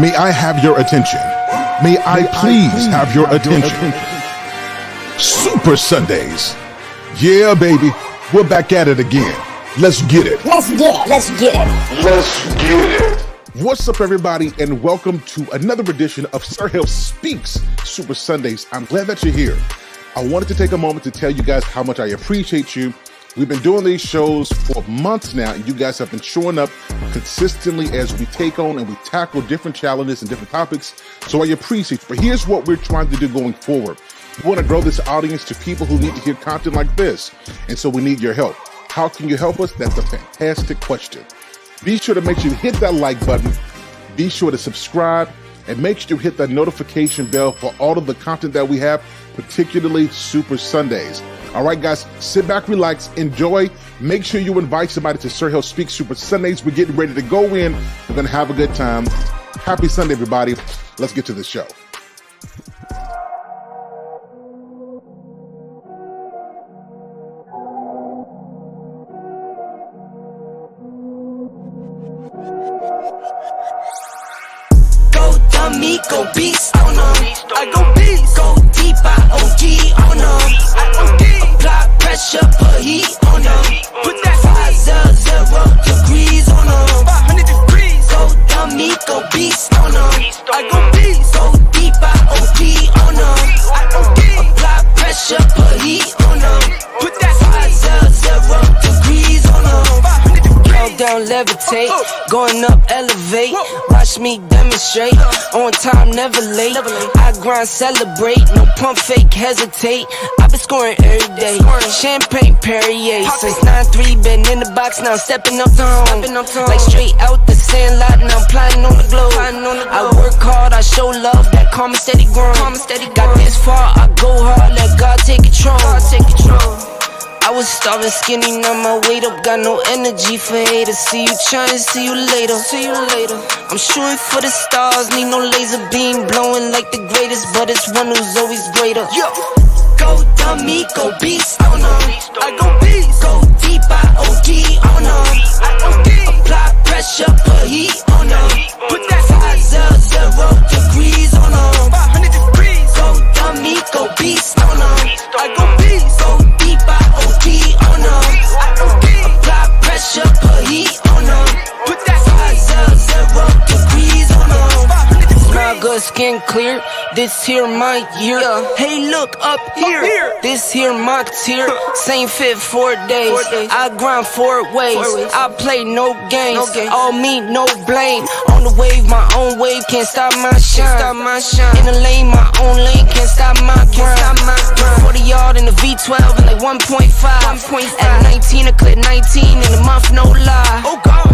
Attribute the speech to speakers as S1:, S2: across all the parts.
S1: May I have your attention? May I please have your attention? Super Sundays. Yeah, baby. We're back at it again. Let's get it.
S2: Let's get it. Let's get it.
S1: Let's get it. What's up, everybody, and welcome to another edition of SIR HALE'S Speaks Super Sundays. I'm glad that you're here. I wanted to take a moment to tell you guys how much I appreciate you. We've been doing these shows for months now, and you guys have been showing up consistently as we take on and we tackle different challenges and different topics. So I appreciate you. But here's what we're trying to do going forward. We want to grow this audience to people who need to hear content like this. And so we need your help. How can you help us? That's a fantastic question. Be sure to make sure you hit that like button. Be sure to subscribe and make sure you hit that notification bell for all of the content that we have, particularly Super Sundays. All right, guys, sit back, relax, enjoy. Make sure you invite somebody to SIR HALE'S Speaks Super Sundays. We're getting ready to go in. We're going to have a good time. Happy Sunday, everybody. Let's get to the show.
S3: Go dummy, go beast on them. I go beast. Go deep, I OG on them. Apply pressure, put heat on them. Put that 500 degrees on them. 500 degrees. Go dummy, go beast on them. I go beast. Go deep, I OG on them. Apply pressure, put heat on them. Put that 500 degrees on them. Down, levitate, going up, elevate. Watch me demonstrate. On time, never late. I grind, celebrate. No pump, fake, hesitate. I've been scoring every day. Champagne, Perrier. Since 9-3, been in the box, now stepping up to home. Like straight out the sandlot, now I'm plotting on the globe. I work hard, I show love, that calm and steady grown. Got this far, I go hard, let God take control. I was starving skinny, now my weight up, got no energy for haters. See you trying, see you later. I'm shooting for the stars, need no laser beam, blowing like the greatest, but it's one who's always greater. Yo, go dummy, go beast on them. I go beast, go deep, I OG on them. Apply pressure, put heat on them. Put that 500 degrees on them. 500 degrees. Go dummy, go beast on them. I go beast, go deep, I OG on them. Apply pressure, put heat on them. Put that 500 degrees on them. Smell good, skin clear. This here my year. Hey, look up here. This here my tier. Same fit 4 days. I grind 4 ways. I play no games. All me, no blame. On the wave, my own wave. Can't stop my shine. In the lane, my own lane. Can't stop my grind. 40 yard in the V12 and like 1.5. At 19, I cleared 19 in a month, no lie. Oh God.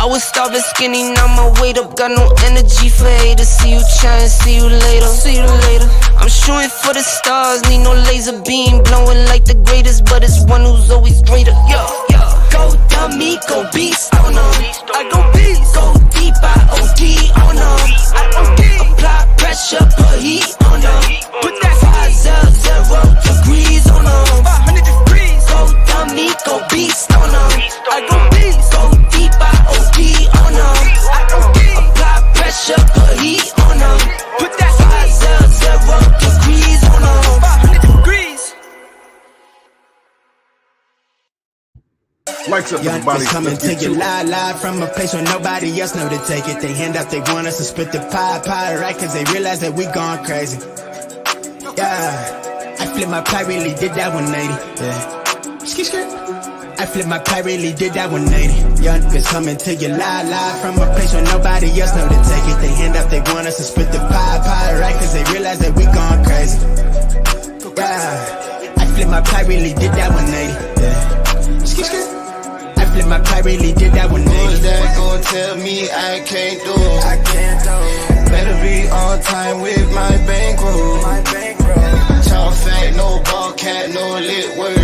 S3: I was starving skinny, now my weight up, got no energy for haters. See you trying, see you later. I'm shooting for the stars, need no laser beam, blowing like the greatest, but it's one who's always greater. Yo, go dummy, go beast on them. I go beast, go deep, I OG on them. Apply pressure, put heat on them. Put that 500 degrees on them. 500 degrees. Go dummy, go beast on them. I go beast, go deep, I OG on them. Apply pressure, put heat on them. Put that 500 degrees on them. 500 degrees.
S1: Lights up,
S4: Young
S1: everybody.
S4: kids coming
S1: Let's
S4: to
S1: get
S4: you
S1: to it.
S4: live from a place where nobody else know to take it. They hand out, they want us to split the pie, right? Cause they realize that we gone crazy. Yeah, I flipped my pie, really did that 180. Yeah, skirt. I flipped my pie, really did that 180. Young kids coming to you live from a place where nobody else know to take it. They hand out, they want us to split the pie, right? Cause they realize that we gone crazy. Yeah, I flipped my pie, really did that 180. Yeah, skirt. I flipped my pie, really did that 180.
S5: Who's that gon' tell me I can't do it? Better be on time with my bankroll. Talk fat, no ball cat, no lit word.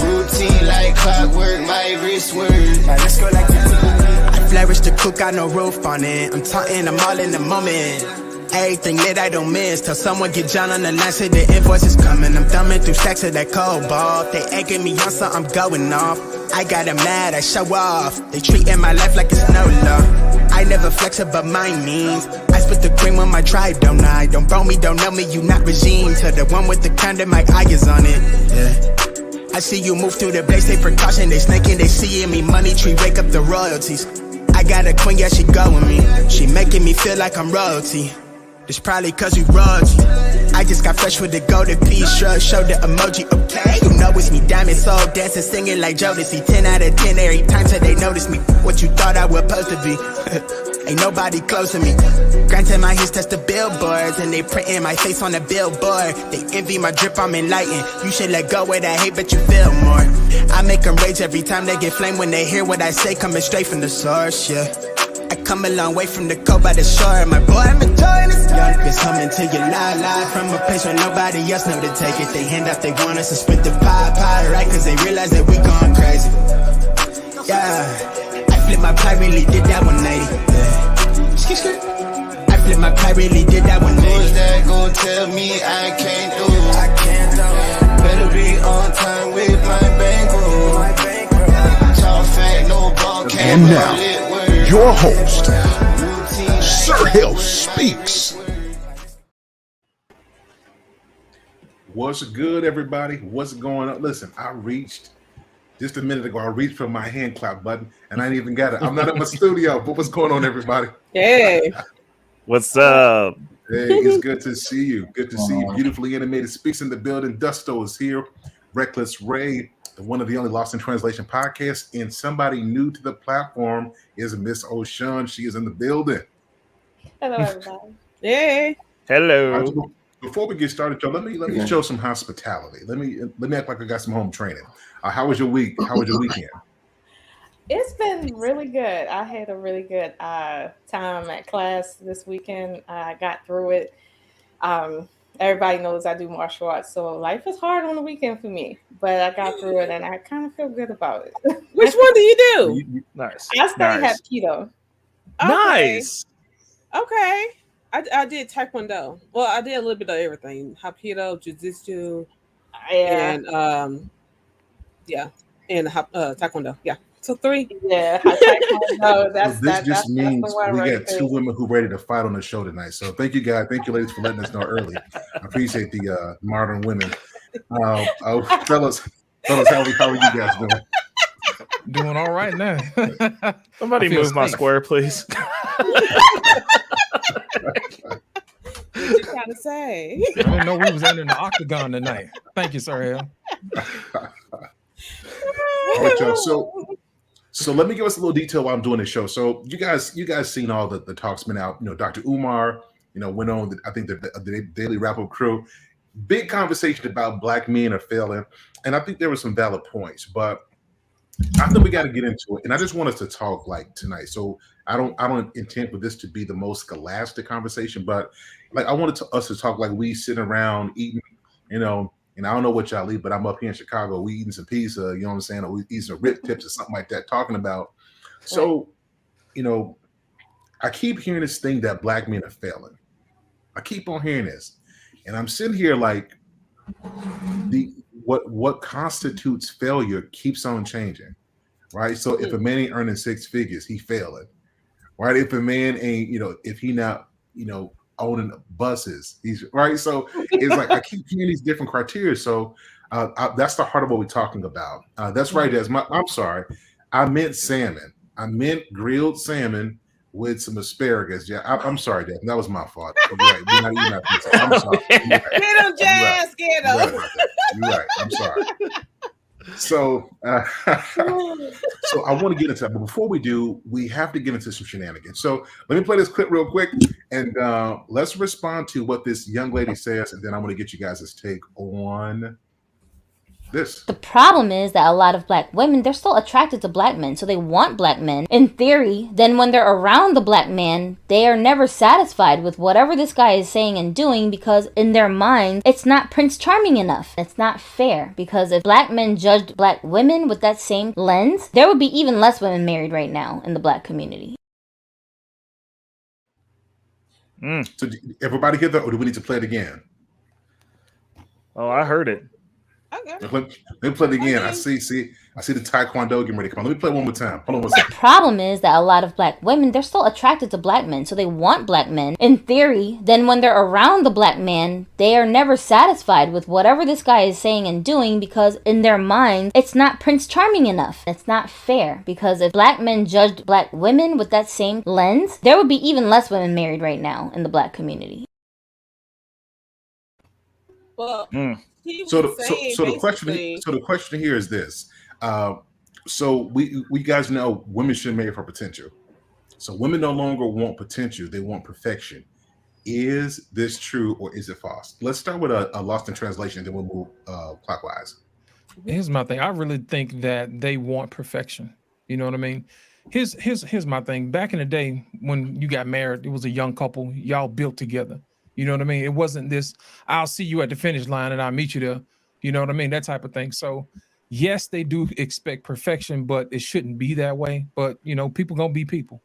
S5: Routine like clockwork, my wrist word.
S4: Let's go like that. I flourish the cook, got no roof on it. I'm taunting, I'm all in the moment. Everything lit, I don't miss. Till someone get John on the line, say the invoice is coming. I'm thumbing through stacks of that cold ball. They egging me on, so I'm going off. I got them mad, I show off. They treating my life like it's no law. I I never flex above my means. I spit the cream on my tribe, don't I? Don't bro me, don't know me, you not regime. To the one with the crown that my eye is on it. Yeah. I see you move through the place, they precaution, they snaking, they seeing me. Money tree, wake up the royalties. I got a queen, yeah, she go with me. She making me feel like I'm royalty. It's probably cause we royalty. I just got fresh with the golden piece. Shrug, show the emoji, okay. You know it's me, diamond soul, dancing, singing like Jodeci. 10 out of 10 every time till they notice me. What you thought I was supposed to be. Ain't nobody close to me. Granted my hits touch the billboards, and they printing my face on the billboard. They envy my drip, I'm enlightened. You should let go of that hate, but you feel more. I make them rage every time they get flamed when they hear what I say, coming straight from the source, yeah. I come a long way from the cold by the shore. My boy, I'm enjoying this. Young bitch coming to you live from a place where nobody else know to take it. They hand out, they want us to split the pie, right? Cause they realize that we gone crazy. Yeah, I flip my pie, really did that 180. Yeah. I flip my pie, really did that 180.
S5: Who's that gon' tell me I can't do? I can't do. Better be on time with my bankroll. Talk fat, no ball,
S1: And now, your host, Sir Hale Speaks. What's good, everybody? What's going on? Listen, I reached just a minute ago. I reached for my hand clap button, and I ain't even got it. I'm not in my studio, but what's going on, everybody?
S6: Hey,
S7: what's up?
S1: Hey, it's good to see you. Good to see you. Beautifully animated Speaks in the building. Dusto is here. Reckless Ray. One of the only Lost in Translation podcasts, and somebody new to the platform is Miss O'Shawn. She is in the building.
S8: Hello, everybody.
S6: hey.
S7: Hello.
S1: Before we get started, Joe, let me show some hospitality. Let me act like I got some home training. How was your week? How was your weekend?
S8: It's been really good. I had a really good time at class this weekend. I got through it. Everybody knows I do martial arts, so life is hard on the weekend for me. But I got through it, and I kind of feel good about it.
S6: Which one do you do?
S7: Nice.
S8: I study Hapkido.
S7: Nice.
S6: Okay. I did Taekwondo. Well, I did a little bit of everything. Hapkido, Jiu-Jitsu, and Taekwondo. Yeah. So 3.
S8: Yeah, Taekwondo.
S1: This just means
S8: the one
S1: we
S8: right
S1: got two women who ready to fight on the show tonight. So thank you, guys. Thank you, ladies, for letting us know early. I appreciate the modern women. Fellas, how are you guys doing?
S9: Doing all right now.
S7: Somebody move my square, please.
S6: What you trying to say?
S9: I didn't know we was in the octagon tonight. Thank you, Sir Hale.
S1: All right, y'all. So let me give us a little detail while I'm doing this show. So you guys seen all the talks been out. Dr. Umar, went on. I think the Daily Wrap-Up crew, big conversation about black men are failing, and I think there were some valid points. But I think we got to get into it, and I just want us to talk like tonight. So I don't intend for this to be the most scholastic conversation, but like I wanted us to talk like we sit around eating, and I don't know what y'all eat, but I'm up here in Chicago, we eating some pizza, you know what I'm saying, or we eating some rib tips or something like that, talking about. So, I keep hearing this thing that black men are failing. I keep on hearing this, and I'm sitting here like what constitutes failure keeps on changing, right? So if a man ain't earning 6 figures, he failing, right? If a man ain't, if he not, owning buses, he's right. So it's like I keep hearing these different criteria. So that's the heart of what we're talking about. That's right, Des. I'm sorry, I meant salmon. I meant grilled salmon with some asparagus. Yeah, I'm sorry, Des. That was my fault. You're right. We're not eating that pizza. I'm sorry.
S6: Get him, Jazz. Get him.
S1: You're right. I'm sorry. So I want to get into that, but before we do, we have to get into some shenanigans. So let me play this clip real quick, and let's respond to what this young lady says, and then I'm going to get you guys' take on this.
S2: The problem is that a lot of black women, they're still attracted to black men, so they want black men. In theory, then when they're around the black man, they are never satisfied with whatever this guy is saying and doing, because in their mind, it's not Prince Charming enough. It's not fair, because if black men judged black women with that same lens, there would be even less women married right now in the black community.
S1: So everybody hear that, or do we need to play it again?
S7: Oh, I heard it.
S6: Okay.
S1: Let me play it again. I see the taekwondo getting ready to come on. Let me play it one more time. Hold on one
S2: The
S1: second.
S2: problem is that a lot of black women, they're still attracted to black men, so they want black men in theory. Then when they're around the black man, they are never satisfied with whatever this guy is saying and doing, because in their minds, it's not Prince Charming enough. It's not fair, because if black men judged black women with that same lens, there would be even less women married right now in the black community.
S6: Well,
S1: So the question here is this. So we guys know women should marry for potential. So women no longer want potential; they want perfection. Is this true or is it false? Let's start with a lost in translation, then we'll move clockwise.
S9: Here's my thing. I really think that they want perfection. You know what I mean? Here's my thing. Back in the day when you got married, it was a young couple. Y'all built together. You know what I mean? It wasn't this, I'll see you at the finish line and I'll meet you there. You know what I mean? That type of thing. So yes, they do expect perfection, but it shouldn't be that way. But you know, people gonna be people.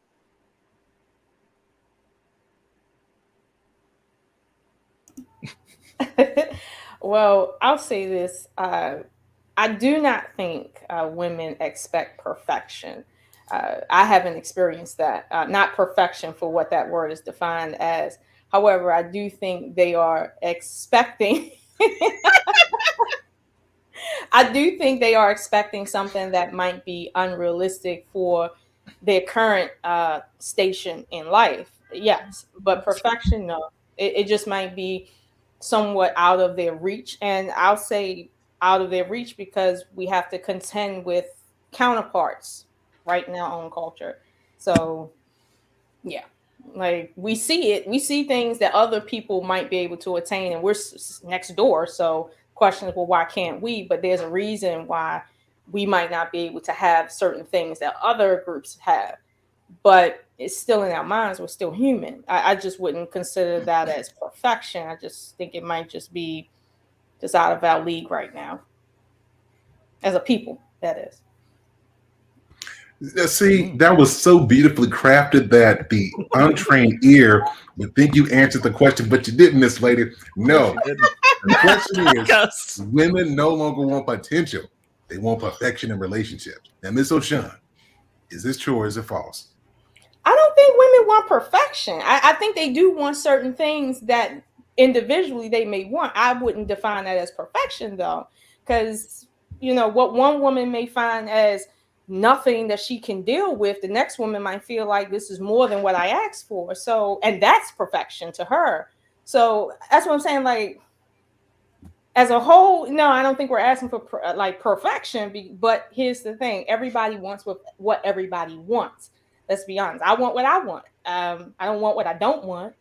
S8: Well, I'll say this. I do not think women expect perfection. I haven't experienced that. Not perfection for what that word is defined as. However, I do think they are expecting. I do think they are expecting something that might be unrealistic for their current station in life. Yes, but perfection, no. It just might be somewhat out of their reach. And I'll say out of their reach because we have to contend with counterparts right in our own culture. So, yeah, like we see it, we see things that other people might be able to attain, and we're next door. So, question is, well, why can't we? But there's a reason why we might not be able to have certain things that other groups have. But it's still in our minds. We're still human. I just wouldn't consider that as perfection. I just think it might just be just out of our league right now, as a people. That is.
S1: See, that was so beautifully crafted that the untrained ear would think you answered the question, but you didn't, Miss Lady. No. The question is, women no longer want potential. They want perfection in relationships. Now, Miss O'Shawn, is this true or is it false?
S8: I don't think women want perfection. I think they do want certain things that individually they may want. I wouldn't define that as perfection, though, because, you know, what one woman may find as nothing that she can deal with, the next woman might feel like this is more than what I asked for. So, and that's perfection to her. So that's what I'm saying. Like, as a whole, no, I don't think we're asking for like perfection. But here's the thing: everybody wants what everybody wants. Let's be honest. I want what I want. I don't want what I don't want.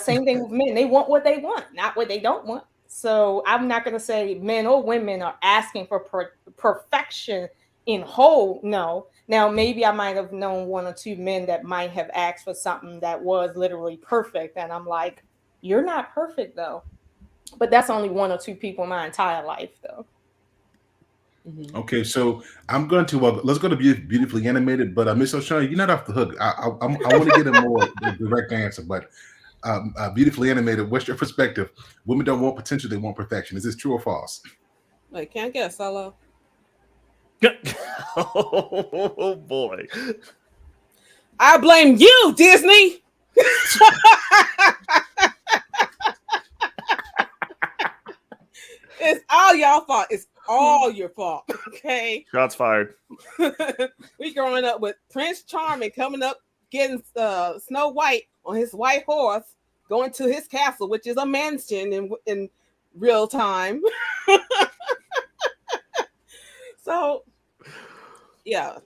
S8: Same thing with men. They want what they want, not what they don't want. So I'm not going to say men or women are asking for perfection in whole. No. Now, maybe I might have known one or two men that might have asked for something that was literally perfect. And I'm like, you're not perfect, though. But that's only one or two people in my entire life, though.
S1: Mm-hmm. Okay, so I'm going to let's go to beautifully animated. But Miss O'Shawn, you're not off the hook. I want to get a more direct answer. But beautifully animated, what's your perspective? Women don't want potential; they want perfection. Is this true or false?
S6: Wait, can't get a solo.
S7: Oh boy!
S6: I blame you, Disney. It's all y'all fault. It's all your fault. Okay.
S7: Shots fired.
S6: We growing up with Prince Charming coming up, getting Snow White on his white horse, going to his castle, which is a mansion in real time. So, yeah.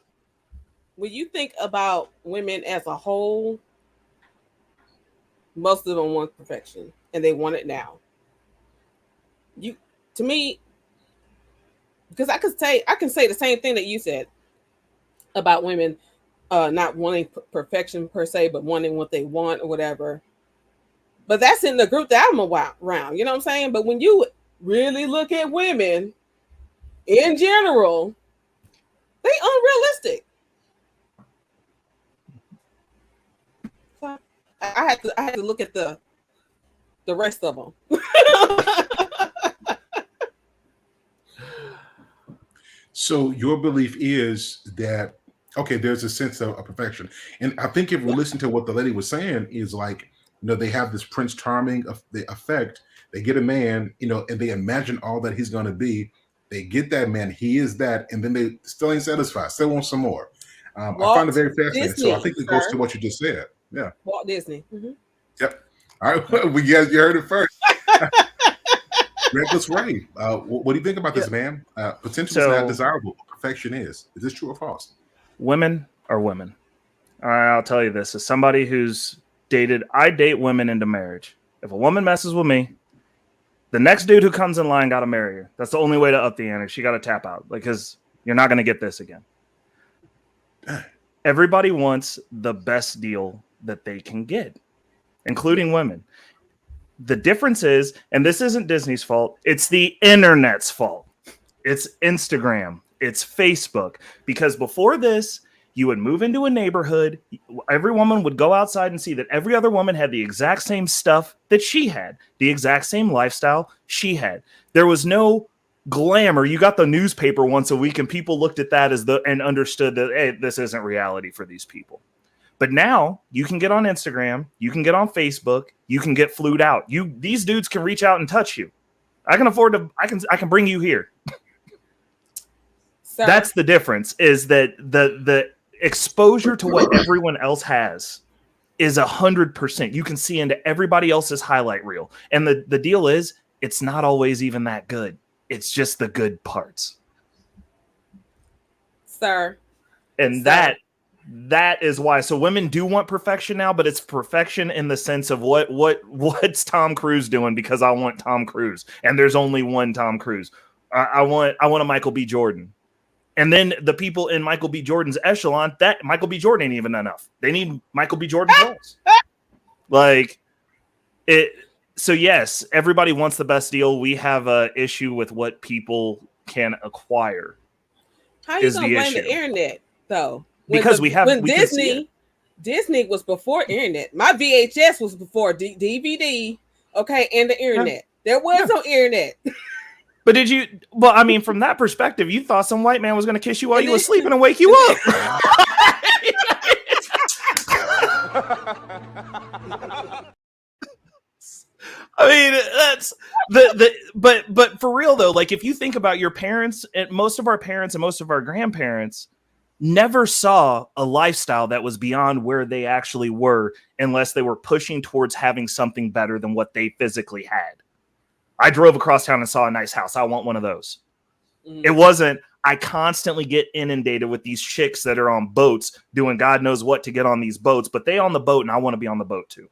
S6: When you think about women as a whole, most of them want perfection, and they want it now. To me, because I can say the same thing that you said about women not wanting perfection per se, but wanting what they want or whatever. But that's in the group that I'm around, you know what I'm saying? But when you really look at women in general, they unrealistic. So I had to look at the rest of them.
S1: So your belief is that okay, there's a sense of perfection, and I think if we listen to what the lady was saying, is like they have this Prince Charming of the effect. They get a man, and they imagine all that he's going to be. They get that man, he is that, and then they still ain't satisfied, still want some more. I find it very fascinating. So I think it goes to what you just said. Yeah,
S6: Walt Disney. Mm-hmm.
S1: Yep. All right, you heard it first. Reckless Ray, what do you think about this, man? Potential is not desirable. Perfection is. Is this true or false?
S7: Women are women. I'll tell you this. As somebody who's I date women into marriage. If a woman messes with me, the next dude who comes in line got to marry her. That's the only way to up the ante. She got to tap out because you're not going to get this again. Everybody wants the best deal that they can get, including women. The difference is, and this isn't Disney's fault, it's the internet's fault. It's Instagram, it's Facebook. Because before this, you would move into a neighborhood, every woman would go outside and see that every other woman had the exact same stuff that she had, the exact same lifestyle she had. There was no glamour. You got the newspaper once a week and people looked at that and understood that, hey, this isn't reality for these people. But now you can get on Instagram, you can get on Facebook, you can get flued out. These dudes can reach out and touch you. I can afford to. I can bring you here. So, that's the difference. Is that the exposure to what everyone else has is 100%. You can see into everybody else's highlight reel, and the deal is it's not always even that good. It's just the good parts,
S6: sir.
S7: And that is why. So women do want perfection now, but it's perfection in the sense of what's Tom Cruise doing, because I want Tom Cruise, and there's only one Tom Cruise. I want a Michael B. Jordan, and then the people in Michael B. Jordan's echelon, that Michael B. Jordan ain't even enough. They need Michael B. Jordan plus. Like it. So yes, everybody wants the best deal. We have a issue with what people can acquire.
S6: How you gonna blame the internet though?
S7: Because when
S6: Disney was before internet. My VHS was before DVD, okay, and the internet. There was no internet.
S7: But did you? Well, I mean, from that perspective, you thought some white man was going to kiss you while you were sleeping and wake you up. I mean, that's but for real though, like if you think about your parents, and most of our parents and most of our grandparents never saw a lifestyle that was beyond where they actually were unless they were pushing towards having something better than what they physically had. I drove across town and saw a nice house. I want one of those. It wasn't, I constantly get inundated with these chicks that are on boats doing God knows what to get on these boats, but they on the boat and I want to be on the boat too.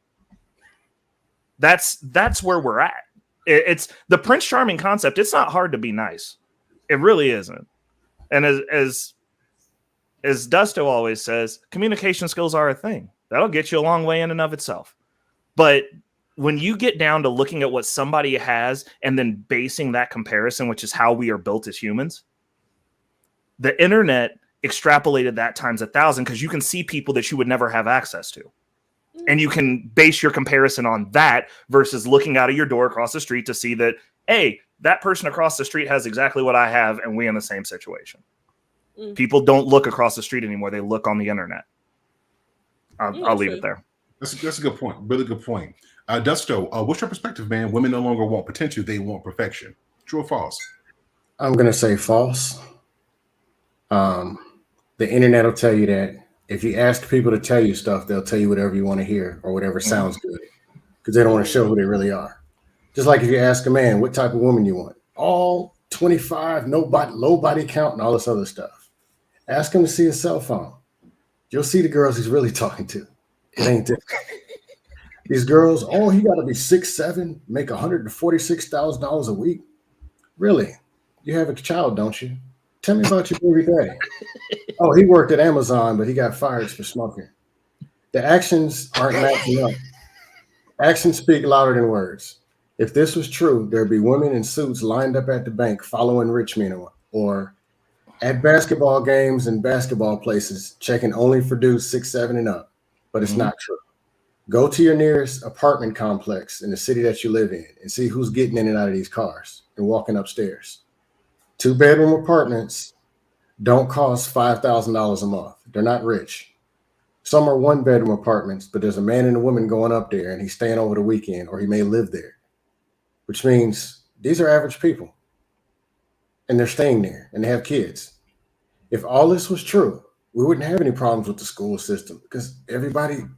S7: That's where we're at. It's the Prince Charming concept. It's not hard to be nice. It really isn't. And as Dusto always says, communication skills are a thing. That'll get you a long way in and of itself. But when you get down to looking at what somebody has and then basing that comparison, which is how we are built as humans, the internet extrapolated that times 1,000 because you can see people that you would never have access to. And you can base your comparison on that versus looking out of your door across the street to see that, hey, that person across the street has exactly what I have and we in the same situation. People don't look across the street anymore. They look on the internet. I'll leave it there.
S1: That's a good point. Really good point. Dusto, what's your perspective, man? Women no longer want potential. They want perfection. True or false?
S10: I'm going to say false. The internet will tell you that. If you ask people to tell you stuff, they'll tell you whatever you want to hear or whatever sounds good because they don't want to show who they really are. Just like if you ask a man what type of woman you want, all 25, low body count and all this other stuff. Ask him to see his cell phone. You'll see the girls he's really talking to. It ain't different. These girls, he got to be 6'7", make $146,000 a week. Really? You have a child, don't you? Tell me about your baby daddy. Oh, he worked at Amazon, but he got fired for smoking. The actions aren't matching up. Actions speak louder than words. If this was true, there'd be women in suits lined up at the bank following rich men or at basketball games and basketball places, checking only for dudes 6'7" and up. But it's not true. Go to your nearest apartment complex in the city that you live in and see who's getting in and out of these cars and walking upstairs. 2-bedroom apartments, don't cost $5,000 a month. They're not rich. Some are one-bedroom apartments, but there's a man and a woman going up there, and he's staying over the weekend, or he may live there, which means these are average people, and they're staying there, and they have kids. If all this was true, we wouldn't have any problems with the school system because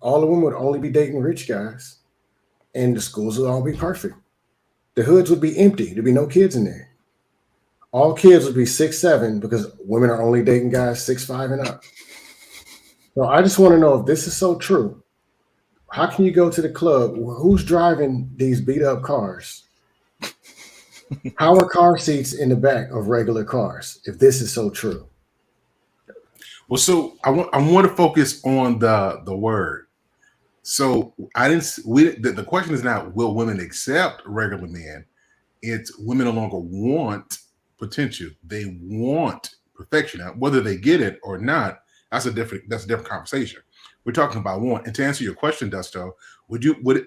S10: all of them would only be dating rich guys, and the schools would all be perfect. The hoods would be empty. There'd be no kids in there. All kids would be 6'7" because women are only dating guys 6'5" and up. So I just want to know if this is so true. How can you go to the club? Who's driving these beat up cars? How are car seats in the back of regular cars if this is so true?
S1: Well, so I want to focus on the word. So the question is not will women accept regular men? It's women no longer want potential. They want perfection. Now, whether they get it or not, that's a different conversation. We're talking about want. And to answer your question, Dusto,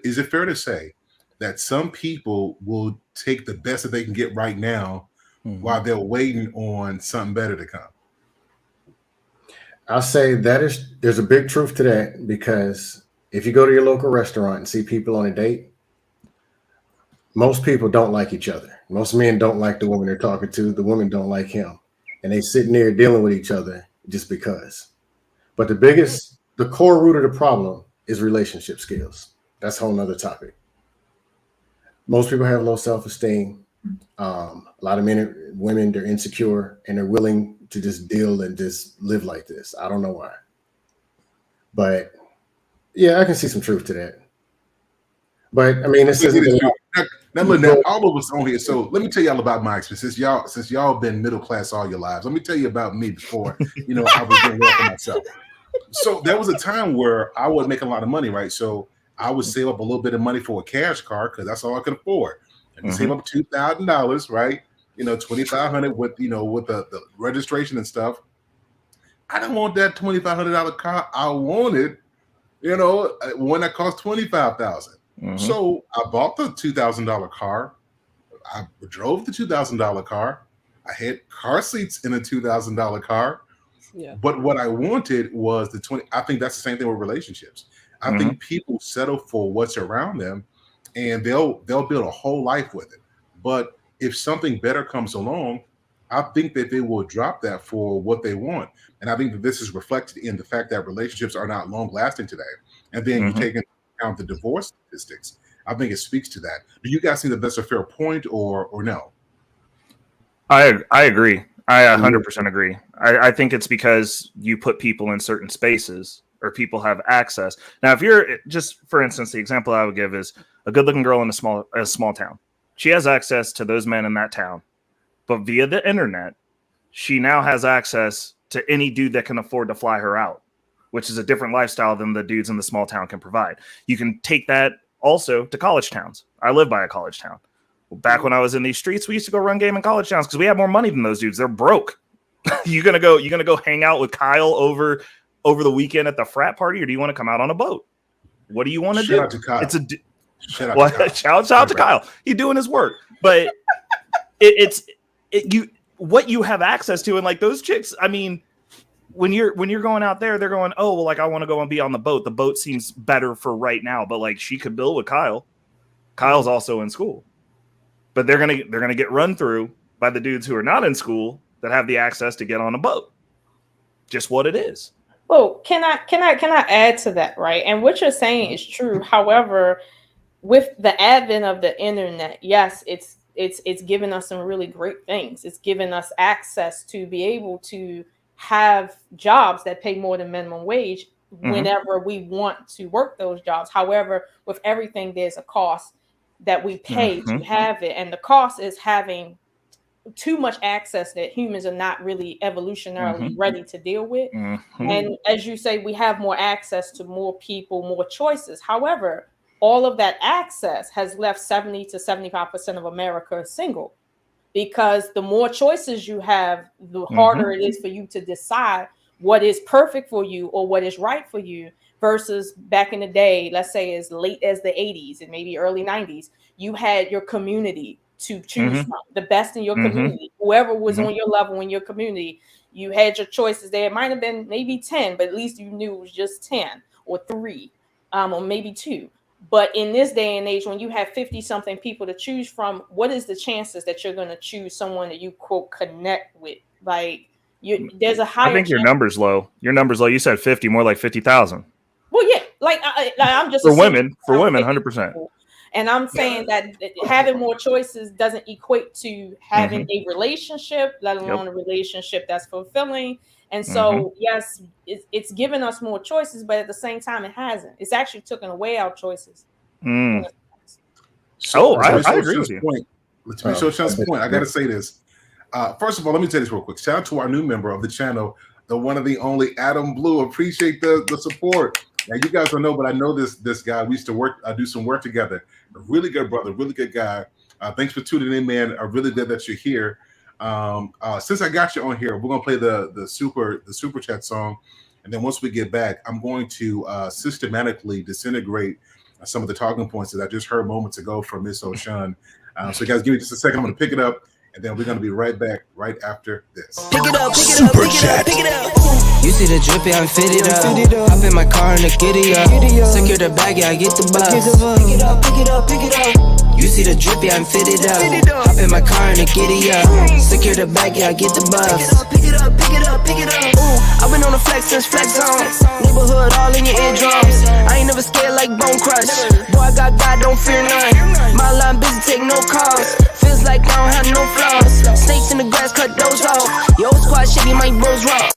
S1: is it fair to say that some people will take the best that they can get right now while they're waiting on something better to come?
S10: I'll say there's a big truth to that, because if you go to your local restaurant and see people on a date, most people don't like each other. Most men don't like the woman they're talking to. The women don't like him. And they sitting there dealing with each other just because. But the core root of the problem is relationship skills. That's a whole nother topic. Most people have low self-esteem. A lot of women, they're insecure and they're willing to just deal and just live like this. I don't know why. But yeah, I can see some truth to that. But I mean, this isn't
S1: now all of us on here. So let me tell y'all about my experience. Since y'all been middle class all your lives, let me tell you about me before I was doing well for myself. So there was a time where I was making a lot of money, right? So I would save up a little bit of money for a cash car because that's all I could afford. And save up $2,000, right? $2,500 with the registration and stuff. I didn't want that $2,500 car. I wanted, one that cost $25,000. So I bought the $2,000 car. I drove the $2,000 car. I had car seats in a $2,000 car. Yeah. But what I wanted was the 20. I think that's the same thing with relationships. I think people settle for what's around them, and they'll build a whole life with it. But if something better comes along, I think that they will drop that for what they want. And I think that this is reflected in the fact that relationships are not long lasting today. And then you take into account the divorce statistics. I think it speaks to that. Do you guys think that that's a fair point or no?
S7: I agree. I 100% agree. I think it's because you put people in certain spaces or people have access. Now, if you're just, for instance, the example I would give is a good looking girl in a small town. She has access to those men in that town, but via the internet, she now has access to any dude that can afford to fly her out, which is a different lifestyle than the dudes in the small town can provide. You can take that also to college towns. I live by a college town. Back when I was in these streets, we used to go run game in college towns because we had more money than those dudes. They're broke. You gonna go hang out with Kyle over the weekend at the frat party, or do you want to come out on a boat? What do you want to do?
S1: Shout out to Kyle.
S7: Shout out to Kyle. He's doing his work, but what you have access to, and like those chicks. I mean, when you're going out there, they're going, oh well, like I want to go and be on the boat. The boat seems better for right now, but like she could build with Kyle. Kyle's also in school. But they're gonna get run through by the dudes who are not in school that have the access to get on a boat. Just what it is.
S8: Well, can I add to that, right? And what you're saying is true. However, with the advent of the internet, yes, it's given us some really great things. It's given us access to be able to have jobs that pay more than minimum wage whenever we want to work those jobs. However, with everything, there's a cost that we pay to have it, and the cost is having too much access that humans are not really evolutionarily ready to deal with. And as you say, we have more access to more people, more choices. However, all of that access has left 70 to 75% of America single, because the more choices you have, the harder it is for you to decide what is perfect for you or what is right for you. Versus back in the day, let's say as late as the 80s and maybe early 90s, you had your community
S6: to choose from, the best in your community. Whoever was on your level in your community, you had your choices there. It might have been maybe 10, but at least you knew it was just 10 or 3, or maybe 2. But in this day and age, when you have 50 something people to choose from, what is the chances that you're going to choose someone that you quote connect with? Like, there's a higher.
S7: I think your number's low. Your number's low. You said 50, more like 50,000.
S6: Well, yeah, like I'm just
S7: for women, 100%.
S6: And I'm saying that having more choices doesn't equate to having a relationship, let alone a relationship that's fulfilling. And so, yes, it's given us more choices, but at the same time, it hasn't. It's actually taken away our choices.
S1: So,
S7: I agree with you.
S1: To be Show's point, I got to say this. First of all, let me say this real quick. Shout out to our new member of the channel, the one and the only Adam Blue. Appreciate the support. Now, you guys don't know, but I know this guy. We used to do some work together. A really good brother, really good guy. Thanks for tuning in, man. I'm really glad that you're here. Since I got you on here, we're gonna play the super chat song, and then once we get back, I'm going to systematically disintegrate some of the talking points that I just heard moments ago from Miss O'Shawn. So, guys, give me just a second. I'm gonna pick it up, and then we're gonna be right back right after this.
S3: Pick it up, super chat. Pick it up. You see the drippy, I'm fitted up. Hop in my car and the giddy up. Secure the bag, yeah, I get the bus. Pick it up, pick it up, pick it up. You see the drippy, I'm fitted up. Hop in my car and the giddy up. Secure the bag, yeah, I get the bus. Pick it up, pick it up, pick it up. Ooh, I've been on the flex since flex on. Neighborhood all in your eardrums. I ain't never scared like Bone Crush. Boy, I got God, don't fear none. My line busy, take no calls. Feels like I don't have no flaws. Snakes in the grass, cut those off. Yo, squad shitty, my bros raw.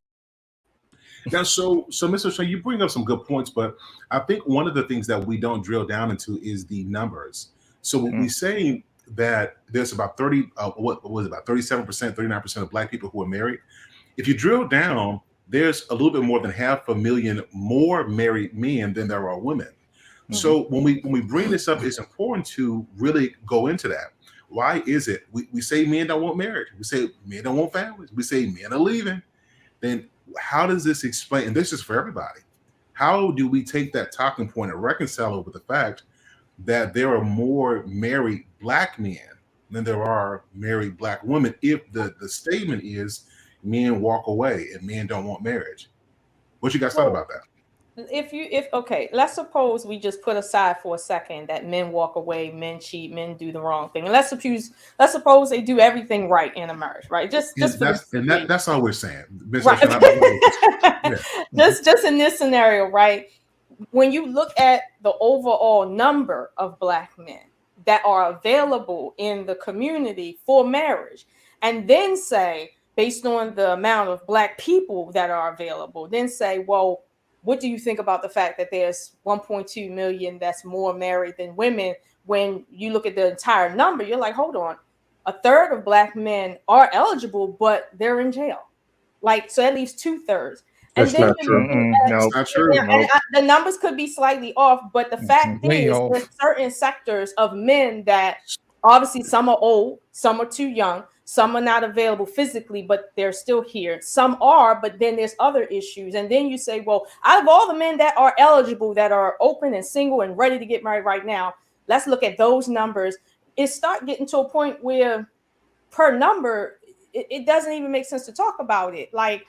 S1: Now, so Mr. O'Shea, you bring up some good points, but I think one of the things that we don't drill down into is the numbers. So when we say that there's about 37%, 39% of Black people who are married, if you drill down, there's a little bit more than 500,000 more married men than there are women. So when we bring this up, it's important to really go into that. Why is it? We say men don't want marriage. We say men don't want families. We say men are leaving. Then how does this explain? And this is for everybody. How do we take that talking point and reconcile it with the fact that there are more married Black men than there are married Black women if the statement is men walk away and men don't want marriage? What you guys thought about that?
S6: Okay, let's suppose we just put aside for a second that men walk away, men cheat, men do the wrong thing, and let's suppose they do everything right in a marriage, right? That's
S1: all we're saying,
S6: right? Just in this scenario, right? When you look at the overall number of Black men that are available in the community for marriage, and then say, based on the amount of Black people that are available, then say, well, what do you think about the fact that there's 1.2 million that's more married than women? When you look at the entire number, you're like, hold on, a third of Black men are eligible, but they're in jail. Like, so that leaves 2/3.
S10: That's
S6: and then
S10: not true.
S1: No, not true.
S6: And the numbers could be slightly off, but the fact is, there's certain sectors of men that obviously some are old, some are too young, some are not available physically, but they're still here. Some are, but then there's other issues. And then you say, well, out of all the men that are eligible, that are open and single and ready to get married right now, let's look at those numbers. It start getting to a point where per number, it doesn't even make sense to talk about it. Like,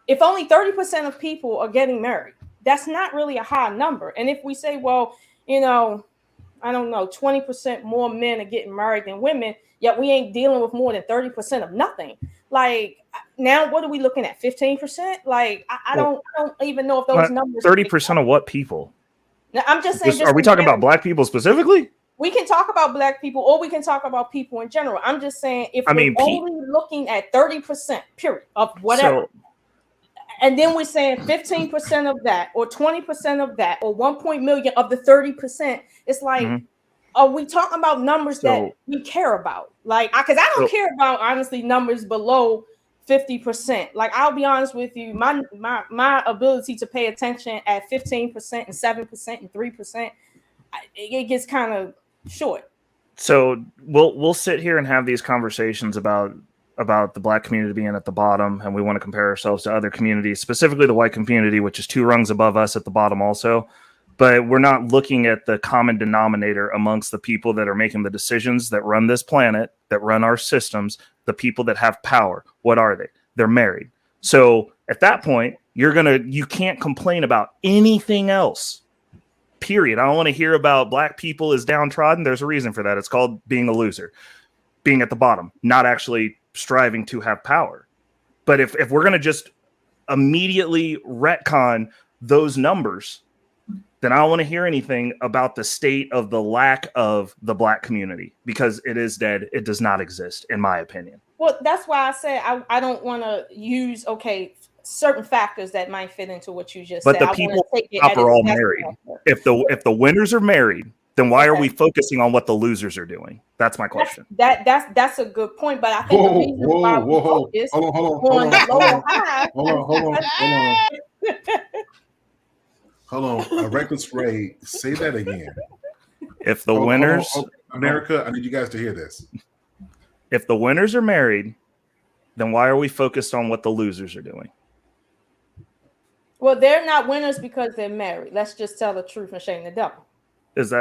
S6: if only 30% of people are getting married, that's not really a high number. And if we say, well, I don't know, 20% more men are getting married than women, yet we ain't dealing with more than 30% of nothing. Like, now what are we looking at? 15%? Like, I don't even know if those numbers.
S7: 30% of what people?
S6: Now, I'm just saying.
S7: Are we talking about Black people specifically?
S6: We can talk about Black people, or we can talk about people in general. I'm just saying, if we're only looking at 30%, period, of whatever. And then we're saying 15% of that, or 20% of that, or 1 million of the 30%. It's like, are we talking about numbers that we care about? Like, because I don't care about, honestly, numbers below 50%. Like, I'll be honest with you, my ability to pay attention at 15% and 7% and 3%, it gets kind of short.
S7: So we'll sit here and have these conversations about the Black community being at the bottom, and we want to compare ourselves to other communities, specifically the white community, which is 2 rungs above us at the bottom also. but we're not looking at the common denominator amongst the people that are making the decisions that run this planet, that run our systems, the people that have power. What are they? They're married. So at that point, you can't complain about anything else. Period. I don't want to hear about black people is downtrodden. There's a reason for that. It's called being a loser, being at the bottom, not actually striving to have power. But if we're going to just immediately retcon those numbers, then I don't want to hear anything about the state of the lack of the black community, because it is dead. It does not exist, in my opinion.
S8: Well, that's why I said I don't want to use, certain factors that might fit into what you just
S7: said. But the people are all married. If the winners are married, then why are we focusing on what the losers are doing? That's my question.
S8: That's a good point. But I think the reason why we focus on the lower high.
S1: Hold on. A reckless Ray, say that again.
S7: If the winners,
S1: America, I need you guys to hear this.
S7: If the winners are married, then why are we focused on what the losers are doing?
S8: Well, they're not winners because they're married. Let's just tell the truth and shame the devil.
S7: It's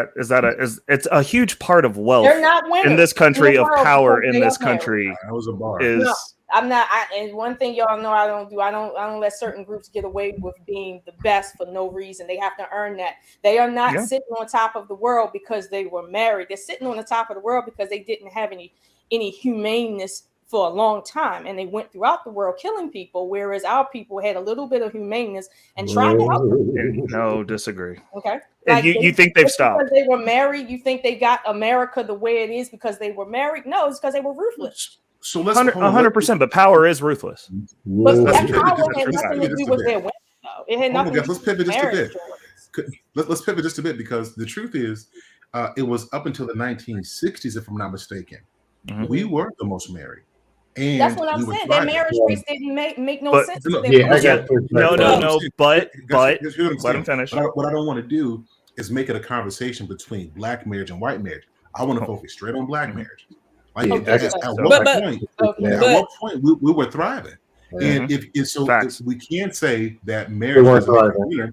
S7: a huge part of wealth.
S8: They're not winners
S7: in this country, of power in this country.
S1: That was a bar.
S8: No, I'm not. And one thing y'all know I don't do. I don't let certain groups get away with being the best for no reason. They have to earn that. They are not sitting on top of the world because they were married. They're sitting on the top of the world because they didn't have any humaneness for a long time, and they went throughout the world killing people, whereas our people had a little bit of humaneness and tried to help them.
S7: No, disagree.
S8: Okay.
S7: Like you think they've stopped
S8: because they were married? You think they got America the way it is because they were married? No, it's because they were ruthless.
S1: So let's
S7: 100%, but power is ruthless.
S8: But that power had nothing to do with their women, though. It had nothing to do
S1: let's pivot
S8: with
S1: just a
S8: marriage.
S1: bit. Let's pivot just a bit, because the truth is, it was up until the 1960s, if I'm not mistaken, we were the most married. And
S8: that's what I'm saying. Their marriage rates didn't make no sense.
S7: No. But let him finish.
S1: What I don't want to do is make it a conversation between black marriage and white marriage. I want to focus straight on black marriage. Like at what point we were thriving, and if we can't say that marriage was thriving,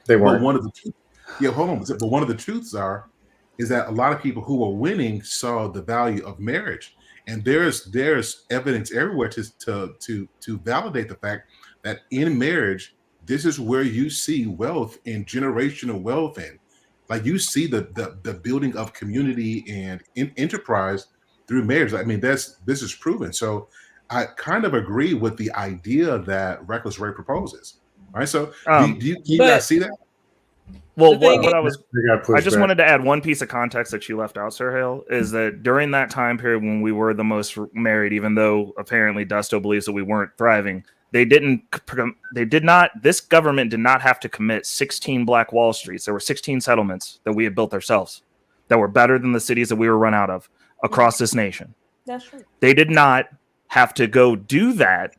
S10: they weren't.
S1: But one of the but one of the truths is that a lot of people who were winning saw the value of marriage. And there's evidence everywhere to validate the fact that in marriage, this is where you see wealth and generational wealth, and like you see the building of community and enterprise through marriage. I mean, this is proven. So I kind of agree with the idea that Reckless Ray proposes. All right. So do you guys see that?
S7: Well, I just wanted to add one piece of context that you left out, Sir Hale, is that during that time period when we were the most married, even though apparently Dusto believes that we weren't thriving, this government did not have to commit 16 Black Wall Streets. There were 16 settlements that we had built ourselves that were better than the cities that we were run out of across this nation.
S8: That's true.
S7: They did not have to go do that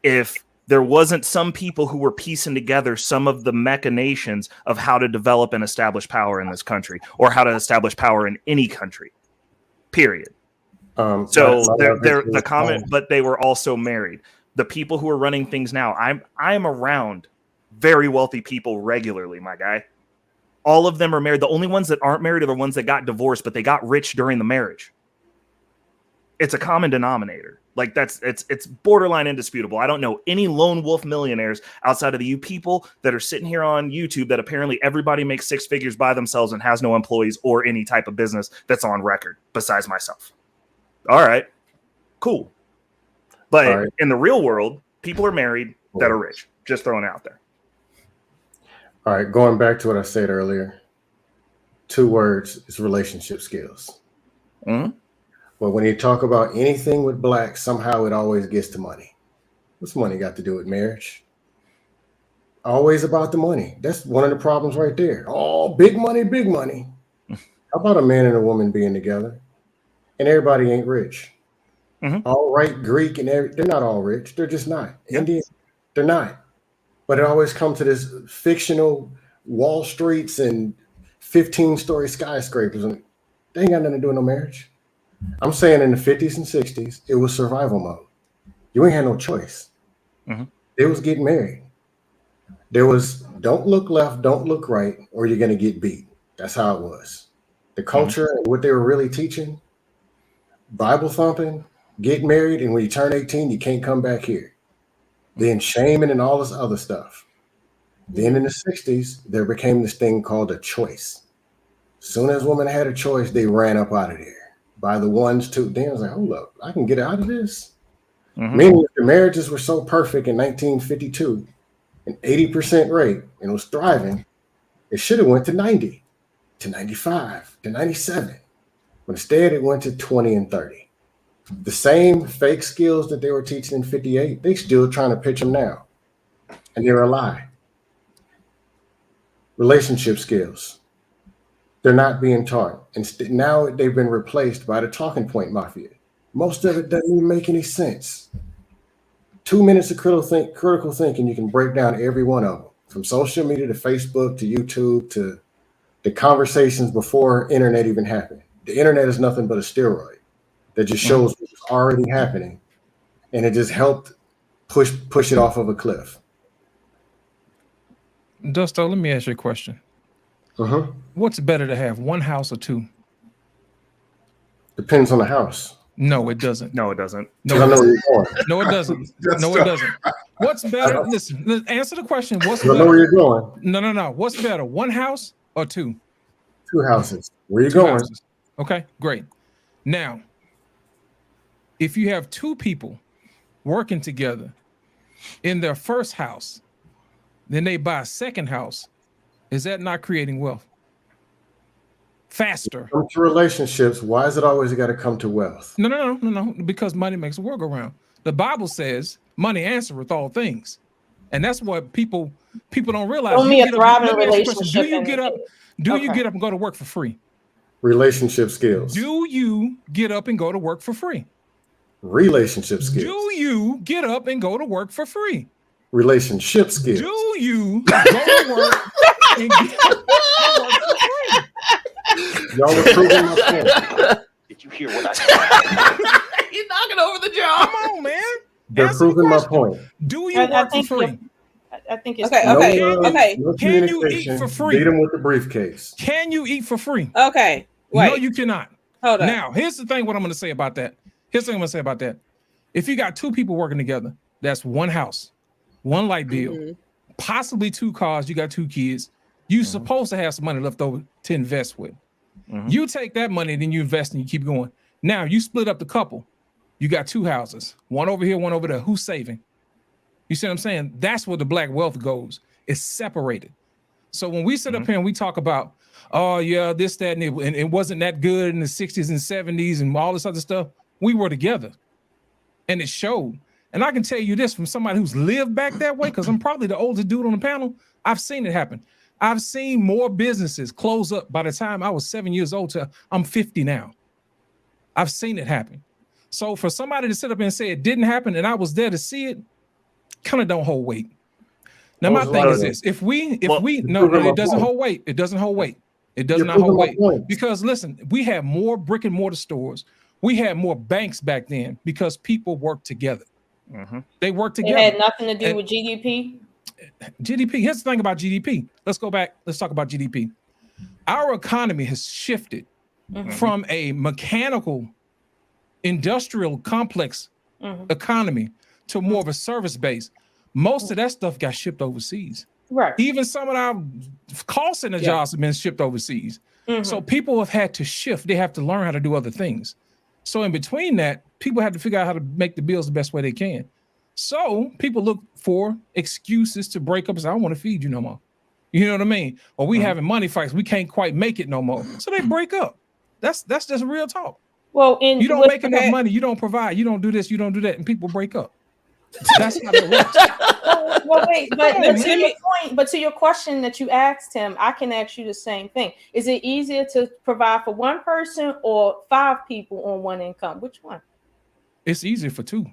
S7: if there wasn't some people who were piecing together some of the machinations of how to develop and establish power in this country, or how to establish power in any country, period. The comment, but they were also married. The people who are running things now, I'm around very wealthy people regularly, my guy. All of them are married. The only ones that aren't married are the ones that got divorced, but they got rich during the marriage. It's a common denominator. Like it's borderline indisputable. I don't know any lone wolf millionaires outside of the you people that are sitting here on YouTube that apparently everybody makes six figures by themselves and has no employees or any type of business that's on record besides myself. All right, cool. But in the real world, people are married that are rich. Just throwing it out there.
S10: All right, going back to what I said earlier, 2 words is relationship skills.
S7: Mm-hmm.
S10: But when you talk about anything with black, somehow it always gets to money. What's money got to do with marriage? Always about the money. That's one of the problems right there. Oh, big money, big money. How about a man and a woman being together? And everybody ain't rich.
S7: Mm-hmm.
S10: All right, Greek and they're not all rich. They're just not. Yep. Indian, they're not. But it always comes to this fictional Wall Streets and 15-story skyscrapers. And they ain't got nothing to do with no marriage. I'm saying in the 50s and 60s, it was survival mode. You ain't had no choice.
S7: Mm-hmm.
S10: They was getting married. There was don't look left, don't look right, or you're going to get beat. That's how it was. The culture and what they were really teaching, Bible thumping, get married, and when you turn 18, you can't come back here. Then shaming and all this other stuff. Then in the 60s, there became this thing called a choice. As soon as women had a choice, they ran up out of there. By the ones, two, then I was like, hold up, I can get out of this. Meaning if the marriages were so perfect in 1952, an 80% rate, and was thriving, it should have went to 90, to 95, to 97. But instead, it went to 20 and 30. The same fake skills that they were teaching in 58, they still trying to pitch them now. And they're a lie. Relationship skills. They're not being taught. And now they've been replaced by the talking point mafia. Most of it doesn't even make any sense. 2 minutes of critical thinking, you can break down every one of them. From social media to Facebook to YouTube to the conversations before internet even happened. The internet is nothing but a steroid that just shows what's already happening. And it just helped push it off of a cliff.
S9: Dusto, let me ask you a question. What's better to have, one house or two?
S10: Depends on the house.
S9: No, it doesn't.
S7: No, it doesn't.
S9: No, it doesn't. No, it doesn't. No, it doesn't. What's better? Listen, answer the question. What's better?
S10: I know where you're going.
S9: No. What's better, one house or two?
S10: Two houses. Where you going?
S9: Houses. Okay, great. Now, if you have two people working together in their first house, then they buy a second house, is that not creating wealth? Faster.
S10: Come to relationships, why is it always got to come to wealth?
S9: No. Because money makes the world go round. The Bible says money answereth all things. And that's what people don't realize.
S8: Only a thriving relationship.
S9: Do you get up and go to work for free?
S10: Relationship skills.
S9: Do you get up and go to work for free?
S10: Relationship skills.
S9: Do you get up and go to work for free?
S10: Relationship skills.
S9: Do you go to work and get to work for free?
S10: Y'all are proving my point.
S11: Did you hear what I said?
S7: He's knocking over the jaw.
S9: Come on, man.
S10: They're proving my point.
S9: Do you work for free?
S8: I think it's
S6: okay.
S10: No
S9: Can you eat for free?
S10: Beat them with the briefcase.
S9: Can you eat for free?
S6: Okay. Wait.
S9: No, you cannot.
S6: Hold on.
S9: Now, here's the thing. What I'm going to say about that. If you got two people working together, that's one house, one light bill, possibly two cars. You got two kids. You're supposed to have some money left over to invest with. You take that money, then you invest and you keep going. Now you split up the couple. You got two houses, one over here, one over there. Who's saving? You see what I'm saying? That's where the black wealth goes. It's separated. So when we sit up here and we talk about, oh yeah, this, that, and it wasn't that good in the 60s and 70s and all this other stuff, we were together. And it showed. And I can tell you this from somebody who's lived back that way, because I'm probably the oldest dude on the panel. I've seen it happen. I've seen more businesses close up by the time I was 7 years old to I'm 50 now. I've seen it happen. So for somebody to sit up and say it didn't happen and I was there to see it, kind of don't hold weight. Now my thing is this: if we no, it doesn't hold weight. It doesn't hold weight. It does not hold weight. Because listen, we had more brick and mortar stores. We had more banks back then because people worked together. They worked together.
S8: It had nothing to do with GDP.
S9: GDP. Here's the thing about GDP. Let's go back. Let's talk about GDP. Our economy has shifted from a mechanical, industrial complex economy to more of a service base. Most of that stuff got shipped overseas.
S8: Right.
S9: Even some of our call center jobs have been shipped overseas. So people have had to shift. They have to learn how to do other things. So in between that, people have to figure out how to make the bills the best way they can. So people look for excuses to break up and say, I don't want to feed you no more. You know what I mean? Or we having money fights. We can't quite make it no more. So they break up. That's just real talk.
S8: Well,
S9: you don't make enough money. You don't provide. You don't do this. You don't do that. And people break up. That's how it works.
S8: Well, wait, but to your question that you asked him, I can ask you the same thing. Is it easier to provide for one person or 5 people on one income? Which one?
S9: It's easier for 2.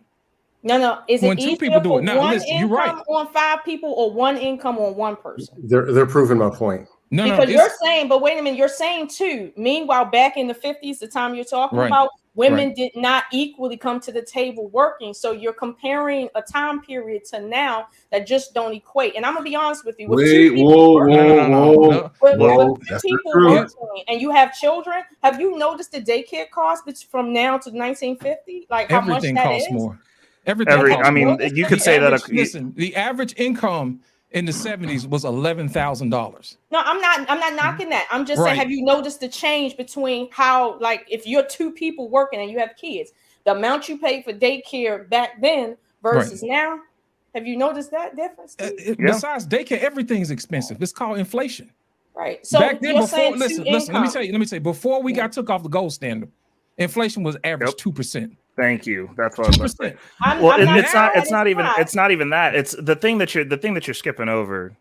S8: No. Is it
S9: when 2
S8: easier
S9: people do
S8: for
S9: it? Now,
S8: one
S9: listen,
S8: income
S9: you're right.
S8: on 5 people or one income on one person?
S10: They're proving my point.
S9: No,
S8: because you're saying, but wait a minute, you're saying too. Meanwhile, back in the 50s, the time you're talking about, women did not equally come to the table working. So you're comparing a time period to now that just don't equate. And I'm gonna be honest with you.
S1: Wait, whoa.
S8: With people working and you have children, have you noticed the daycare costs from now to 1950? Like how much that
S9: costs
S8: is?
S9: more. Everything costs
S7: I mean,
S9: more.
S7: you could say that.
S9: Listen, the average income in the 70s was $11,000.
S8: No, I'm not knocking that. I'm just saying, have you noticed the change between how, like, if you're two people working and you have kids, the amount you pay for daycare back then versus now? Have you noticed that difference?
S9: Besides daycare, everything's expensive. It's called inflation.
S8: Right. So
S9: back then,
S8: you're saying
S9: listen. Let me tell you. Before we got took off the gold standard, inflation was average 2%.
S7: Thank you. That's what
S9: 2%.
S7: It's not even that. It's the thing that you're skipping over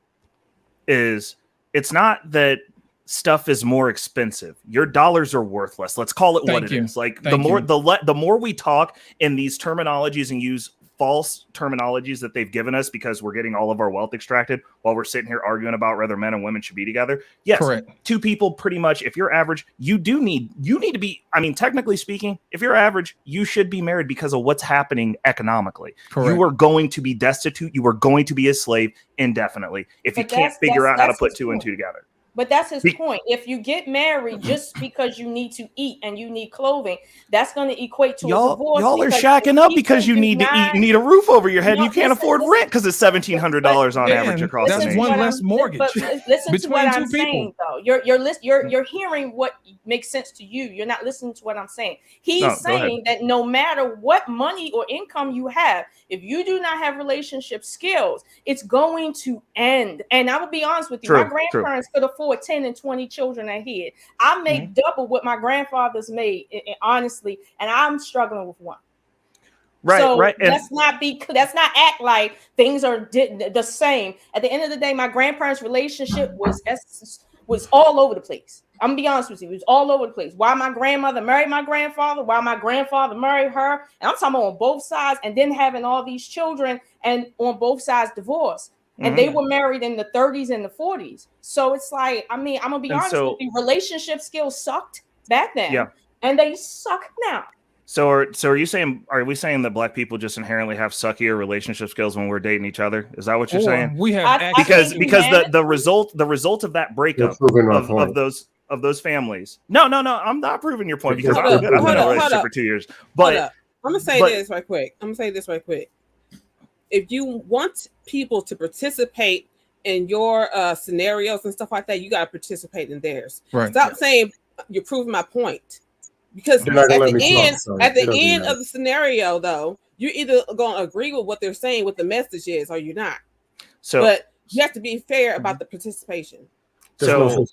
S7: is it's not that stuff is more expensive. Your dollars are worthless. Let's call it what it is. Like the more we talk in these terminologies and use false terminologies that they've given us because we're getting all of our wealth extracted while we're sitting here arguing about whether men and women should be together. Yes, correct. Two people pretty much, if you're average, you need to be, I mean, technically speaking, if you're average, you should be married because of what's happening economically. Correct. You are going to be destitute. You are going to be a slave indefinitely if you can't figure out how to put two and two together.
S8: But that's his point. If you get married just because you need to eat and you need clothing, that's going to equate to a divorce.
S7: Y'all are shacking up because you need to eat and need a roof over your head. And you can't afford rent because it's $1,700 on average across the nation.
S9: That's one less mortgage.
S8: But listen to what I'm saying, though. You're hearing what makes sense to you. You're not listening to what I'm saying. He's saying that no matter what money or income you have, if you do not have relationship skills, it's going to end. And I will be honest with you. My grandparents could afford 10 and 20 children ahead. I make double what my grandfathers made, honestly, and I'm struggling with one. Right. Let's not act like things are the same. At the end of the day, my grandparents' relationship was all over the place. I'm gonna be honest with you, it was all over the place. Why my grandmother married my grandfather, why my grandfather married her, and I'm talking about on both sides, and then having all these children, and on both sides divorced. And they were married in the 30s and the 40s. So it's like, I mean, I'm gonna be honest with you, relationship skills sucked back then, and they suck now.
S7: So are we saying that black people just inherently have suckier relationship skills when we're dating each other? Is that what you're saying?
S9: We have
S7: because the result of that breakup of those families. No, I'm not proving your point because I've been in a relationship for 2 years. But
S6: I'm gonna say this right quick. If you want people to participate in your scenarios and stuff like that, you got to participate in theirs. Right. Stop saying you're proving my point, because at the end of the scenario, though, you're either going to agree with what they're saying, what the message is, or you're not. But you have to be fair about the participation.
S7: So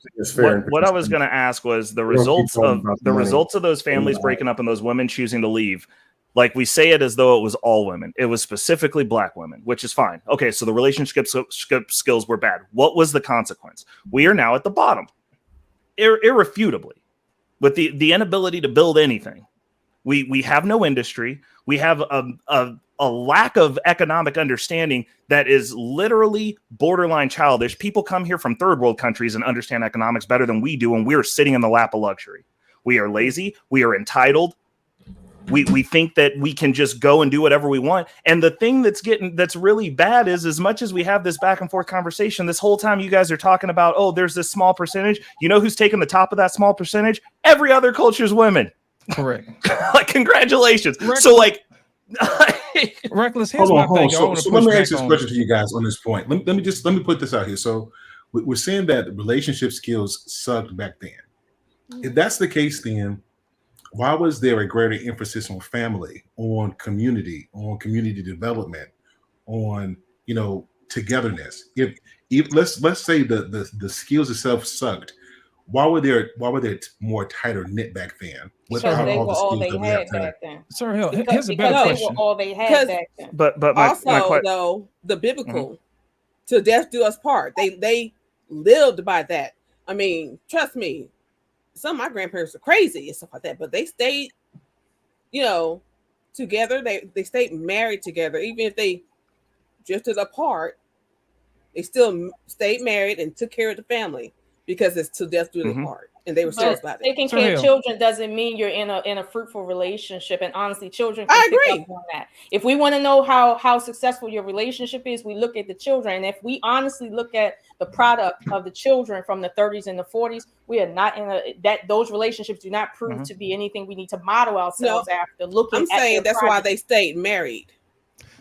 S7: what I was going to ask was the results of those families breaking up and those women choosing to leave. Like, we say it as though it was all women. It was specifically black women, which is fine. Okay, so the relationship skills were bad. What was the consequence? We are now at the bottom, irrefutably, with the inability to build anything. We have no industry. We have a lack of economic understanding that is literally borderline childish. People come here from third world countries and understand economics better than we do, and we're sitting in the lap of luxury. We are lazy. We are entitled. We think that we can just go and do whatever we want. And the thing that's really bad is, as much as we have this back and forth conversation, this whole time you guys are talking about, oh, there's this small percentage. You know who's taking the top of that small percentage? Every other culture's women.
S9: Correct.
S7: Like, congratulations. So, like,
S9: Reckless.
S1: Hold on. So let me ask this question to you guys on this point. Let me put this out here. So we're saying that relationship skills sucked back then. If that's the case, then why was there a greater emphasis on family, on community development, on togetherness? If let's say the skills itself sucked, why were there more tighter knit back then?
S8: Because they were all they had back then.
S9: Sir Hill, here's a better question.
S8: They were all they had back then.
S7: But
S6: though, the biblical "to death do us part," they lived by that. I mean, trust me. Some of my grandparents are crazy and stuff like that, but they stayed, together. They stayed married together, even if they drifted apart. They still stayed married and took care of the family. because it's to death do they part, and they were serious about it.
S8: Taking care of children doesn't mean you're in a fruitful relationship. And honestly, children can pick up on that. If we want to know how successful your relationship is, we look at the children. And if we honestly look at the product of the children from the 30s and the 40s, we are not those relationships do not prove to be anything we need to model ourselves after.
S6: I'm saying that's why they stayed married.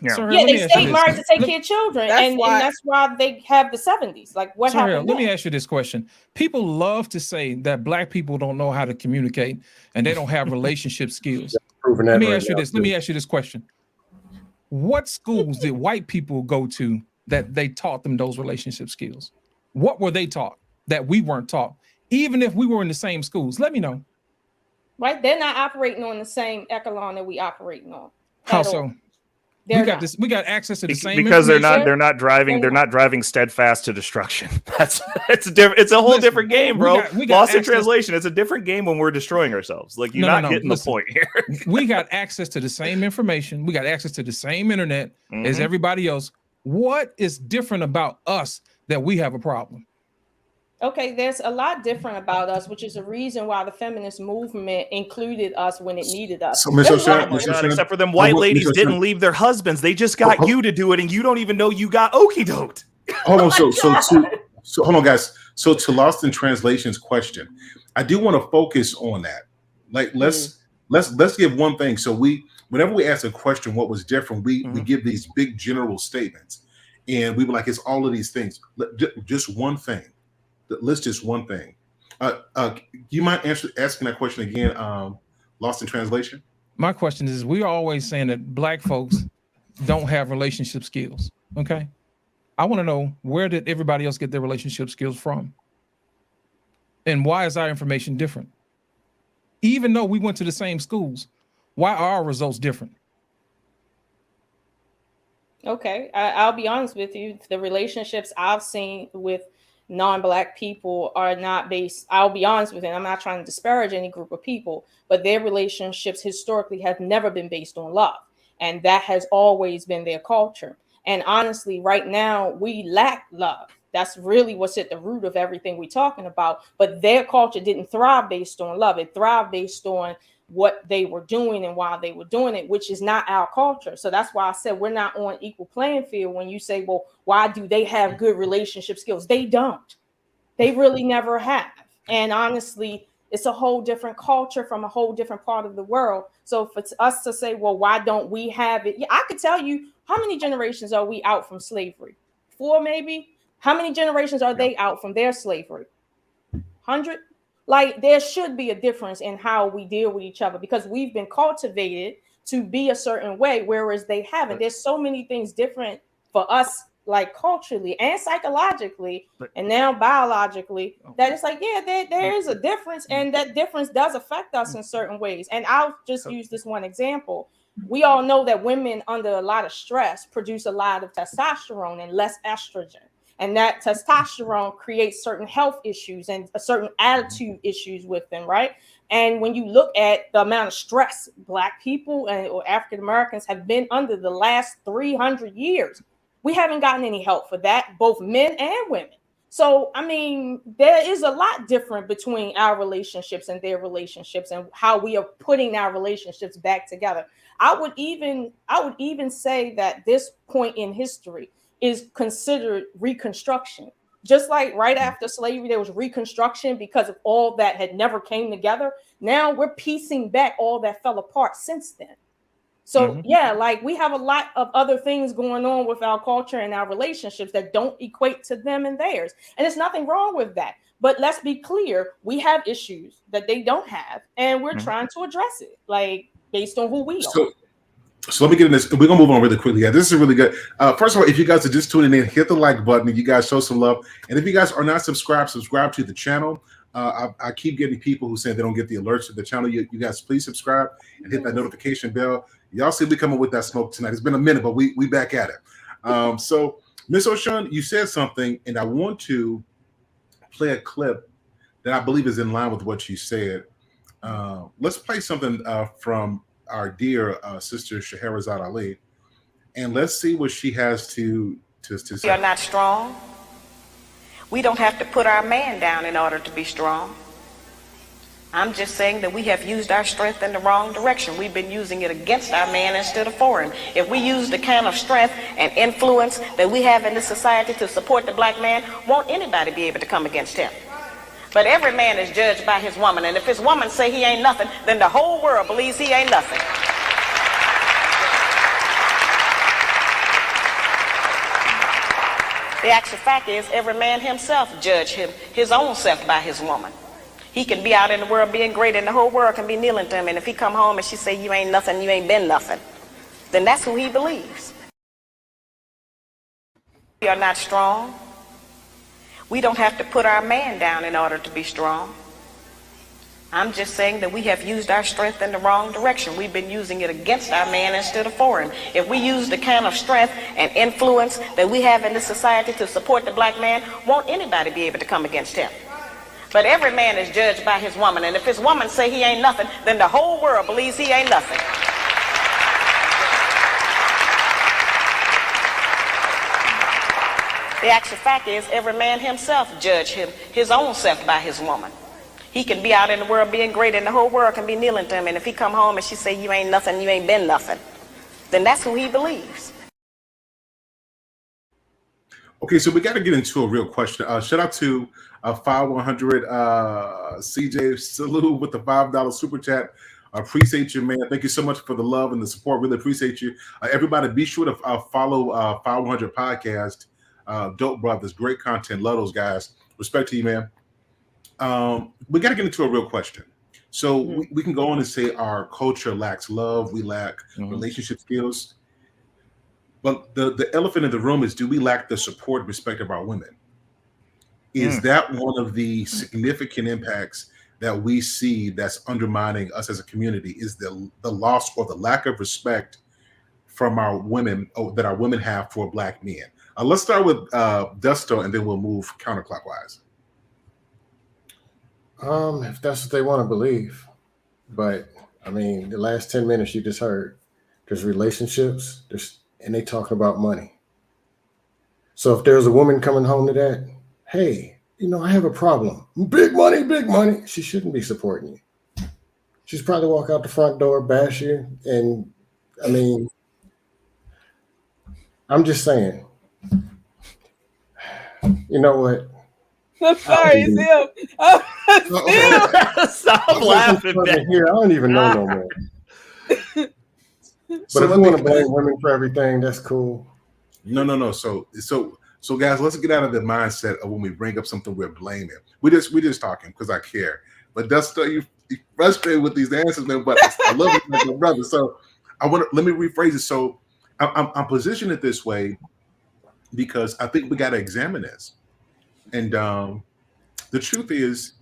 S8: They stayed married to take care of children, and that's why they have the 70s. Like, what happened?
S9: Let me ask you this question. People love to say that Black people don't know how to communicate and they don't have relationship skills. Let me ask you this question. What schools did white people go to that they taught them those relationship skills? What were they taught that we weren't taught, even if we were in the same schools? Let me know.
S8: Right? They're not operating on the same echelon that we operating on.
S9: How so? We got access to the same
S7: because they're not driving steadfast to destruction. It's a whole different game, bro. Lost in translation. It's a different game when we're destroying ourselves. Like, you're not getting the point here.
S9: We got access to the same information. We got access to the same internet as everybody else. What is different about us that we have a problem?
S8: Okay, there's a lot different about us, which is the reason why the feminist movement included us when it needed us.
S7: So, except for them white ladies didn't leave their husbands. They just got you to do it, and you don't even know you got okie doked.
S1: Hold on, so hold on, guys. So to Lost in Translation's question, I do want to focus on that. Like, let's give one thing. So whenever we ask a question, what was different, we give these big general statements, and we were like, it's all of these things. Just one thing. List just one thing. You might asking that question again, Lost in Translation?
S9: My question is, we're always saying that Black folks don't have relationship skills. Okay. I want to know, where did everybody else get their relationship skills from? And why is our information different? Even though we went to the same schools, why are our results different?
S8: Okay. I'll be honest with you. The relationships I've seen with non-Black people are not based, I'll be honest with you, I'm not trying to disparage any group of people, but their relationships historically have never been based on love. And that has always been their culture. And honestly, right now, we lack love. That's really what's at the root of everything we're talking about. But their culture didn't thrive based on love. It thrived based on what they were doing and why they were doing it, which is not our culture. So that's why I said we're not on equal playing field. When you say, well, why do they have good relationship skills? They don't. They really never have. And honestly, it's a whole different culture from a whole different part of the world. So for us to say, well, why don't we have it? Yeah, I could tell you, how many generations are we out from slavery? 4, maybe? How many generations are they out from their slavery? 100? Like, there should be a difference in how we deal with each other, because we've been cultivated to be a certain way, whereas they haven't. There's so many things different for us, like culturally and psychologically, and now biologically, that it's like, yeah, there is a difference, and that difference does affect us in certain ways. And I'll just use this one example. We all know that women under a lot of stress produce a lot of testosterone and less estrogen. And that testosterone creates certain health issues and a certain attitude issues with them, right? And when you look at the amount of stress Black people or African Americans have been under the last 300 years, we haven't gotten any help for that, both men and women. So, I mean, there is a lot different between our relationships and their relationships and how we are putting our relationships back together. I would even say that this point in history is considered Reconstruction. Just like right after slavery, there was Reconstruction because of all that had never came together. Now we're piecing back all that fell apart since then. So yeah, like, we have a lot of other things going on with our culture and our relationships that don't equate to them and theirs. And there's nothing wrong with that. But let's be clear, we have issues that they don't have, and we're trying to address it, like, based on who we are.
S1: So let me get in this. We're gonna move on really quickly. Yeah, this is really good. First of all, if you guys are just tuning in, hit the like button and you guys show some love. And if you guys are not subscribed to the channel. I keep getting people who say they don't get the alerts to the channel. You guys please subscribe and hit that notification bell. Y'all see we coming with that smoke tonight. It's been a minute, but we back at it. So Miss O'Shawn, you said something, and I want to play a clip that I believe is in line with what you said. Let's play something from our dear sister Scheherazade Ali, and let's see what she has to say.
S12: We are not strong. We don't have to put our man down in order to be strong. I'm just saying that we have used our strength in the wrong direction. We've been using it against our man instead of for him. If we use the kind of strength and influence that we have in this society to support the black man, won't anybody be able to come against him? But every man is judged by his woman, and if his woman say he ain't nothing, then the whole world believes he ain't nothing. The actual fact is, every man himself judge his own self by his woman. He can be out in the world being great, and the whole world can be kneeling to him, and if he come home and she say, you ain't nothing, you ain't been nothing, then that's who he believes. We are not strong. We don't have to put our man down in order to be strong. I'm just saying that we have used our strength in the wrong direction. We've been using it against our man instead of for him. If we use the kind of strength and influence that we have in this society to support the black man, won't anybody be able to come against him? But every man is judged by his woman, and if his woman say he ain't nothing, then the whole world believes he ain't nothing. The actual fact is, every man himself judge his own self by his woman. He can be out in the world being great, and the whole world can be kneeling to him, and if he come home and she say, you ain't nothing, you ain't been nothing, then that's who he believes.
S1: Okay, so we got to get into a real question. Shout out to 5100 CJ Salute with the $5 super chat. Appreciate you, man. Thank you so much for the love and the support. Really appreciate you. Everybody, be sure to follow 5100 Podcast. Dope brothers, great content. Love those guys. Respect to you, man. We got to get into a real question. So we can go on and say our culture lacks love. We lack relationship skills. But the elephant in the room is, do we lack the support and respect of our women? Is that one of the significant impacts that we see that's undermining us as a community, is the loss or the lack of respect from our women, that our women have for black men? Let's start with Dusto, and then we'll move counterclockwise.
S10: If that's what they want to believe. But I mean, the last 10 minutes you just heard, there's relationships, and they talking about money. So if there's a woman coming home to that, hey, I have a problem. Big money. She shouldn't be supporting you. She's probably walk out the front door, bash you. And I mean, I'm just saying, you know what?
S6: I'm sorry, it's him.
S7: Stop laughing, man.
S10: Here, I don't even know no more. But if you want to blame women for everything, that's cool.
S1: No. So guys, let's get out of the mindset of when we bring up something we're blaming. We're just talking because I care. But Dusto, you frustrated with these answers, man. But I love you like my brother. So let me rephrase it. So I'm positioning it this way because I think we got to examine this. And the truth is,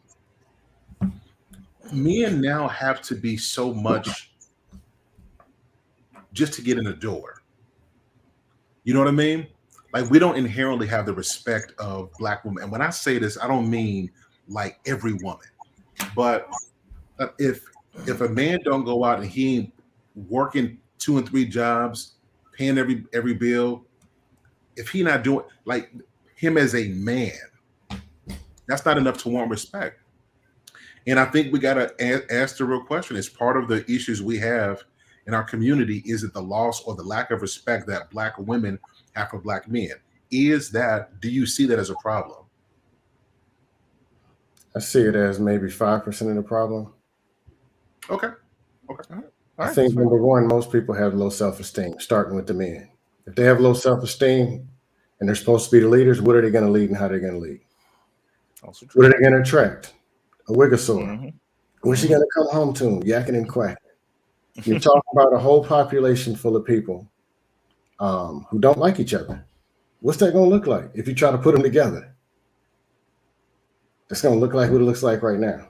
S1: men now have to be so much just to get in the door. You know what I mean? Like, we don't inherently have the respect of black women. And when I say this, I don't mean like every woman. But if a man don't go out and he ain't working 2 and 3 jobs, paying every bill, if he not doing, like, him as a man, that's not enough to warrant respect. And I think we got to ask the real question. It's part of the issues we have in our community. Is it the loss or the lack of respect that black women have for black men? Do you see that as a problem?
S10: I see it as maybe 5% of the problem.
S1: Okay. All right.
S10: I think number one, most people have low self-esteem, starting with the men. If they have low self-esteem and they're supposed to be the leaders, what are they going to lead and how they're going to lead? What are they going to attract? A wigosaur. What's she going to come home to? Yakking and quacking. You're talking about a whole population full of people who don't like each other. What's that going to look like if you try to put them together? It's going to look like what it looks like right now.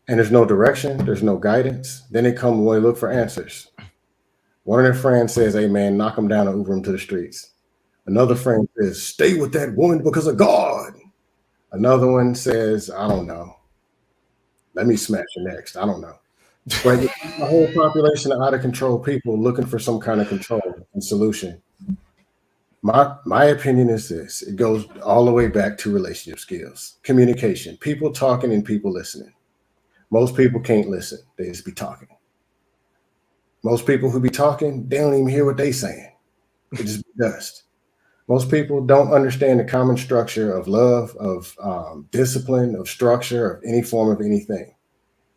S10: And there's no direction. There's no guidance. Then they come when they look for answers. One of their friends says, hey, man, knock them down and Uber them to the streets. Another friend says, stay with that woman because of God. Another one says, I don't know. Let me smash you next. I don't know. But the whole population of out of control people looking for some kind of control and solution. My opinion is this. It goes all the way back to relationship skills, communication, people talking and people listening. Most people can't listen. They just be talking. Most people who be talking, they don't even hear what they saying. It just be dust. Most people don't understand the common structure of love, of discipline, of structure, of any form of anything.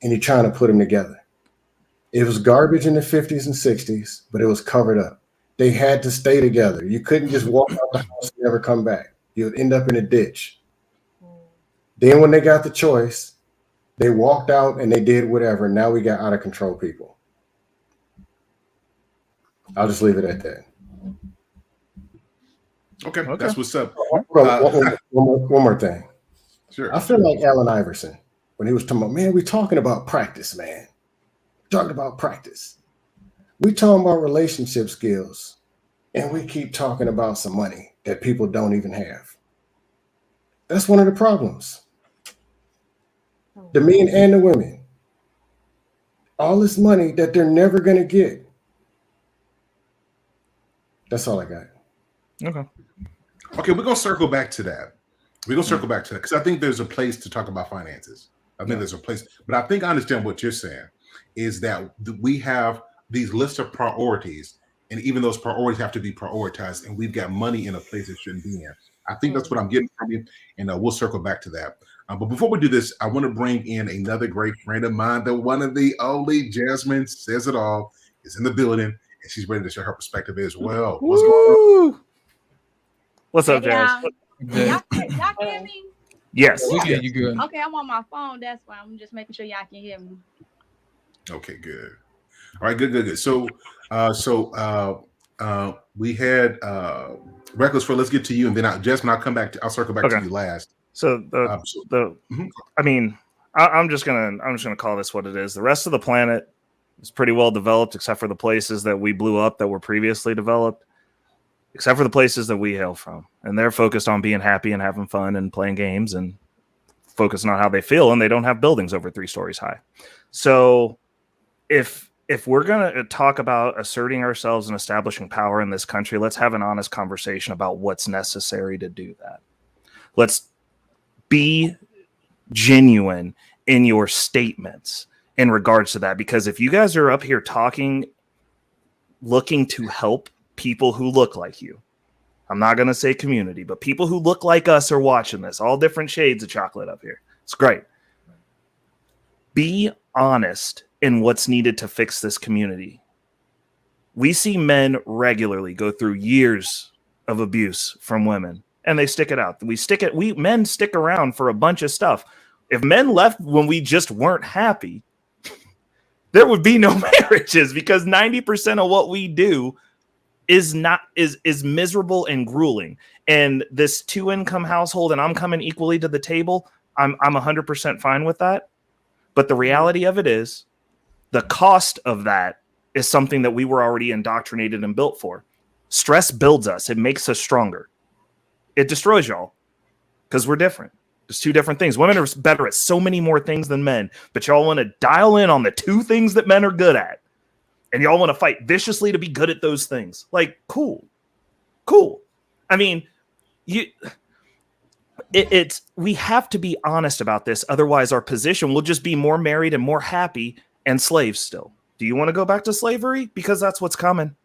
S10: And you're trying to put them together. It was garbage in the 50s and 60s, but it was covered up. They had to stay together. You couldn't just walk out the house and never come back. You would end up in a ditch. Then when they got the choice, they walked out and they did whatever. Now we got out of control people. I'll just leave it at that.
S1: Okay. That's what's up.
S10: One more thing.
S1: Sure.
S10: I feel like Allen Iverson when he was talking about, man, we talking about practice, man. Talking about practice. We talking about relationship skills, and we keep talking about some money that people don't even have. That's one of the problems. The men and the women. All this money that they're never going to get. That's all I got.
S1: Okay, we're going to circle back to that. Because I think there's a place to talk about finances. I think there's a place. But I think I understand what you're saying is that we have these lists of priorities, and even those priorities have to be prioritized, and we've got money in a place it shouldn't be in. I think that's what I'm getting from you, and we'll circle back to that. But before we do this, I want to bring in another great friend of mine, the one of the only Jasmine Says It All is in the building, and she's ready to share her perspective as well. What's going on?
S7: What's up, Jazz?
S13: Y'all can hear me?
S7: Yes.
S9: We get you good.
S13: Okay, I'm on my phone. That's why I'm just making sure y'all can hear me.
S1: Okay, good. All right, good. So we had Reckless for. Let's get to you, and then Jasmine, I'll circle back to you last.
S7: So I mean, I'm just gonna call this what it is. The rest of the planet is pretty well developed, except for the places that we blew up that were previously developed, except for the places that we hail from, and they're focused on being happy and having fun and playing games and focusing on how they feel, and they don't have buildings over 3 stories high. So if we're going to talk about asserting ourselves and establishing power in this country, let's have an honest conversation about what's necessary to do that. Let's be genuine in your statements in regards to that, because if you guys are up here talking, looking to help people who look like you, I'm not going to say community, but people who look like us are watching this, all different shades of chocolate up here. It's great. Be honest in what's needed to fix this community. We see men regularly go through years of abuse from women, and they stick it out. Men stick around for a bunch of stuff. If men left when we just weren't happy, there would be no marriages, because 90% of what we do is miserable and grueling. And this 2-income household, and I'm coming equally to the table, I'm 100% fine with that. But the reality of it is, the cost of that is something that we were already indoctrinated and built for. Stress builds us. It makes us stronger. It destroys y'all because we're different. There's 2 different things. Women are better at so many more things than men, but y'all want to dial in on the 2 things that men are good at. And y'all want to fight viciously to be good at those things. Like, cool. I mean, we have to be honest about this. Otherwise, our position will just be more married and more happy and slaves still. Do you want to go back to slavery? Because that's what's coming.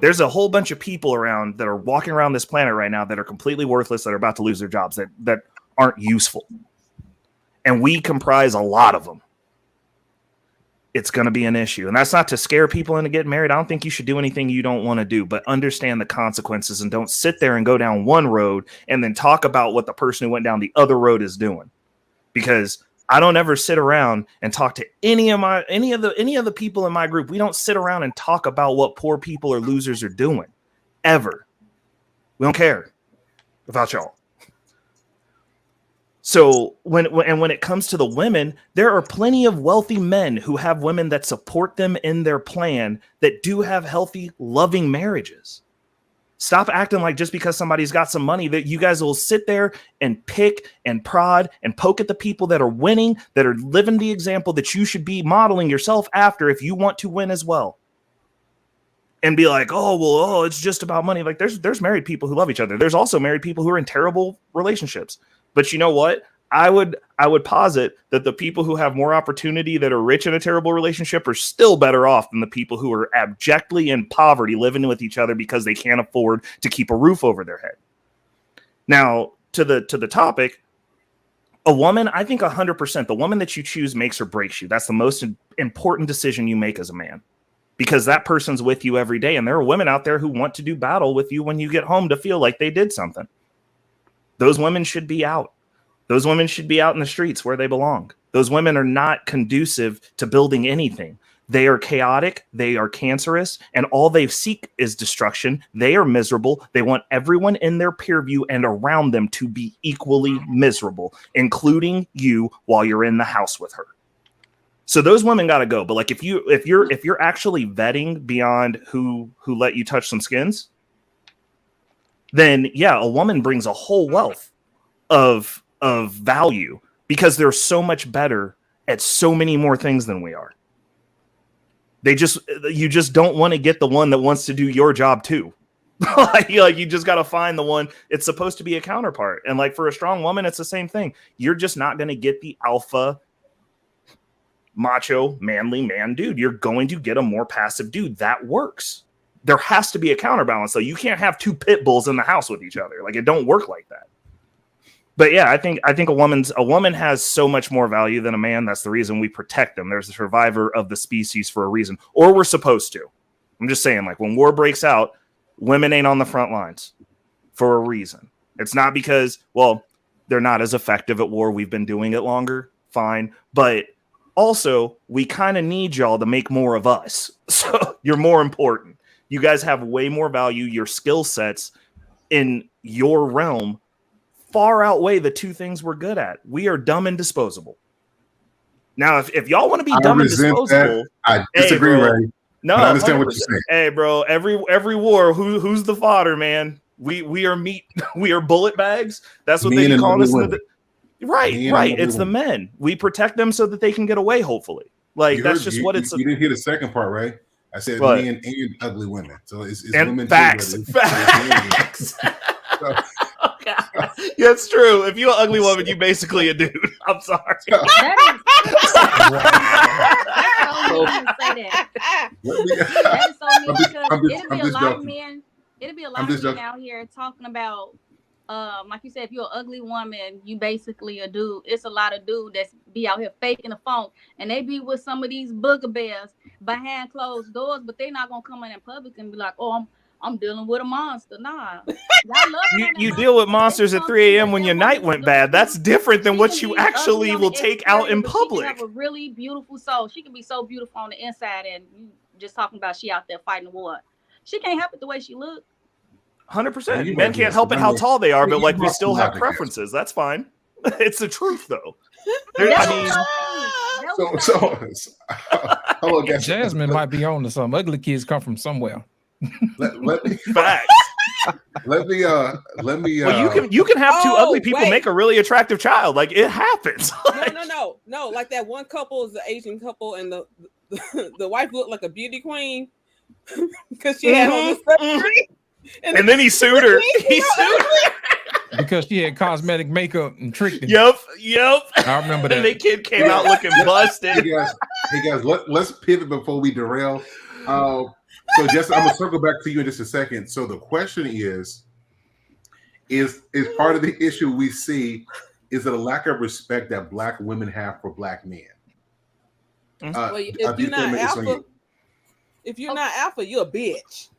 S7: There's a whole bunch of people around that are walking around this planet right now that are completely worthless, that are about to lose their jobs, that aren't useful. And we comprise a lot of them. It's going to be an issue. And that's not to scare people into getting married. I don't think you should do anything you don't want to do, but understand the consequences, and don't sit there and go down one road and then talk about what the person who went down the other road is doing. Because I don't ever sit around and talk to any of the people in my group. We don't sit around and talk about what poor people or losers are doing, ever. We don't care about y'all. So when it comes to the women, there are plenty of wealthy men who have women that support them in their plan, that do have healthy, loving marriages. Stop acting like just because somebody's got some money that you guys will sit there and pick and prod and poke at the people that are winning, that are living the example that you should be modeling yourself after if you want to win as well. and be like, oh, it's just about money. Like there's married people who love each other. There's also married people who are in terrible relationships. But you know what? I would posit that the people who have more opportunity that are rich in a terrible relationship are still better off than the people who are abjectly in poverty living with each other because they can't afford to keep a roof over their head. Now, to the topic, a woman, I think 100%, the woman that you choose makes or breaks you. That's the most important decision you make as a man, because that person's with you every day. And there are women out there who want to do battle with you when you get home to feel like they did something. Those women should be out. Those women should be out in the streets where they belong. Those women are not conducive to building anything. They are chaotic. They are cancerous. And all they seek is destruction. They are miserable. They want everyone in their peer view and around them to be equally miserable, including you while you're in the house with her. So those women got to go. But like if you're actually vetting beyond who let you touch some skins, then yeah, a woman brings a whole wealth of value because they're so much better at so many more things than we are. You just don't want to get the one that wants to do your job too. like you just got to find the one. It's supposed to be a counterpart. And like for a strong woman, it's the same thing. You're just not going to get the alpha macho manly man dude. You're going to get a more passive dude. That works. There has to be a counterbalance though. You can't have two pit bulls in the house with each other. Like it don't work like that. But yeah, I think a woman has so much more value than a man. That's the reason we protect them. There's a survivor of the species for a reason, or we're supposed to. I'm just saying, like when war breaks out, women ain't on the front lines for a reason. It's not because, well, they're not as effective at war. We've been doing it longer. Fine. But also we kind of need y'all to make more of us. So you're more important. You guys have way more value. Your skill sets in your realm far outweigh the two things we're good at. We are dumb and disposable. Now, if y'all want to be dumb and disposable,
S1: I disagree, Ray.
S7: No,
S1: I understand what you're saying.
S7: Hey, bro, every war, who's the fodder, man? We are meat. We are bullet bags. That's what they call us. Right. It's the men. We protect them so that they can get away. Hopefully, that's just what it's.
S1: You didn't hear the second part, Ray. I said
S7: what?
S1: Men and ugly women. So it's
S7: and
S1: women
S7: facts.
S1: Too,
S7: facts. Yeah, it's true. If you're an ugly woman, you basically a dude. I'm sorry.
S13: That is so mean because it'll be a lot of men. It'll be a lot of men out here talking about, like you said, if you're an ugly woman, you basically a dude. It's a lot of dudes that's be out here faking the funk, and they be with some of these booger bears behind closed doors, but they're not gonna come in public and be like, "Oh, I'm dealing with a monster." Nah,
S7: you deal with monsters at 3 a.m. when your night went bad. That's different than what you actually will take out in public.
S13: She can have a really beautiful soul. She can be so beautiful on the inside, and you just talking about she out there fighting a war. She can't help it the way she look.
S7: 100%. Men can't help it how tall they are, but like we still have preferences. That's fine. It's the truth, though.
S9: Jasmine might be on to something. Ugly kids come from somewhere.
S1: Let me
S7: facts.
S1: Let me.
S7: Well, you can have two ugly people make a really attractive child. Like it happens.
S6: No. Like that one couple is the Asian couple, and the wife looked like a beauty queen because she had on the surgery.
S7: And then he sued her. He sued her
S9: because she had cosmetic makeup and tricked him.
S7: Yep.
S9: I remember that.
S7: And the kid came out looking busted.
S1: Hey guys, let's pivot before we derail. So Jessica, I'm gonna circle back to you in just a second. So the question is part of the issue we see is it a lack of respect that Black women have for Black men?
S6: If you're not alpha, you're a bitch,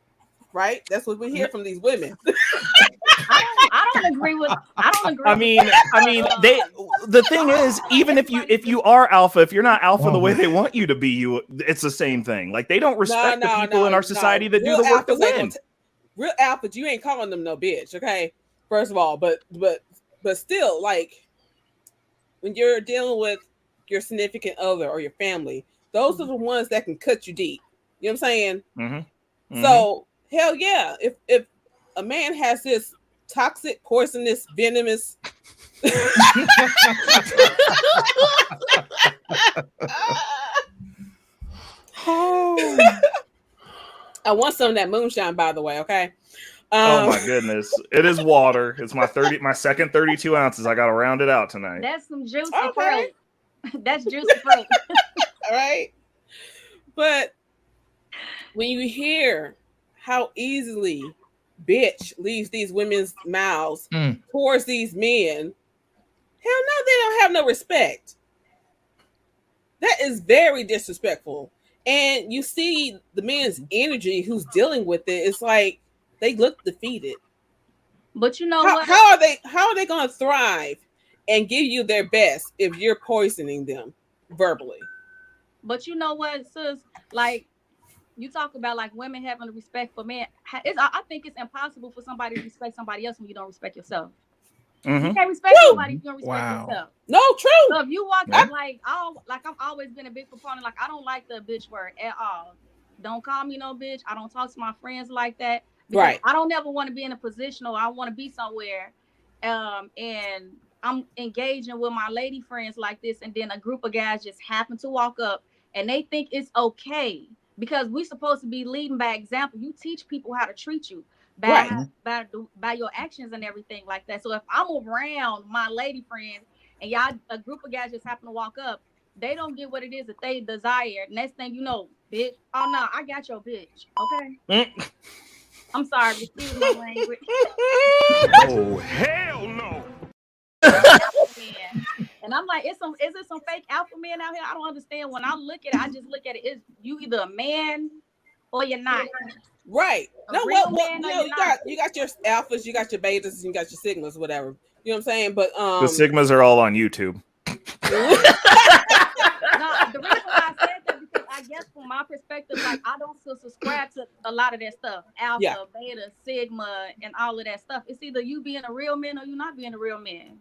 S6: right? That's what we hear from these women.
S13: I don't agree.
S7: I mean, the thing is, even if you are alpha, if you're not alpha the way they want you to be, it's the same thing. Like they don't respect the people in our society that do the work to win.
S6: Real alphas, you ain't calling them no bitch, okay? First of all, but still, like when you're dealing with your significant other or your family, those are the ones that can cut you deep. You know what I'm saying?
S7: Mm-hmm.
S6: So hell yeah, if a man has this toxic, poisonous, venomous I want some of that moonshine, by the way. Okay.
S7: Oh my goodness! It is water. It's my second 32 ounces. I got to round it out tonight.
S13: That's some juicy fruit. That's juicy fruit.
S6: All right. But when you hear how easily bitch leaves these women's mouths towards these men, hell no, they don't have no respect. That is very disrespectful. And you see the man's energy who's dealing with it. It's like they look defeated.
S13: But you know what?
S6: How are they going to thrive and give you their best if you're poisoning them verbally?
S13: But you know what, sis? Like, you talk about like women having a respect for men. I think it's impossible for somebody to respect somebody else when you don't respect yourself.
S7: Mm-hmm.
S13: You can't respect somebody if you don't respect yourself.
S6: No, true.
S13: So if you walk in I've always been a big proponent. Like, I don't like the bitch word at all. Don't call me no bitch. I don't talk to my friends like that. Right. I don't ever want to be in a position, or I want to be somewhere, and I'm engaging with my lady friends like this, and then a group of guys just happen to walk up and they think it's okay because we're supposed to be leading by example. You teach people how to treat you by your actions and everything like that. So if I'm around my lady friends and a group of guys just happen to walk up, they don't get what it is that they desire. Next thing you know, bitch, oh no, I got your bitch. Okay. I'm sorry, excuse my language.
S7: Oh hell no.
S13: And I'm like, is it some fake alpha men out here? I don't understand. When I look at it, I just look at it. It's you either a man or you're not.
S6: Right. No, you got your alphas, you got your betas, and you got your sigmas, whatever. You know what I'm saying? But
S7: the sigmas are all on YouTube.
S13: No, the reason why I said that because I guess from my perspective, like I don't subscribe to a lot of that stuff. Alpha, beta, sigma, and all of that stuff. It's either you being a real man or you not being a real man.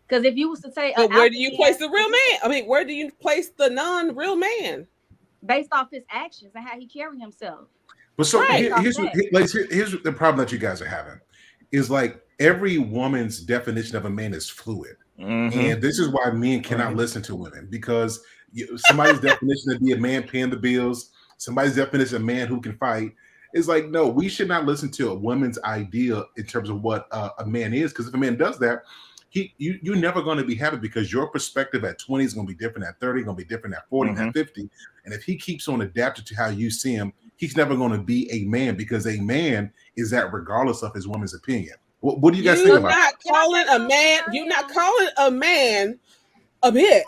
S13: Because if you was to say,
S6: where do you place the real man? I mean, where do you place the non-real man?
S13: Based off his actions and how he carry himself.
S1: But so here's the problem that you guys are having is like every woman's definition of a man is fluid. Mm-hmm. And this is why men cannot listen to women, because somebody's definition of be a man paying the bills, somebody's definition of a man who can fight is like, no, we should not listen to a woman's idea in terms of what a man is, because if a man does that, you're never going to be happy, because your perspective at 20 is going to be different at 30, going to be different at 40, at 50. And if he keeps on adapting to how you see him, he's never going to be a man, because a man is that regardless of his woman's opinion. What do you guys think about that?
S6: You're not calling a man a bitch.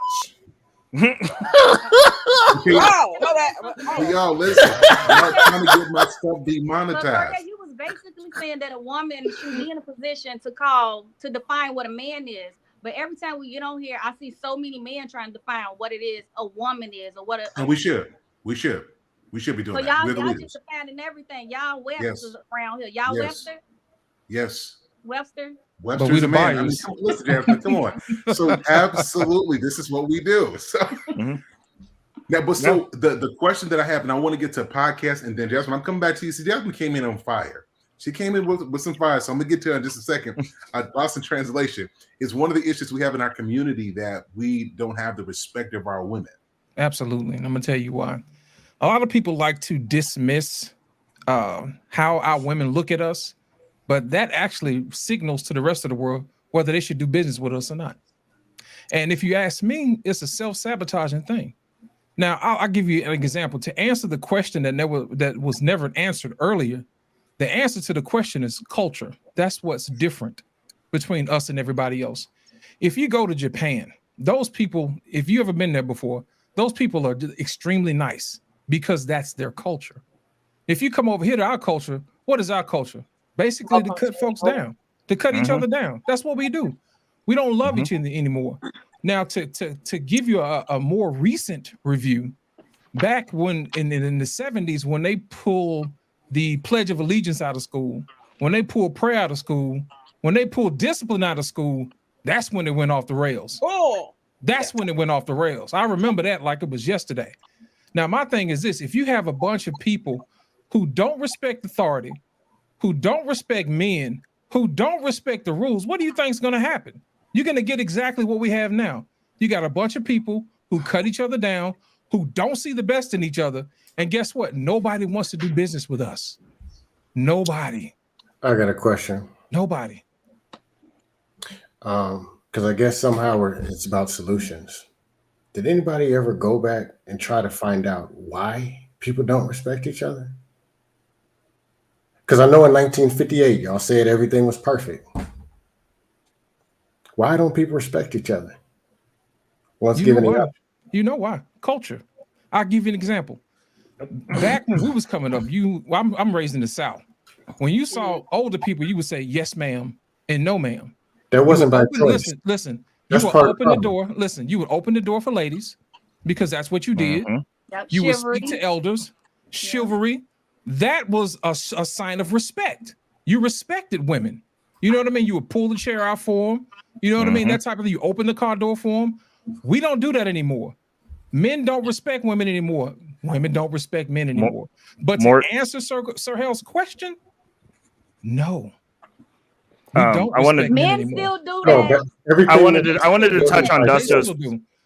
S1: Y'all listen. I'm trying to get my stuff demonetized.
S13: He was basically saying that a woman should be in a position to define what a man is. But every time we get on here, I see so many men trying to define what it is a woman is, or what.
S1: And we should be doing that.
S13: Y'all just defining everything. Y'all Webster's around here. Y'all Webster.
S1: Yes.
S13: Webster's
S1: a man. I mean, listen, Jasmine, come on. So absolutely, this is what we do. So now, but so the question that I have, and I want to get to a podcast, and then Jasmine, I'm coming back to you. See, Jasmine came in on fire. She came in with some fire, so I'm gonna get to her in just a second. Lost in translation is one of the issues we have in our community, that we don't have the respect of our women.
S9: Absolutely, and I'm gonna tell you why. A lot of people like to dismiss how our women look at us, but that actually signals to the rest of the world whether they should do business with us or not. And if you ask me, it's a self-sabotaging thing. Now, I'll give you an example. To answer the question that was never answered earlier, the answer to the question is culture. That's what's different between us and everybody else. If you go to Japan, those people, if you've ever been there before, those people are extremely nice because that's their culture. If you come over here to our culture, what is our culture? Basically to cut folks down, to cut each other down. That's what we do. We don't love each other anymore. Now, to give you a more recent review, back when in the 70s, when they pulled the Pledge of Allegiance out of school, when they pulled prayer out of school, when they pulled discipline out of school, that's when it went off the rails. That's when it went off the rails. I remember that like it was yesterday. Now, my thing is this: if you have a bunch of people who don't respect authority, who don't respect men, who don't respect the rules, what do you think is going to happen? You're going to get exactly what we have now. You got a bunch of people who cut each other down, who don't see the best in each other. And guess what? Nobody wants to do business with us. Nobody.
S10: I got a question.
S9: Nobody.
S10: Because I guess somehow it's about solutions. Did anybody ever go back and try to find out why people don't respect each other? Because I know in 1958, y'all said everything was perfect. Why don't people respect each other?
S9: You know why? Culture. I'll give you an example. Back when we was coming up, I'm raised in the South. When you saw older people, you would say yes, ma'am, and no, ma'am.
S10: That wasn't by choice.
S9: Listen.
S10: That's
S9: You would open the door. Listen, you would open the door for ladies because that's what you did.
S13: Yep,
S9: You would
S13: chivalry.
S9: speak to elders. Chivalry. That was a sign of respect. You respected women. You know what I mean? You would pull the chair out for them. You know what I mean? That type of thing. You open the car door for them. We don't do that anymore. Men don't respect women anymore. Women don't respect men anymore. But to answer Sir Hale's question, no. We don't respect men anymore.
S13: Still do that.
S7: I wanted to touch on Dusto's.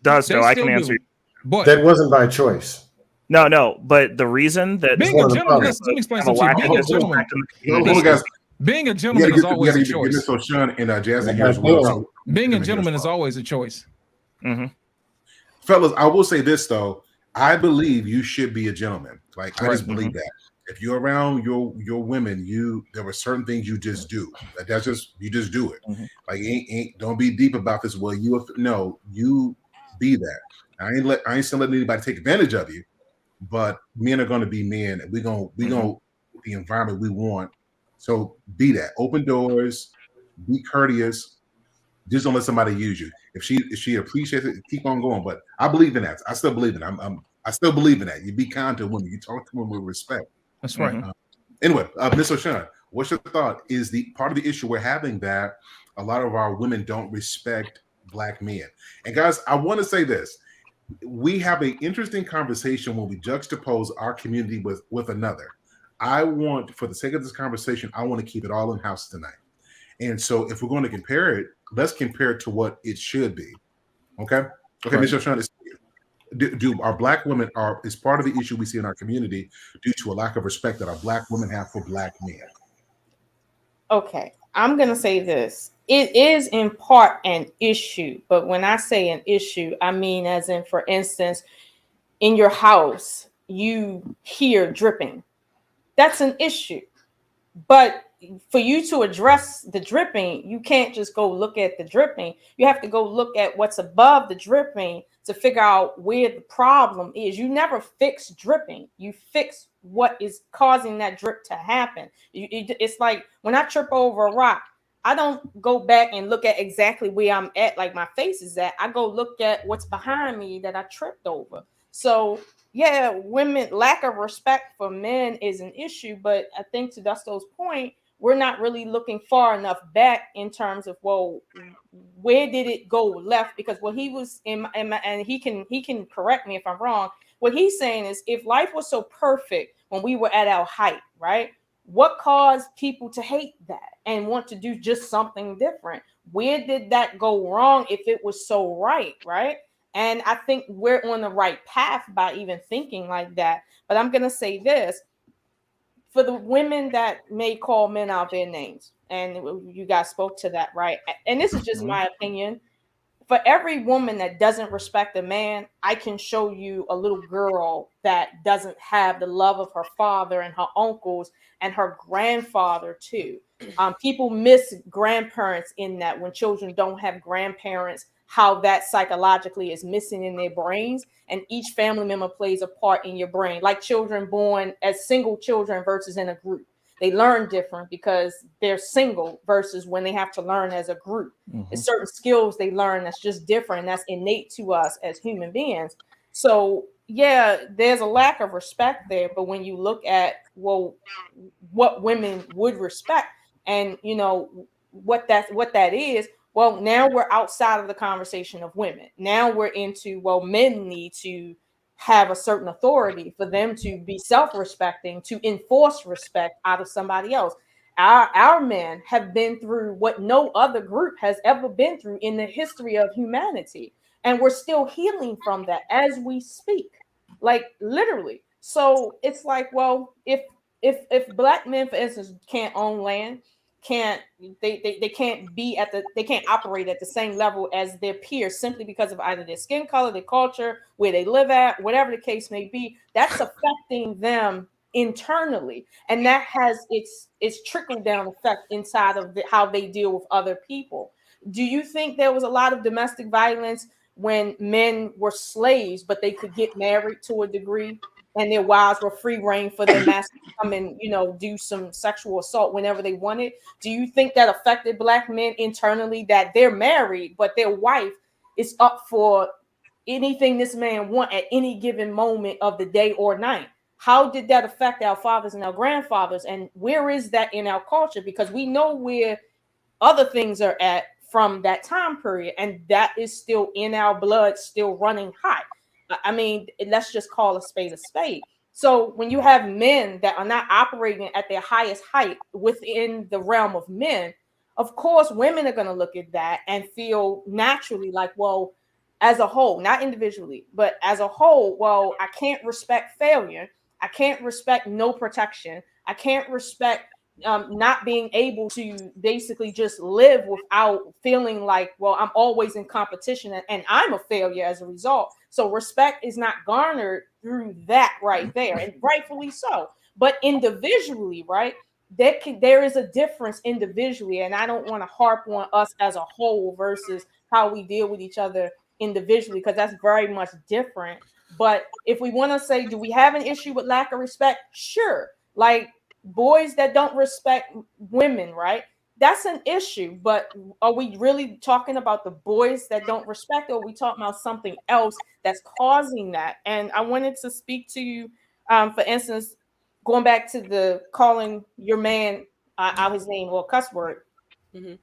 S7: Dusto, I can answer.
S10: But that wasn't by choice.
S7: No, but the reason that
S9: being a gentleman, let me explain something. Being a gentleman is always a choice. Being a gentleman is always a choice.
S1: Fellas, I will say this though. I believe you should be a gentleman. Like I just believe that. If you're around your women, there were certain things you just do. Like that's just you just do it. Like don't be deep about this. Well, you be that. I ain't still letting anybody take advantage of you. But men are going to be men, and we gonna the environment we want. So be that. Open doors. Be courteous. Just don't let somebody use you. If she appreciates it, keep on going. But I believe in that. I still believe in it. I still believe in that. You be kind to women. You talk to women with respect.
S9: That's right.
S1: Anyway, Ms. O'Shawn, what's your thought? Is the part of the issue we're having that a lot of our women don't respect Black men? And guys, I want to say this. We have an interesting conversation when we juxtapose our community with another. For the sake of this conversation, I want to keep it all in house tonight. And so if we're going to compare it, let's compare it to what it should be. Okay? Okay, Ms. O'Shawn, do our Black women is part of the issue we see in our community due to a lack of respect that our Black women have for Black men?
S8: Okay, I'm going to say this. It is in part an issue, but when I say an issue, I mean as in, for instance, in your house, you hear dripping. That's an issue. But for you to address the dripping, you can't just go look at the dripping. You have to go look at what's above the dripping to figure out where the problem is. You never fix dripping. You fix what is causing that drip to happen. It's like when I trip over a rock, I don't go back and look at exactly where I'm at, like my face is at. I go look at what's behind me that I tripped over. So yeah, women lack of respect for men is an issue, but I think to Dusto's point, we're not really looking far enough back in terms of, well, where did it go left? Because what he was and he can correct me if I'm wrong. What he's saying is, if life was so perfect when we were at our height, right? What caused people to hate that and want to do just something different? Where did that go wrong if it was so right, right? And I think we're on the right path by even thinking like that. But I'm going to say this. For the women that may call men out their names, and you guys spoke to that, right? And this is just my opinion. For every woman that doesn't respect a man, I can show you a little girl that doesn't have the love of her father and her uncles and her grandfather too. People miss grandparents in that when children don't have grandparents, how that psychologically is missing in their brains, and each family member plays a part in your brain, like children born as single children versus in a group. They learn different because they're single versus when they have to learn as a group. There's certain skills they learn that's just different. That's innate to us as human beings. So yeah, there's a lack of respect there. But when you look at, well, what women would respect, and you know what that is, well, now we're outside of the conversation of women. Now we're into, well, men need to have a certain authority for them to be self-respecting, to enforce respect out of somebody else. Our men have been through what no other group has ever been through in the history of humanity. And we're still healing from that as we speak. like literally. So it's like, well, if black men, for instance, can't own land, they can't be they can't operate at the same level as their peers simply because of either their skin color, their culture, where they live at, whatever the case may be, that's affecting them internally, and that has its trickle down effect inside of how they deal with other people. Do you think there was a lot of domestic violence when men were slaves, but they could get married to a degree, and their wives were free reign for their master to come and, do some sexual assault whenever they wanted? Do you think that affected black men internally, that they're married, but their wife is up for anything this man want at any given moment of the day or night? How did that affect our fathers and our grandfathers? And where is that in our culture? Because we know where other things are at from that time period, and that is still in our blood, still running hot. I mean, let's just call a spade a spade. So when you have men that are not operating at their highest height within the realm of men, of course, women are going to look at that and feel naturally like, well, as a whole, not individually, but as a whole, well, I can't respect failure. I can't respect no protection. I can't respect not being able to basically just live without feeling like, well, I'm always in competition and I'm a failure as a result. So respect is not garnered through that right there, and rightfully so. But individually, right, there is a difference individually, and I don't want to harp on us as a whole versus how we deal with each other individually, because that's very much different. But if we want to say, do we have an issue with lack of respect? Sure. Like boys that don't respect women, right? That's an issue. But are we really talking about the boys that don't respect, or are we talking about something else that's causing that? And I wanted to speak to you, for instance, going back to the calling your man out his name or cuss word. Mm-hmm.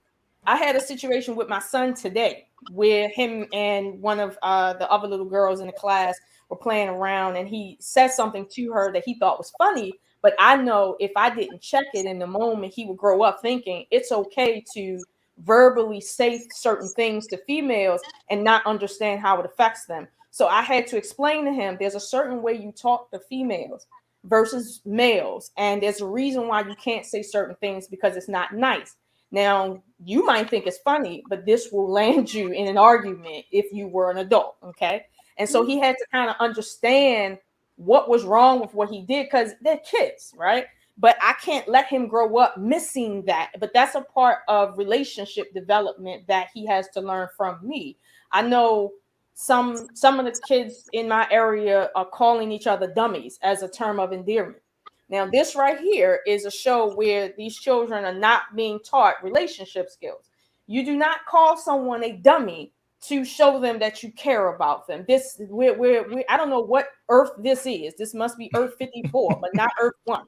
S8: I had a situation with my son today where him and one of the other little girls in the class were playing around, and he said something to her that he thought was funny. But I know if I didn't check it in the moment, he would grow up thinking it's okay to verbally say certain things to females and not understand how it affects them. So I had to explain to him there's a certain way you talk to females versus males. And there's a reason why you can't say certain things, because it's not nice. Now, you might think it's funny, but this will land you in an argument if you were an adult, okay? And so he had to kind of understand what was wrong with what he did, because they're kids, right? But I can't let him grow up missing that. But that's a part of relationship development that he has to learn from me. I know some of the kids in my area are calling each other dummies as a term of endearment. Now, this right here is a show where these children are not being taught relationship skills. You do not call someone a dummy to show them that you care about them. I don't know what Earth this is. This must be Earth 54, but not Earth 1.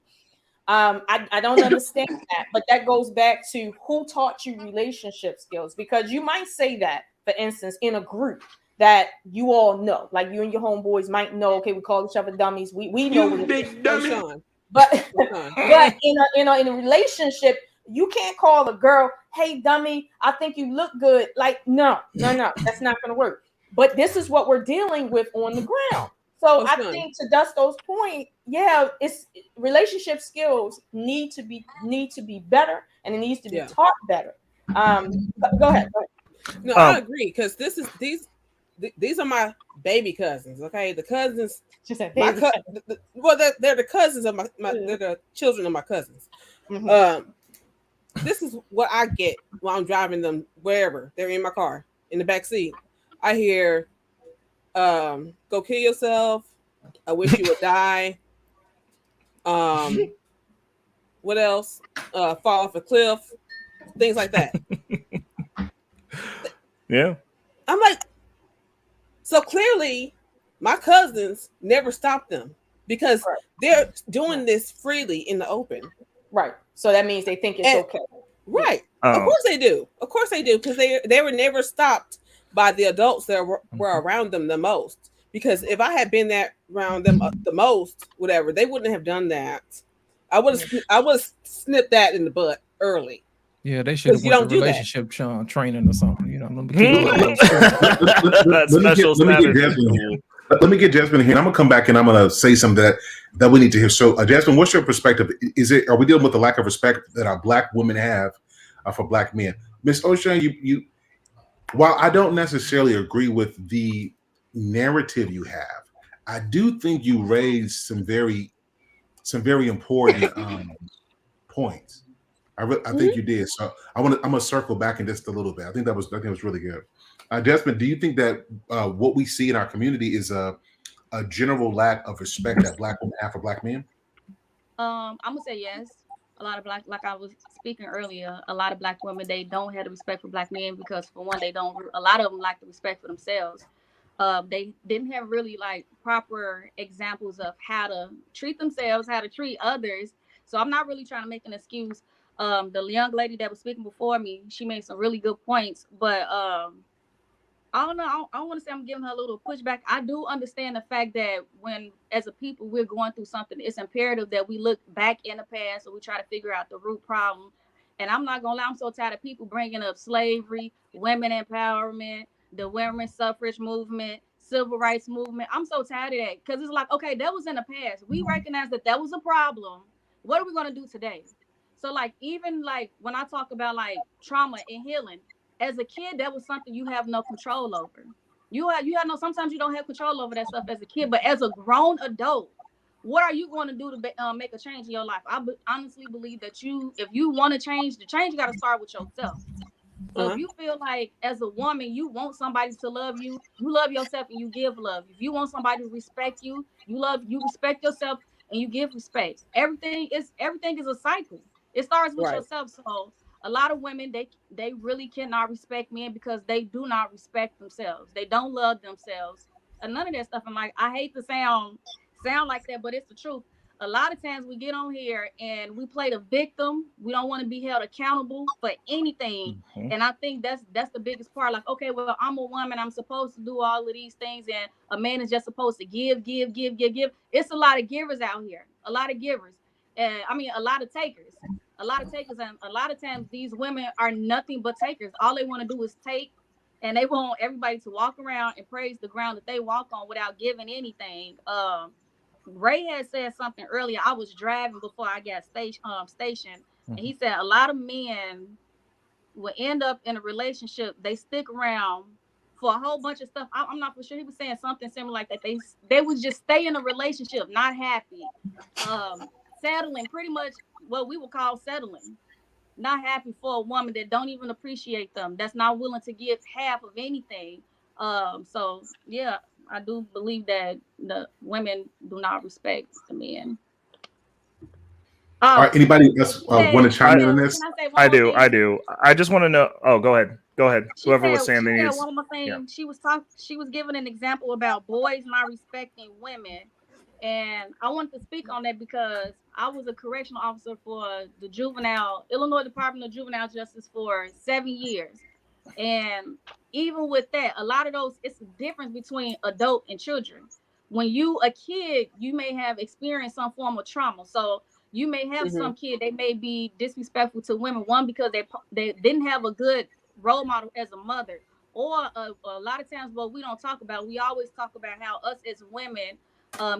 S8: I don't understand that, but that goes back to who taught you relationship skills, because you might say that, for instance, in a group that you all know, like you and your homeboys might know, okay, we call each other dummies. We know what it is.
S6: Dummy.
S8: But in a relationship, you can't call a girl, hey, dummy, I think you look good. Like, no, that's not going to work. But this is what we're dealing with on the ground. So I think to Dusto's point, yeah, it's relationship skills need to be better, and it needs to be taught better. Go ahead.
S6: No, I agree, because these are my baby cousins. Okay, the cousins. She said, they're the cousins of they're the children of my cousins. Mm-hmm. This is what I get while I'm driving them wherever they're in my car in the back seat. I hear, "Go kill yourself. I wish you would die." What else? Fall off a cliff. Things like that.
S7: Yeah.
S6: I'm like, so clearly my cousins never stopped them, because they're doing this freely in the open.
S8: Right. So that means they think it's okay.
S6: Right. Of course they do. Of course they do, because they were never stopped by the adults that were around them the most. Because if I had been there around them the most, whatever, they wouldn't have done that. I would have snipped that in the butt early.
S9: Yeah, they should have went to relationship training or something. You know,
S1: let me get Let me get Jasmine here. And I'm gonna come back and I'm gonna say something that we need to hear. So, Jasmine, what's your perspective? Are we dealing with the lack of respect that our Black women have for Black men? Miss O'Shea, you while I don't necessarily agree with the narrative you have, I do think you raised some very important points. I think you did. So I'm gonna circle back in just a little bit. I think that was really good. Jasmine, do you think that what we see in our community is a general lack of respect that Black women have for Black men?
S13: I'm gonna say yes. A lot of Black, like I was speaking earlier, a lot of Black women, they don't have the respect for Black men because, for one, they don't. A lot of them lack the respect for themselves. They didn't have really like proper examples of how to treat themselves, how to treat others. So I'm not really trying to make an excuse. The young lady that was speaking before me, she made some really good points, but I don't know. I don't want to say I'm giving her a little pushback. I do understand the fact that when, as a people, we're going through something, it's imperative that we look back in the past and we try to figure out the root problem. And I'm not going to lie, I'm so tired of people bringing up slavery, women empowerment, the women's suffrage movement, civil rights movement. I'm so tired of that because it's like, okay, that was in the past. We recognize that was a problem. What are we going to do today? So like, even like when I talk about like trauma and healing, as a kid, that was something you have no control over. You have no, sometimes you don't have control over that stuff as a kid, but as a grown adult, what are you going to do to make a change in your life? I honestly believe that if you want to change, the change got to start with yourself. So if you feel like as a woman, you want somebody to love you, you love yourself and you give love. If you want somebody to respect you, you respect yourself and you give respect. Everything is a cycle. It starts with yourself. So a lot of women, they really cannot respect men because they do not respect themselves. They don't love themselves. And none of that stuff. I'm like, I hate to sound like that, but it's the truth. A lot of times we get on here and we play the victim. We don't want to be held accountable for anything. Mm-hmm. And I think that's the biggest part. Like, okay, well, I'm a woman. I'm supposed to do all of these things. And a man is just supposed to give. It's a lot of givers out here. A lot of givers. I mean, a lot of takers. And a lot of times these women are nothing but takers. All they want to do is take, and they want everybody to walk around and praise the ground that they walk on without giving anything. Ray had said something earlier. I was driving before I got stationed, and he said a lot of men will end up in a relationship. They stick around for a whole bunch of stuff. I'm not for sure. He was saying something similar like that. They would just stay in a relationship, not happy, settling, pretty much what we would call settling, not happy for a woman that don't even appreciate them, that's not willing to give half of anything. So yeah, I do believe that the women do not respect the men.
S1: All right, anybody else want to chime in on this?
S7: I do. I just want to know. Oh, go ahead. Whoever was saying that.
S13: One more thing. Yeah. She was giving an example about boys not respecting women. And I wanted to speak on that because I was a correctional officer for the Illinois Department of Juvenile Justice for 7 years. And even with that, a lot of those, it's a difference between adult and children. When you a kid, you may have experienced some form of trauma. So you may have some kid, they may be disrespectful to women. One, because they didn't have a good role model as a mother. Or a lot of times, what we don't talk about, we always talk about how us as women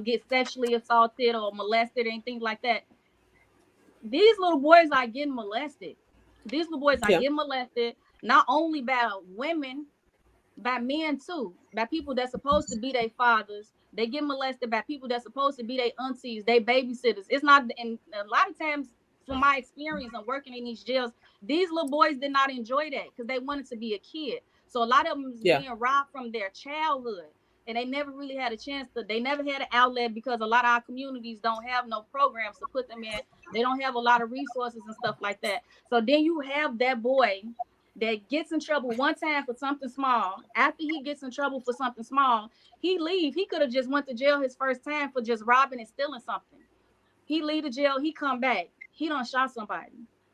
S13: get sexually assaulted or molested or anything like that. These little boys are getting molested. Getting molested, not only by women, by men too, by people that's supposed to be their fathers. They get molested by people that's supposed to be their aunties, they babysitters. It's not, and a lot of times, from my experience and working in these jails, these little boys did not enjoy that because they wanted to be a kid. So a lot of them is being robbed from their childhood. And they never really had a chance they never had an outlet because a lot of our communities don't have no programs to put them in. They don't have a lot of resources and stuff like that. So then you have that boy that gets in trouble one time for something small. After he gets in trouble for something small, he leave. He could have just went to jail his first time for just robbing and stealing something. He leave the jail, he come back. He done shot somebody.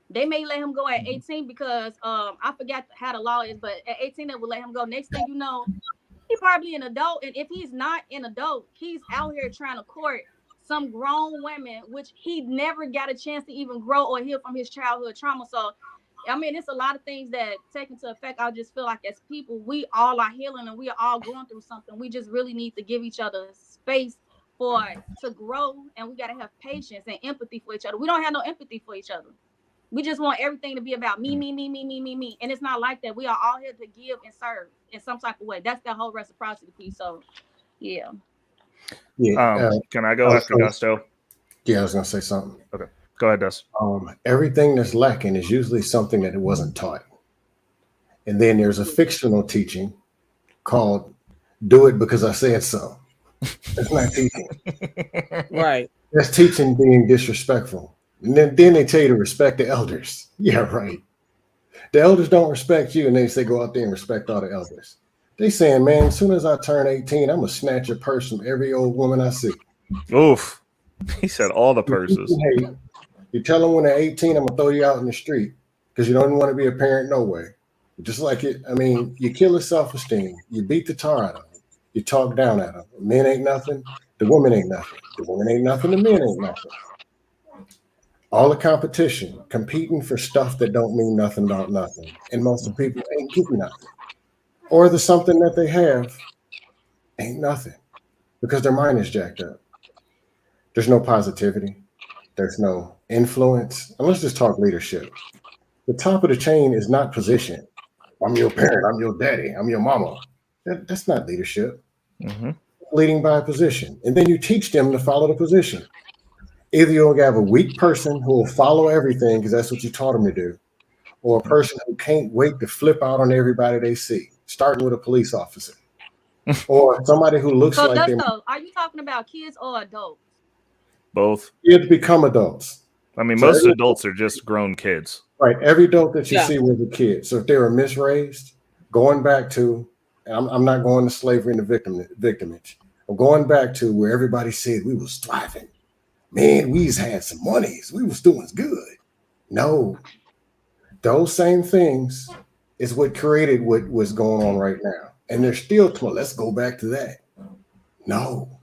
S13: They may let him go at 18 because I forgot how the law is, but at 18 they will let him go. Next thing you know, he probably an adult, and if he's not an adult, he's out here trying to court some grown women, which he never got a chance to even grow or heal from his childhood trauma. So I mean, it's a lot of things that take into effect. I just feel like as people, we all are healing and we are all going through something. We just really need to give each other space to grow, and we got to have patience and empathy for each other. We don't have no empathy for each other. We just want everything to be about me. And it's not like that. We are all here to give and serve in some type of way. That's the whole reciprocity piece. So, yeah.
S7: Can I go after Gusto?
S10: Yeah, I was going to say something.
S7: Okay. Go ahead, Dust.
S10: Everything that's lacking is usually something that it wasn't taught. And then there's a fictional teaching called "Do It Because I Said So." That's not teaching.
S6: Right.
S10: That's teaching being disrespectful. And then they tell you to respect the elders. Yeah, right. The elders don't respect you, and they say go out there and respect all the elders. They saying, man, as soon as I turn 18, I'm going to snatch a purse from every old woman I see.
S7: Oof. He said all the purses.
S10: You tell them when they're 18, I'm going to throw you out in the street because you don't want to be a parent no way. Just like it, I mean, you kill his self-esteem. You beat the tar out of him. You talk down at him. Men ain't nothing. The woman ain't nothing. The woman ain't nothing. The men ain't nothing. All the competition, competing for stuff that don't mean nothing about nothing. And most of the people ain't getting nothing. Or the something that they have ain't nothing because their mind is jacked up. There's no positivity. There's no influence. And let's just talk leadership. The top of the chain is not position. I'm your parent. I'm your daddy. I'm your mama. That's not leadership.
S7: Mm-hmm.
S10: Leading by position. And then you teach them to follow the position. Either you'll have a weak person who will follow everything because that's what you taught them to do, or a person who can't wait to flip out on everybody they see, starting with a police officer, or somebody who looks like them.
S13: So, are you talking about kids or adults?
S7: Both.
S10: Kids become adults.
S7: I mean, most adults are just grown kids.
S10: Right. Every adult that you see was a kid. So if they were misraised, going back to, and I'm not going to slavery and the victimage. I'm going back to where everybody said we was thriving. Man, we's had some monies. We was doing good. No. Those same things is what created what was going on right now. And they're still, let's go back to that. No.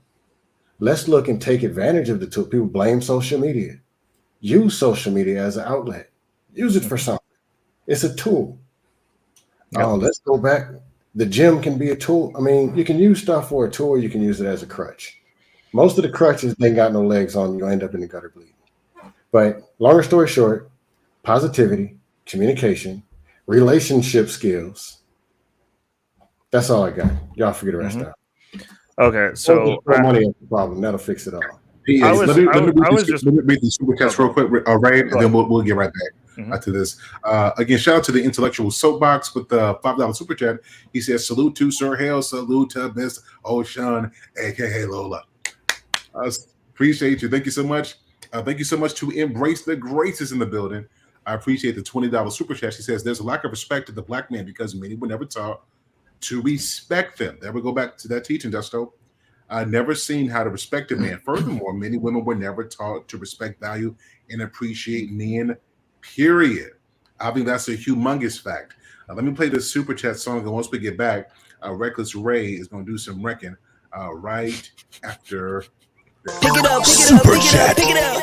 S10: Let's look and take advantage of the tool. People blame social media. Use social media as an outlet. Use it for something. It's a tool. Let's go back. The gym can be a tool. I mean, you can use stuff for a tool. You can use it as a crutch. Most of the crutches, they ain't got no legs on. You'll end up in the gutter bleeding. But longer story short, positivity, communication, relationship skills. That's all I got. Y'all figure the rest out.
S7: Okay, so
S10: money is the problem. That'll fix it all.
S1: Let me read the super chats real quick, Ray, and then we'll get right back to this. Again, shout out to the Intellectual Soapbox with the $5 super chat. He says, salute to Sir Hale, salute to Miss Ocean, aka Lola. Appreciate you. Thank you so much. Thank you so much to Embrace the Graces in the building. I appreciate the $20 super chat. She says, there's a lack of respect to the black man because many were never taught to respect them. There we go back to that teaching, Dusto. Never seen how to respect a man. Furthermore, many women were never taught to respect, value, and appreciate men, period. I think that's a humongous fact. Let me play the super chat song, and once we get back, Reckless Ray is going to do some wrecking right after this.
S3: Pick it up, super chat. Pick it up.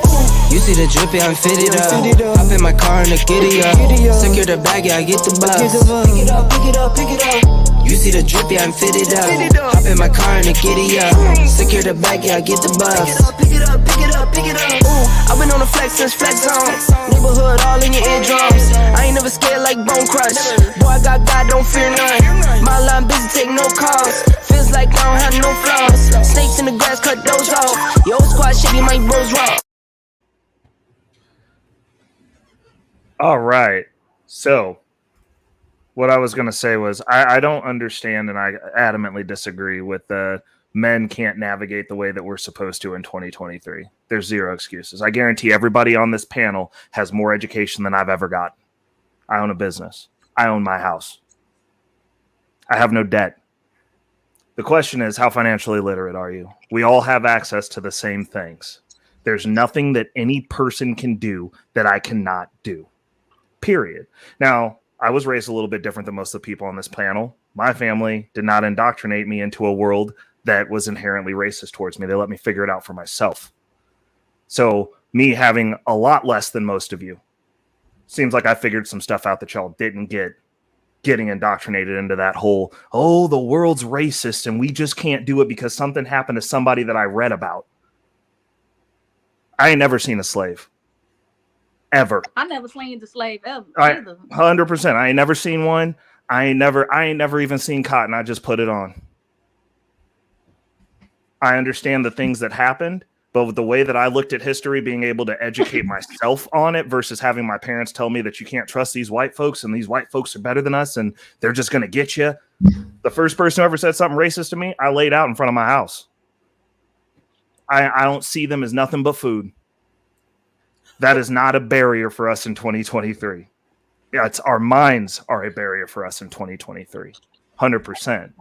S3: You see the drippy, I'm fitted up. Hop in my car and the giddy up. Secure the bag, yeah, I get the bus. Pick it up, pick it up, pick it up. You see the drippy, I'm fitted up. Hop in my car and the giddy up. Secure the bag, yeah, I get the bus. Pick it up, pick it up, pick it up, pick it up. I've been on the flex since flex zone. Neighborhood all in your eardrums. I ain't never scared like Bone Crush. Boy, I got God, don't fear none. My line busy, take no calls. Feels like I don't have no flaws. Snakes in the grass, cut those off. Yo, squad shitty, my bros raw.
S7: All right. So what I was going to say was I don't understand, and I adamantly disagree with the men can't navigate the way that we're supposed to in 2023. There's zero excuses. I guarantee everybody on this panel has more education than I've ever got. I own a business. I own my house. I have no debt. The question is, how financially literate are you? We all have access to the same things. There's nothing that any person can do that I cannot do. Period. Now, I was raised a little bit different than most of the people on this panel. My family did not indoctrinate me into a world that was inherently racist towards me. They let me figure it out for myself. So me having a lot less than most of you Seems like I figured some stuff out that y'all didn't get, getting indoctrinated into that whole, oh, the world's racist and we just can't do it because something happened to somebody that I read about. I ain't never seen a slave. Ever.
S13: I never slain the slave ever.
S7: 100%. I ain't never seen one. I ain't never even seen cotton. I just put it on. I understand the things that happened, but with the way that I looked at history, being able to educate myself on it versus having my parents tell me that you can't trust these white folks and these white folks are better than us and they're just going to get you. The first person who ever said something racist to me, I laid out in front of my house. I don't see them as nothing but food. That is not a barrier for us in 2023. Yeah, it's our minds are a barrier for us in 2023. 100%.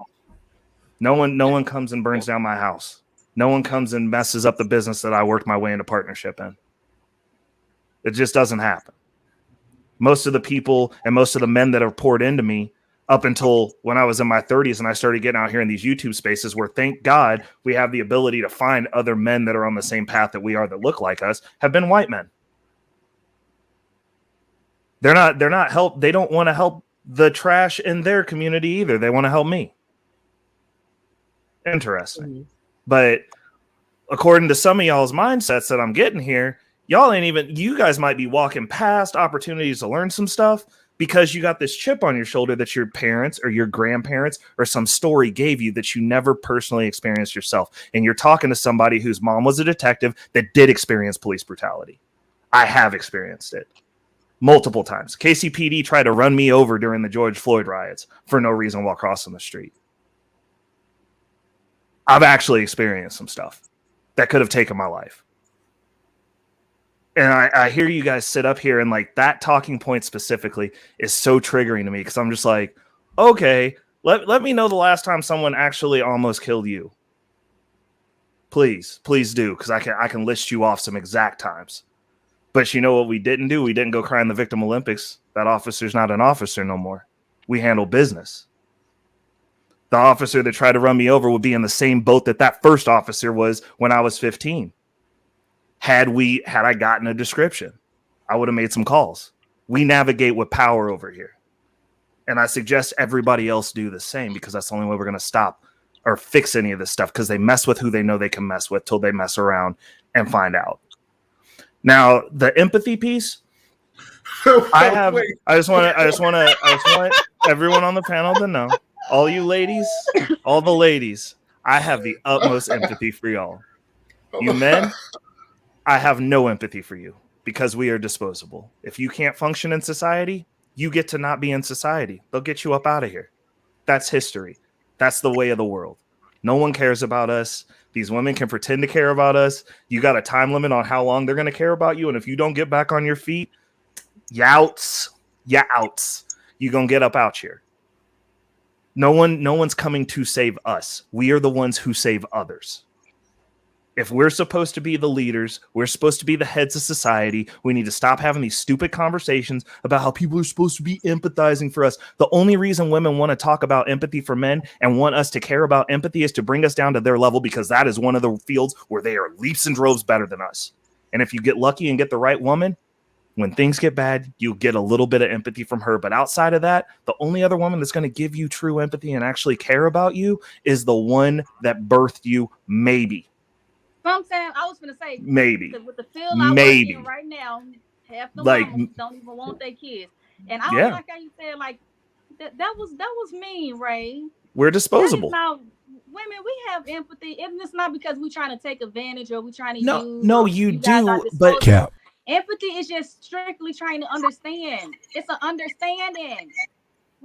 S7: No one comes and burns down my house. No one comes and messes up the business that I worked my way into partnership in. It just doesn't happen. Most of the people and most of the men that have poured into me up until when I was in my 30s and I started getting out here in these YouTube spaces where, thank God, we have the ability to find other men that are on the same path that we are that look like us, have been white men. They're not help. They don't want to help the trash in their community either. They want to help me. Interesting. Mm-hmm. But according to some of y'all's mindsets that I'm getting here, you guys might be walking past opportunities to learn some stuff because you got this chip on your shoulder that your parents or your grandparents or some story gave you that you never personally experienced yourself. And you're talking to somebody whose mom was a detective that did experience police brutality. I have experienced it multiple times. KCPD tried to run me over during the George Floyd riots for no reason while crossing the street. I've actually experienced some stuff that could have taken my life. And I hear you guys sit up here and like that talking point specifically is so triggering to me because I'm just like, okay, let me know the last time someone actually almost killed you. Please do, because I can list you off some exact times. But you know what we didn't do? We didn't go cry in the Victim Olympics. That officer's not an officer no more. We handle business. The officer that tried to run me over would be in the same boat that first officer was when I was 15. Had I gotten a description, I would have made some calls. We navigate with power over here. And I suggest everybody else do the same because that's the only way we're going to stop or fix any of this stuff because they mess with who they know they can mess with till they mess around and find out. Now, the empathy piece, I just want everyone on the panel to know. All you ladies, all the ladies, I have the utmost empathy for y'all. You men, I have no empathy for you because we are disposable. If you can't function in society, you get to not be in society. They'll get you up out of here. That's history. That's the way of the world. No one cares about us. These women can pretend to care about us. You got a time limit on how long they're going to care about you. And if you don't get back on your feet, you're going to get up out here. No one's coming to save us. We are the ones who save others. If we're supposed to be the leaders, we're supposed to be the heads of society, we need to stop having these stupid conversations about how people are supposed to be empathizing for us. The only reason women want to talk about empathy for men and want us to care about empathy is to bring us down to their level because that is one of the fields where they are leaps and droves better than us. And if you get lucky and get the right woman, when things get bad, you get a little bit of empathy from her. But outside of that, the only other woman that's going to give you true empathy and actually care about you is the one that birthed you, maybe.
S13: Sometimes I was gonna say
S7: maybe
S13: with the field I work in right now, half the moms don't even want their kids, and I don't like how you said like that was mean, Ray.
S7: We're disposable.
S13: Now, women, we have empathy, and it's not because we're trying to take advantage or we're trying to use.
S7: No, you do, but
S13: empathy is just strictly trying to understand. It's an understanding.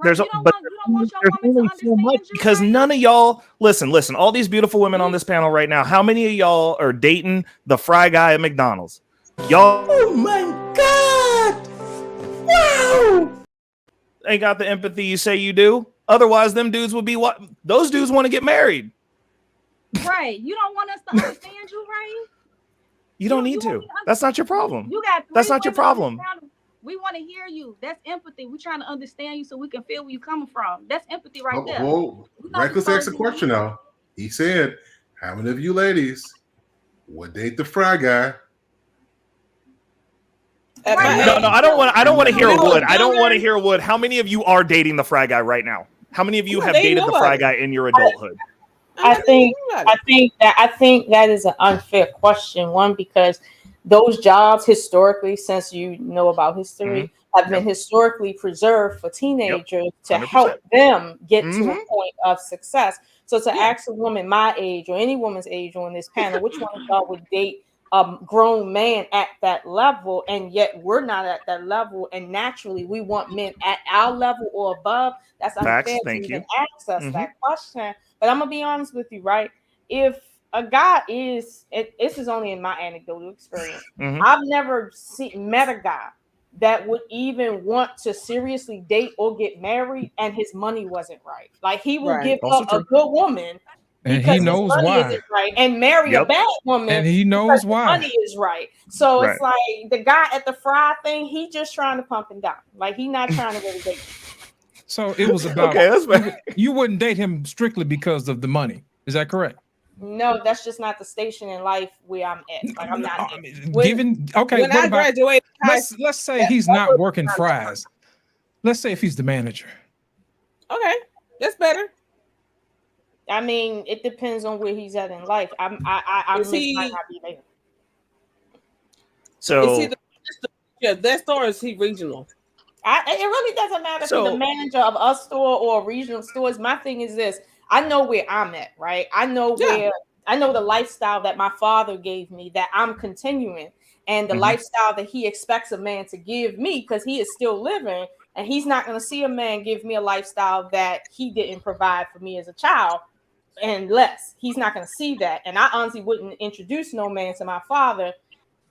S7: Right? You don't want your woman to understand you, because none of y'all listen, all these beautiful women on this panel right now, how many of y'all are dating the fry guy at McDonald's? Y'all,
S3: oh my God, wow,
S7: ain't got the empathy you say you do. Otherwise, them dudes would be what? Those dudes want to get married.
S13: Right. You don't want us to understand you, right?
S7: You don't need to. That's not your problem. That's not your problem.
S13: We want to hear you. That's empathy. We're trying to understand you so we can feel where you're coming from. That's empathy right there.
S1: Well, Reckless asked a question now. He said, how many of you ladies would date the fry guy?
S7: No, I don't want to hear Wood. I don't want to hear Wood. How many of you are dating the fry guy right now? How many of you have dated the fry guy in your adulthood?
S8: I think that is an unfair question. One, because those jobs historically, since you know about history, have been historically preserved for teenagers to help them get to a point of success. So to ask a woman my age or any woman's age on this panel, which one of y'all would date a grown man at that level, and yet we're not at that level, and naturally we want men at our level or above. That's unfair to even ask us that question. But I'm gonna be honest with you, right? If a guy this is only in my anecdotal experience. I've never met a guy that would even want to seriously date or get married, and his money wasn't right. Like he will give up a good woman.
S9: And he knows why.
S8: Isn't right, and marry a bad woman,
S9: and he knows why.
S8: Money is right. So it's like the guy at the fry thing. He just trying to pump him down. Like he not trying to really date.
S9: So it was about you wouldn't date him strictly because of the money. Is that correct?
S8: No, that's just not the station in life where I'm at. Like I'm not.
S9: When I
S8: graduated,
S9: let's say he's not working fries. Let's say if he's the manager.
S6: Okay, that's better.
S8: I mean, it depends on where he's at in life. Might not be there.
S7: So
S6: is he that store, is he regional?
S8: It really doesn't matter if he's the manager of a store or regional stores. My thing is this: I know where I'm at, right? I know I know the lifestyle that my father gave me that I'm continuing, and the lifestyle that he expects a man to give me because he is still living, and he's not going to see a man give me a lifestyle that he didn't provide for me as a child. And less, he's not going to see that, and I honestly wouldn't introduce no man to my father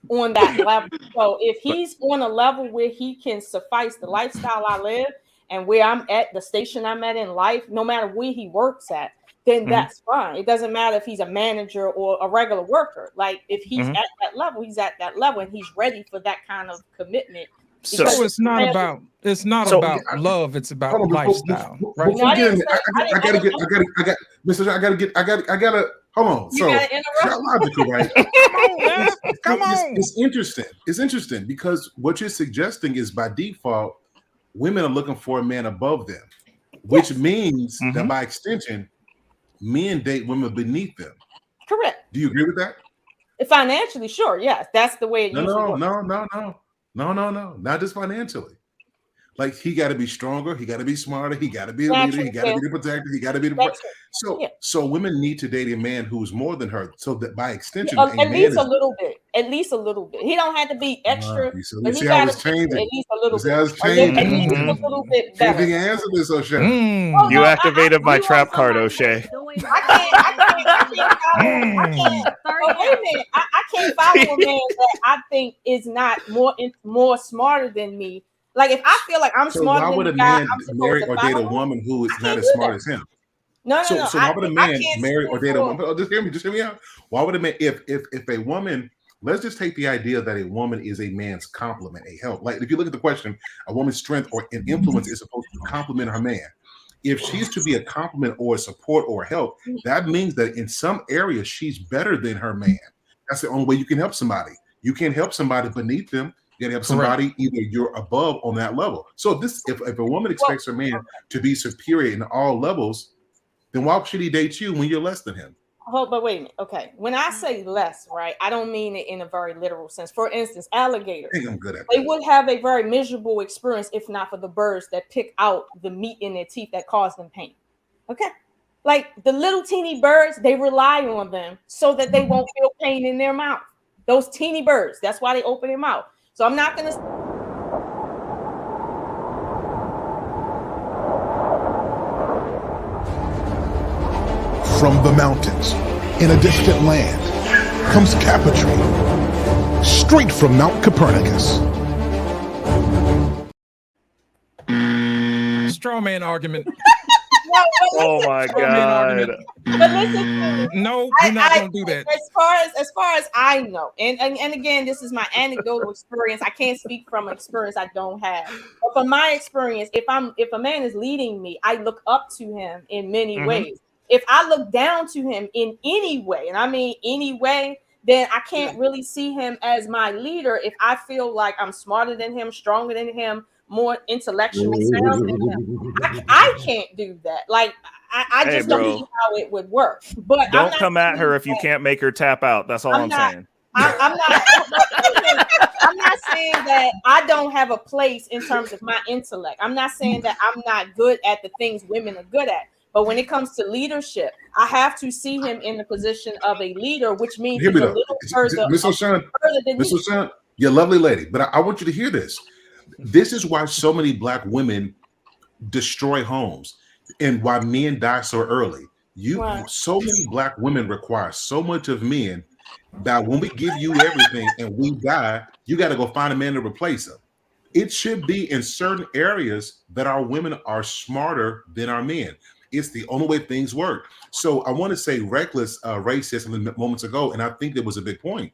S8: on that level. So if he's on a level where he can suffice the lifestyle I live and where I'm at, the station I'm at in life, no matter where he works at, then that's fine. It doesn't matter if he's a manager or a regular worker. Like if he's at that level, he's at that level, and he's ready for that kind of commitment.
S9: So it's not about love. It's about lifestyle, right?
S1: I gotta hold on. So logical, right? Come on. It's interesting. It's interesting because what you're suggesting is by default, women are looking for a man above them, which means that by extension, men date women beneath them.
S8: Correct.
S1: Do you agree with that?
S8: Financially, sure. Yes, that's the way it usually works.
S1: No, not just financially. Like he got to be stronger, he got to be smarter, he got to be a leader, he got to be the protector, he got to be the. So women need to date a man who's more than her, so that by extension,
S8: at least a little bit. At least a little bit. He don't have to be extra.
S1: You see how it's changing.
S8: At least a little bit.
S1: At least
S8: a little bit better.
S1: Can you answer this, O'Shea?
S7: You activated my trap card, O'Shea.
S8: I can't follow a man that I think is not more smarter than me. Like if I feel like I'm smarter than
S1: why would a man marry or date a woman who is not as smart as him?
S8: No.
S1: So why would a man marry or date a woman? Oh, just hear me out. Why would a man if a woman? Let's just take the idea that a woman is a man's complement, a help. Like if you look at the question, a woman's strength or an influence is supposed to complement her man. If she's to be a complement or a support or a help, that means that in some areas she's better than her man. That's the only way you can help somebody. You can't help somebody beneath them. You gotta help somebody either you're above on that level. So if a woman expects her man to be superior in all levels, then why should he date you when you're less than him?
S8: But wait a minute. Okay. When I say less, right, I don't mean it in a very literal sense. For instance, alligators.
S1: I think I'm good at
S8: they would have a very miserable experience if not for the birds that pick out the meat in their teeth that cause them pain. Okay. Like the little teeny birds, they rely on them so that they won't feel pain in their mouth. Those teeny birds. That's why they open their mouth. So I'm not going to.
S1: From the mountains, in a distant land, comes Capitry, straight from Mount Copernicus.
S9: Straw man argument.
S7: Oh my God!
S8: But listen,
S9: no, we're not gonna do that.
S8: As far as I know, and again, this is my anecdotal experience. I can't speak from experience I don't have. But from my experience, if a man is leading me, I look up to him in many ways. If I look down to him in any way, and I mean any way,
S6: then I can't really see him as my leader if I feel like I'm smarter than him, stronger than him, more intellectually sound than him. I can't do that. Like I
S7: Hey,
S6: just don't
S7: bro.
S6: see how it would work. But I'm
S7: Don't
S6: not
S7: come at her if you
S6: that-
S7: can't make her tap out. That's all I'm saying.
S6: I'm not saying that I don't have a place in terms of my intellect. I'm not saying that I'm not good at the things women are good at. But when it comes to leadership, I have to see him in the position of a leader, which means
S1: Here
S6: he's
S1: we
S6: a
S1: go.
S6: little further,
S1: Miss O'Shawn,
S6: further than
S1: Miss
S6: me.
S1: O'Shawn, you're a lovely lady, but I want you to hear this. This is why so many Black women destroy homes and why men die so early. So many Black women require so much of men that when we give you everything and we die, you got to go find a man to replace him. It should be in certain areas that our women are smarter than our men. It's the only way things work. So I want to say Reckless Ray said something moments ago, and I think that was a big point.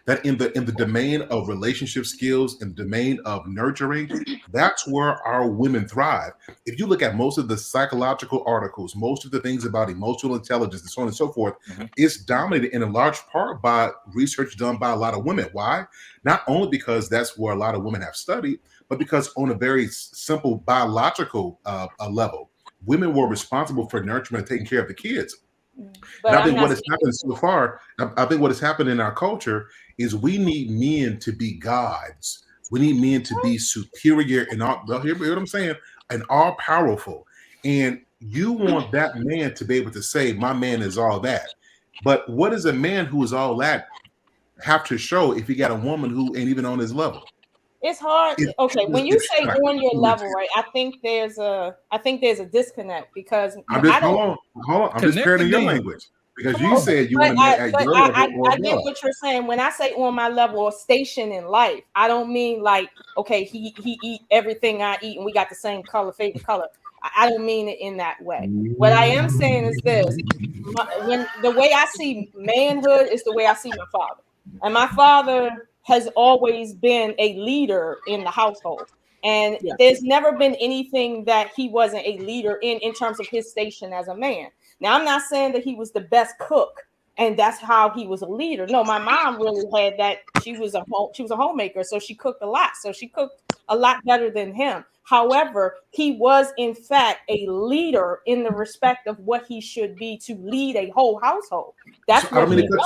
S1: That in the domain of relationship skills, in the domain of nurturing, that's where our women thrive. If you look at most of the psychological articles, most of the things about emotional intelligence and so on and so forth, it's dominated in a large part by research done by a lot of women. Why? Not only because that's where a lot of women have studied, but because on a very simple biological level, women were responsible for nurturing and taking care of the kids. And I think what has happened so far, I think what has happened in our culture is we need men to be gods. We need men to be superior and all. Well, hear what I'm saying, and all powerful. And you want that man to be able to say, "My man is all that." But what does a man who is all that have to show if he got a woman who ain't even on his level?
S6: It's hard. Okay, when you say on your level, right? I think there's a disconnect because
S1: I'm just hold on. I'm just parroting your language because you said you want a man at your level or
S6: I get what you're saying. When I say on my level or station in life, I don't mean like okay, he eat everything I eat and we got the same favorite color. I don't mean it in that way. What I am saying is this: when the way I see manhood is the way I see my father, and my father has always been a leader in the household. And there's never been anything that he wasn't a leader in terms of his station as a man. Now, I'm not saying that he was the best cook and that's how he was a leader. No, my mom really had that. She was a homemaker, so she cooked a lot. So she cooked a lot better than him. However, he was in fact a leader in the respect of what he should be to lead a whole household. That's what he was.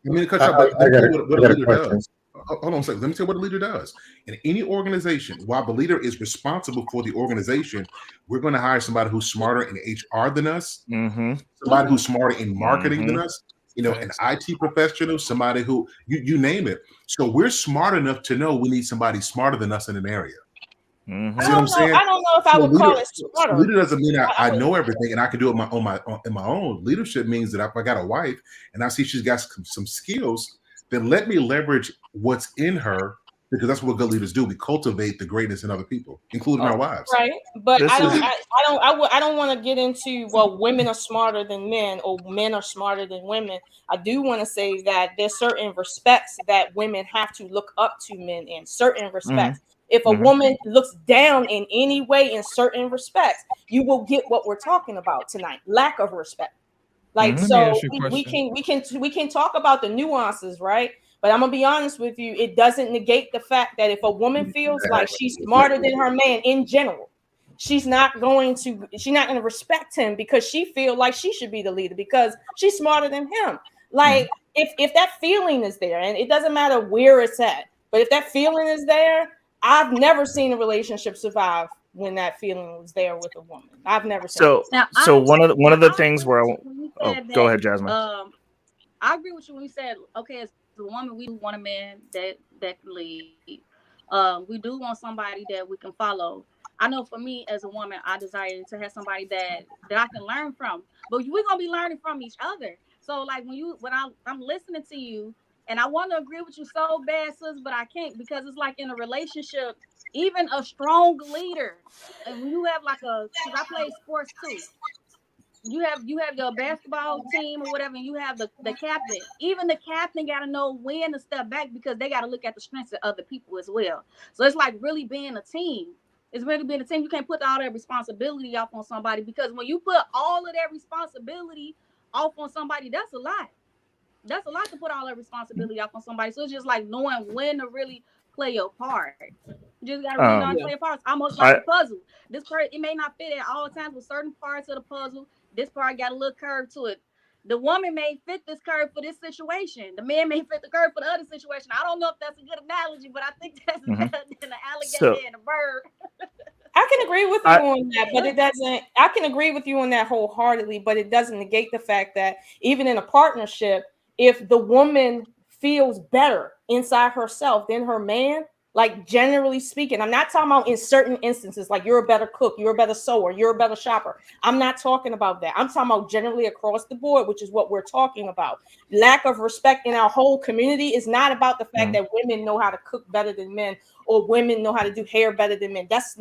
S1: Let me cut you off. Let me tell you what a leader does. Hold on a second. Let me tell you what a leader does. In any organization, while the leader is responsible for the organization, we're going to hire somebody who's smarter in HR than us, somebody who's smarter in marketing than us, an IT professional, somebody who you name it. So we're smart enough to know we need somebody smarter than us in an area. See what I'm saying?
S6: I don't know if I would call it smarter.
S1: Leader doesn't mean I know everything and I can do it on my own. Leadership means that if I got a wife and I see she's got some skills, then let me leverage what's in her because that's what good leaders do. We cultivate the greatness in other people, including our wives.
S6: Right, but I don't want to get into women are smarter than men or men are smarter than women. I do want to say that there's certain respects that women have to look up to men in certain respects. If a woman looks down in any way in certain respects, you will get what we're talking about tonight: lack of respect. Like so, we can talk about the nuances, right? But I'm gonna be honest with you, it doesn't negate the fact that if a woman feels like she's smarter than her man in general, she's not going to respect him because she feels like she should be the leader because she's smarter than him. Like if that feeling is there, and it doesn't matter where it's at, but if that feeling is there, I've never seen a relationship survive when that feeling was there with a woman. I've never seen
S7: so.
S6: Now,
S7: So one of the things where go ahead, Jasmine.
S13: I agree with you when you said, okay, as a woman, we want a man that can lead. We do want somebody that we can follow. I know for me as a woman, I desire to have somebody that I can learn from. But we're gonna be learning from each other. So like when I'm listening to you, and I want to agree with you so bad, sis, but I can't because it's like in a relationship, even a strong leader, and when you have because I play sports too. You have your basketball team or whatever, and you have the captain. Even the captain got to know when to step back because they got to look at the strengths of other people as well. So it's like really being a team. It's really being a team. You can't put all that responsibility off on somebody because when you put all of that responsibility off on somebody, that's a lot. that's a lot to put all that responsibility off on somebody. So it's just like knowing when to really play your part. You just gotta really know how to play your parts. Almost like a puzzle. This part, it may not fit at all times with certain parts of the puzzle. This part got a little curve to it. The woman may fit this curve for this situation. The man may fit the curve for the other situation. I don't know if that's a good analogy, but I think that's better than an alligator and a bird.
S6: I can agree with you on that, but it doesn't. I can agree with you on that wholeheartedly, but it doesn't negate the fact that even in a partnership, if the woman feels better inside herself than her man, like generally speaking, I'm not talking about in certain instances, like you're a better cook, you're a better sewer, you're a better shopper. I'm not talking about that. I'm talking about generally across the board, which is what we're talking about. Lack of respect in our whole community is not about the fact that women know how to cook better than men or women know how to do hair better than men. That's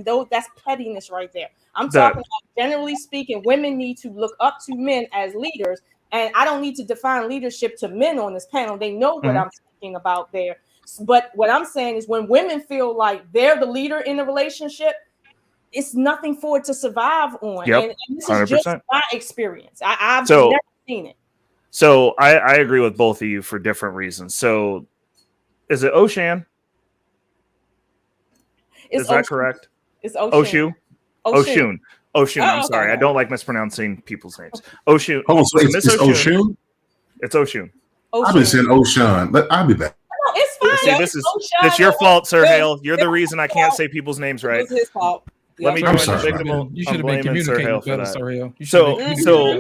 S6: pettiness right there. I'm talking about generally speaking, women need to look up to men as leaders. And I don't need to define leadership to men on this panel. They know what I'm speaking about there. But what I'm saying is when women feel like they're the leader in the relationship, it's nothing for it to survive on. And this is 100%. Just my experience. I've never seen it.
S7: So I agree with both of you for different reasons. So is it Oshan? Is that correct?
S6: It's Oshu.
S7: Oshun. I'm sorry. I don't like mispronouncing people's names. Oshun.
S1: Oh, so it's Oshun?
S7: It's Oshun.
S1: I've been saying Oshan, but I'll be back.
S6: No, it's fine.
S7: See, it's your fault, Sir Hale. You're the reason I can't say people's names right.
S6: It was his fault.
S7: Let me join the victim.
S9: You should have been communicating better, Sir Hale.
S7: So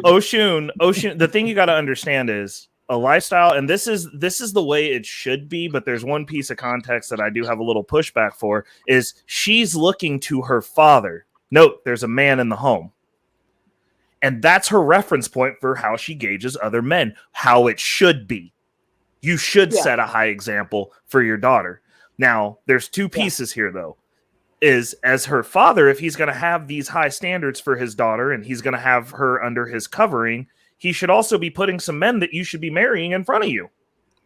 S7: Oshun, the thing you got to understand is a lifestyle, and this is the way it should be, but there's one piece of context that I do have a little pushback for, is she's looking to her father. Note, there's a man in the home. And that's her reference point for how she gauges other men, how it should be. You should set a high example for your daughter. Now, there's two pieces here, though. Is as her father, if he's going to have these high standards for his daughter and he's going to have her under his covering, he should also be putting some men that you should be marrying in front of you.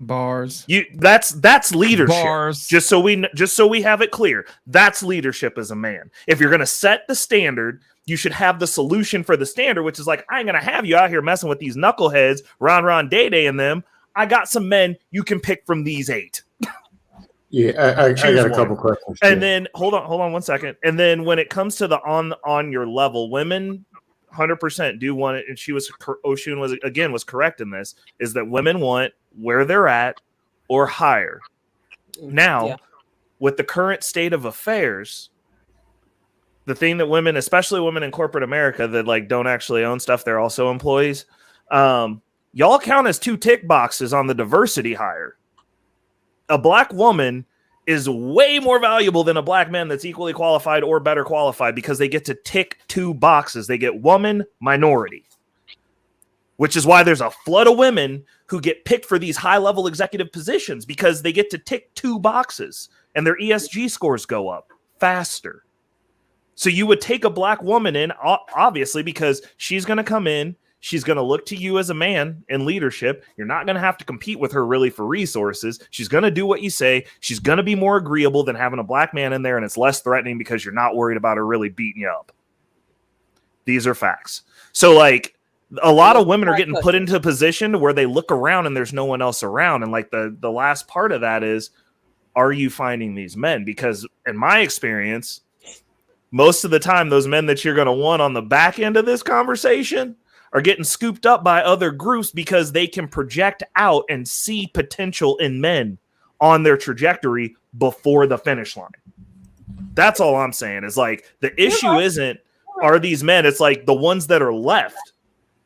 S9: Bars.
S7: That's leadership.
S9: Bars.
S7: Just so we have it clear. That's leadership as a man. If you're going to set the standard, you should have the solution for the standard, which is like, I ain't going to have you out here messing with these knuckleheads, Ron, Day Day and them. I got some men you can pick from these 8.
S10: Yeah, I got a couple questions.
S7: And then hold on 1 second. And then when it comes to the on your level, women 100% do want it. And Oshun was correct in this, is that women want where they're at or higher. Now, with the current state of affairs, the thing that women, especially women in corporate America that like don't actually own stuff, they're also employees. Y'all count as 2 tick boxes on the diversity hire. A black woman is way more valuable than a black man that's equally qualified or better qualified because they get to tick 2 boxes. They get woman, minority, which is why there's a flood of women who get picked for these high-level executive positions because they get to tick 2 boxes and their ESG scores go up faster. So you would take a black woman in, obviously, because she's going to come in. She's going to look to you as a man in leadership. You're not going to have to compete with her really for resources. She's going to do what you say. She's going to be more agreeable than having a black man in there, and it's less threatening because you're not worried about her really beating you up. These are facts. So, like, a lot of women are getting put into a position where they look around and there's no one else around. And, like, the last part of that is, are you finding these men? Because in my experience, most of the time, those men that you're going to want on the back end of this conversation are getting scooped up by other groups because they can project out and see potential in men on their trajectory before the finish line. That's all I'm saying is like the issue isn't are these men, it's like the ones that are left.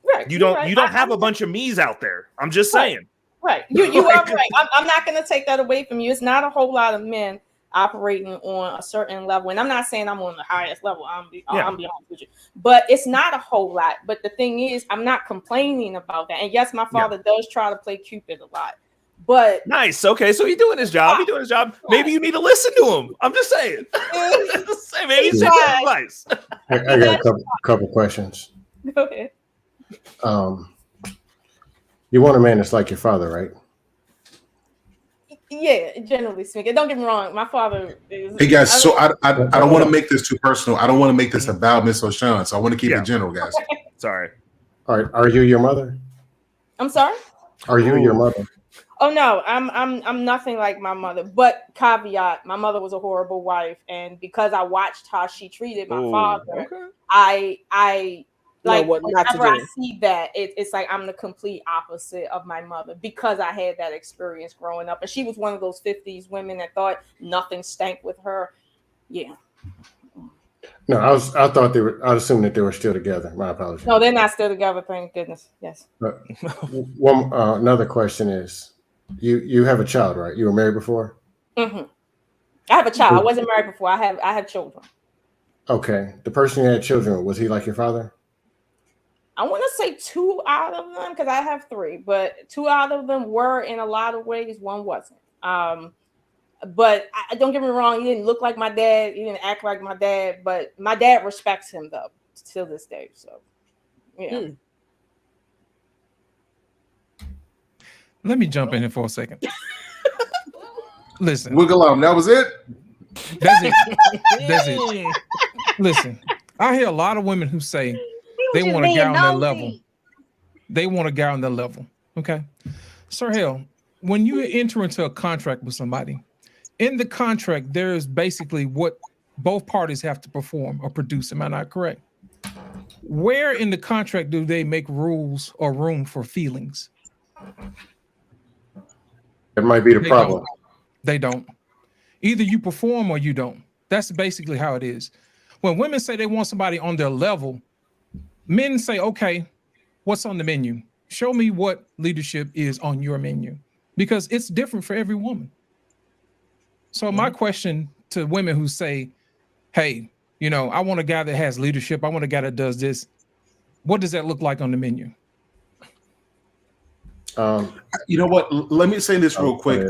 S6: Right.
S7: You don't have a bunch of me's out there. I'm just saying.
S6: Right. You are right. I'm not going to take that away from you. It's not a whole lot of men operating on a certain level, and I'm not saying I'm on the highest level. I'm be honest with you, but it's not a whole lot. But the thing is, I'm not complaining about that. And yes, my father does try to play Cupid a lot. But
S7: nice, okay, so he's doing his job. He's doing his job. Maybe you need to listen to him. I'm just saying. Maybe he's taking advice.
S10: I got a couple questions.
S6: Go ahead.
S10: You want a man that's like your father, right?
S6: Yeah, generally speaking. Don't get me wrong. My father is.
S1: Hey guys, so I don't want to make this too personal. I don't want to make this about Miss O'Shawn. So I want to keep it general, guys.
S7: Sorry.
S10: All right. Are you your mother?
S6: I'm sorry?
S10: Are you your mother?
S8: Oh no, I'm nothing like my mother. But caveat, my mother was a horrible wife, and because I watched how she treated my father, I like
S6: what not to
S8: whenever I
S6: do.
S8: see that, it's like I'm the complete opposite of my mother because I had that experience growing up, and she was one of those 50s women that thought nothing stank with her. Yeah.
S10: No, I thought they were. I assumed that they were still together. My apologies.
S8: No, they're not still together. Thank goodness. Yes.
S10: But one another question is, you have a child, right? You were married before.
S8: Mm-hmm. I have a child. I wasn't married before. I have children.
S10: Okay, the person you had children with, was he like your father?
S8: I want to say 2 out of them, because I have 3, but 2 out of them were in a lot of ways. One wasn't. But don't get me wrong, he didn't look like my dad. He didn't act like my dad. But my dad respects him though, till this day. So, yeah.
S9: Let me jump in here for a second. Listen,
S1: wiggle on. That was it.
S9: That's it. That's it. Listen, I hear a lot of women who say they want a guy on their level. They want a guy on their level. Okay. Sir Hale, when you enter into a contract with somebody, in the contract, there is basically what both parties have to perform or produce. Am I not correct? Where in the contract do they make rules or room for feelings?
S10: That might be the problem.
S9: They don't. Either you perform or you don't. That's basically how it is. When women say they want somebody on their level, men say, okay, what's on the menu? Show me what leadership is on your menu, because it's different for every woman. So my question to women who say, hey, you know, I want a guy that has leadership. I want a guy that does this. What does that look like on the menu?
S1: You know what? Let me say this real quick.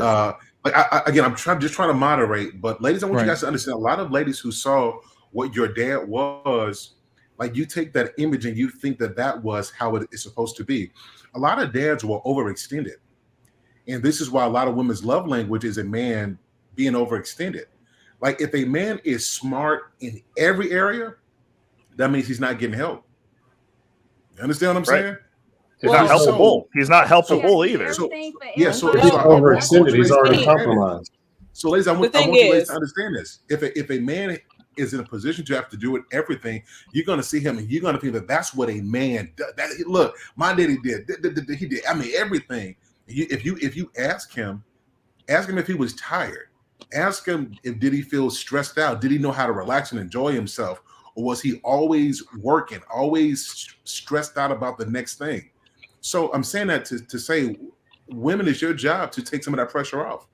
S1: Again, I'm just trying to moderate, but ladies, I want you guys to understand. A lot of ladies who saw what your dad was, like, you take that image and you think that was how it is supposed to be. A lot of dads were overextended, and this is why a lot of women's love language is a man being overextended. Like, if a man is smart in every area, that means he's not getting help. You understand what I'm saying?
S7: He's not helpable. He's not helpable either.
S1: So
S10: he's overextended. He's already compromised.
S1: So, ladies, I want you ladies to understand this. If a man is in a position to have to do everything, you're going to see him and you're going to think that that's what a man does. Look, my daddy did. He did. I mean, everything. If you ask him if he was tired. Ask him did he feel stressed out? Did he know how to relax and enjoy himself? Or was he always working, always stressed out about the next thing? So I'm saying that to say, women, it's your job to take some of that pressure off.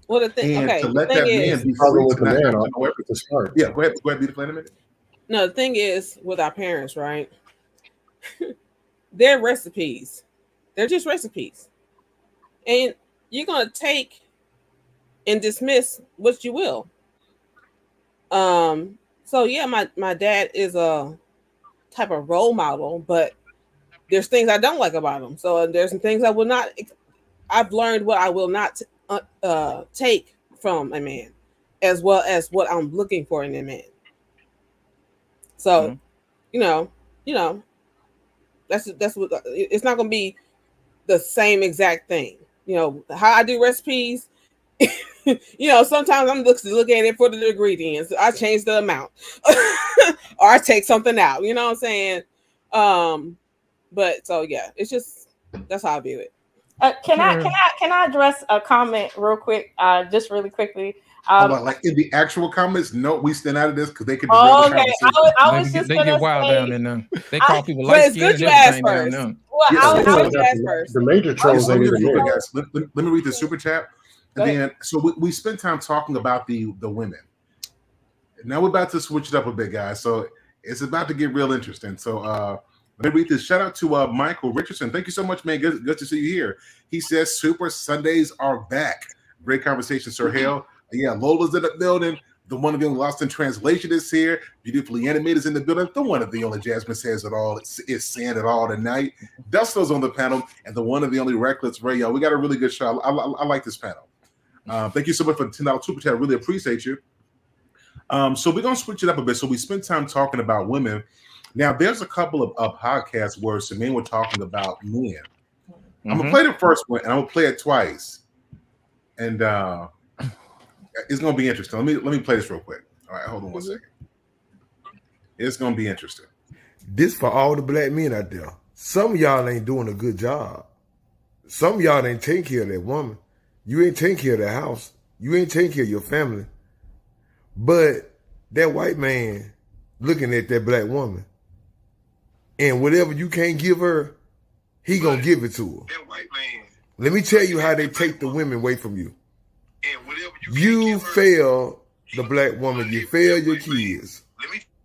S6: Well, the thing,
S1: and
S6: okay,
S1: to let that man be free to not have to know everything. Yeah, go ahead, be the plan a minute.
S6: No, the thing is with our parents, right? They're recipes. They're just recipes. And you're gonna take and dismiss what you will. So yeah, my dad is a type of role model, but there's things I don't like about him. So there's some things I will not. I've learned what I will not take from a man, as well as what I'm looking for in a man. So, you know, that's what it's not going to be the same exact thing. You know how I do recipes. You know, sometimes I'm looking at it for the ingredients. I change the amount, or I take something out. You know what I'm saying? But so yeah, it's just that's how I view it.
S8: Can I address a comment real quick? Just really quickly.
S1: Like in the actual comments, no, we stand out of this because they could.
S8: Oh, okay, I was just
S9: they
S8: gonna
S9: get wild
S8: say,
S9: down in there. They call people light skinned and everything down there.
S8: Well,
S1: yes,
S8: I was asked first.
S10: The major trolls ain't even there.
S1: Guys, let me read the super chat, and then so we spent time talking about the women. Now we're about to switch it up a bit, guys. So it's about to get real interesting. So let me read this. Shout out to Michael Richardson. Thank you so much, man. Good to see you here. He says Super Sundays are back. Great conversation, Sir Hale. Yeah, Lola's in the building. The one of the only Lost in Translation is here. Beautifully animated is in the building. The one of the only Jasmine says it all. It's saying it all tonight. Dusto's on the panel, and the one of the only Reckless Ray. We got a really good show. I like this panel. Thank you so much for the $10 super chat. I really appreciate you. So we're gonna switch it up a bit. So we spent time talking about women. Now there's a couple of podcasts where some men were talking about men, I'm gonna play the first one, and I'm gonna play it twice, and it's gonna be interesting. Let me play this real quick. All right, hold on one second. It's gonna be interesting.
S14: This for all the black men out there. Some of y'all ain't doing a good job. Some of y'all ain't taking care of that woman. You ain't taking care of that house. You ain't taking care of your family. But that white man looking at that black woman, and whatever you can't give her, he gonna give it to her. That white man. Let me tell you how they take the women away from you. And whatever you fail the black woman, you fail your kids.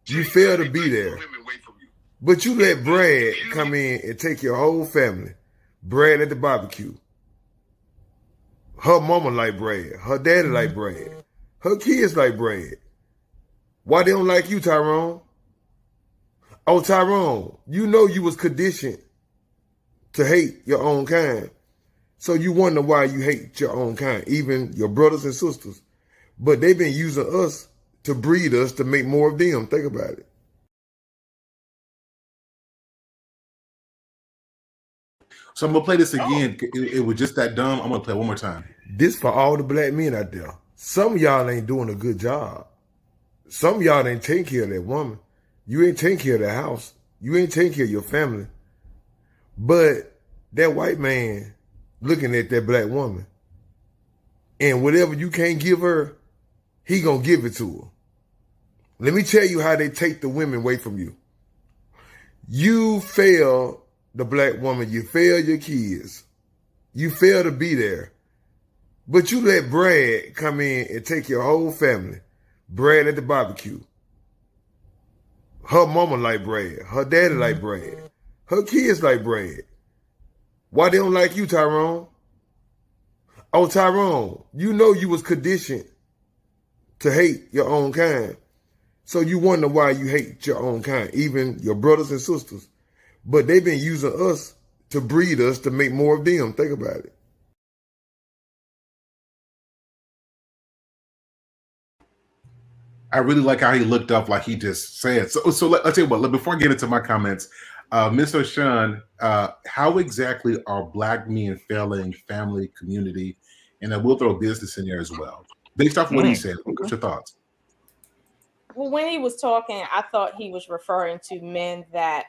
S14: You fail to be there. But you let Brad come in and take your whole family. Brad at the barbecue. Her mama like Brad. Her daddy like Brad. Her kids like Brad. Why they don't like you, Tyrone? Oh, Tyrone, you know you was conditioned to hate your own kind. So you wonder why you hate your own kind, even your brothers and sisters. But they've been using us to breed us to make more of them. Think about it.
S1: So I'm gonna play this again. It was just that dumb. I'm gonna play it one more time.
S14: This for all the black men out there. Some of y'all ain't doing a good job. Some of y'all ain't taking care of that woman. You ain't taking care of that house. You ain't taking care of your family. But that white man looking at that black woman, and whatever you can't give her, he gonna give it to her. Let me tell you how they take the women away from you. You fail the black woman, you fail your kids. You fail to be there. But you let Brad come in and take your whole family. Brad at the barbecue. Her mama like Brad. Her daddy like Brad. Her kids like Brad. Why they don't like you, Tyrone? Oh, Tyrone, you know you was conditioned to hate your own kind. So you wonder why you hate your own kind, even your brothers and sisters. But they've been using us to breed us to make more of them. Think about it.
S1: I really like how he looked up like he just said. So let's tell you what, before I get into my comments, Mr. Sean, how exactly are black men failing family, community, and we'll throw business in there as well? Based off what he said, what's your thoughts?
S8: Well, when he was talking, I thought he was referring to men that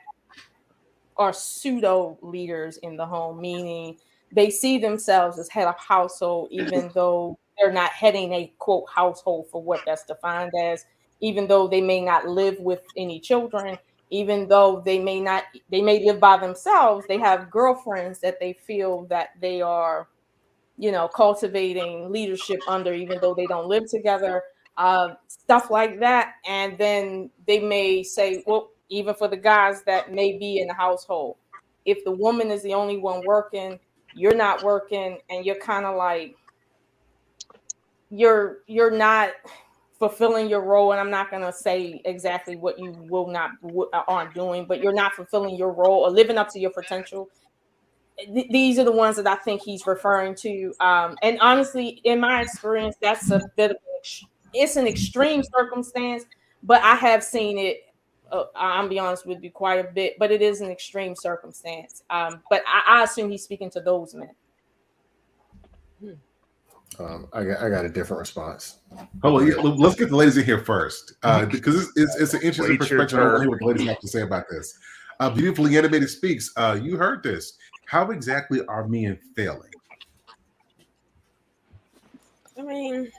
S8: are pseudo leaders in the home, meaning they see themselves as head of household, even though they're not heading a quote household for what that's defined as, even though they may not live with any children, even though they may live by themselves. They have girlfriends that they feel that they are, cultivating leadership under, even though they don't live together, stuff like that. And then they may say, well, even for the guys that may be in the household, if the woman is the only one working, you're not working, and you're kind of like, you're not fulfilling your role. And I'm not going to say exactly what you aren't doing, but you're not fulfilling your role or living up to your potential. These are the ones that I think he's referring to. And honestly, in my experience, that's a bit of it's an extreme circumstance, but I have seen it. I'm be honest with you, quite a bit, but it is an extreme circumstance. But I assume he's speaking to those men.
S10: I got a different response.
S1: Oh, well, let's get the ladies in here first, because it's an interesting perspective. I want to hear what the ladies have to say about this. Beautifully Animated speaks. You heard this. How exactly are men failing?
S6: I mean,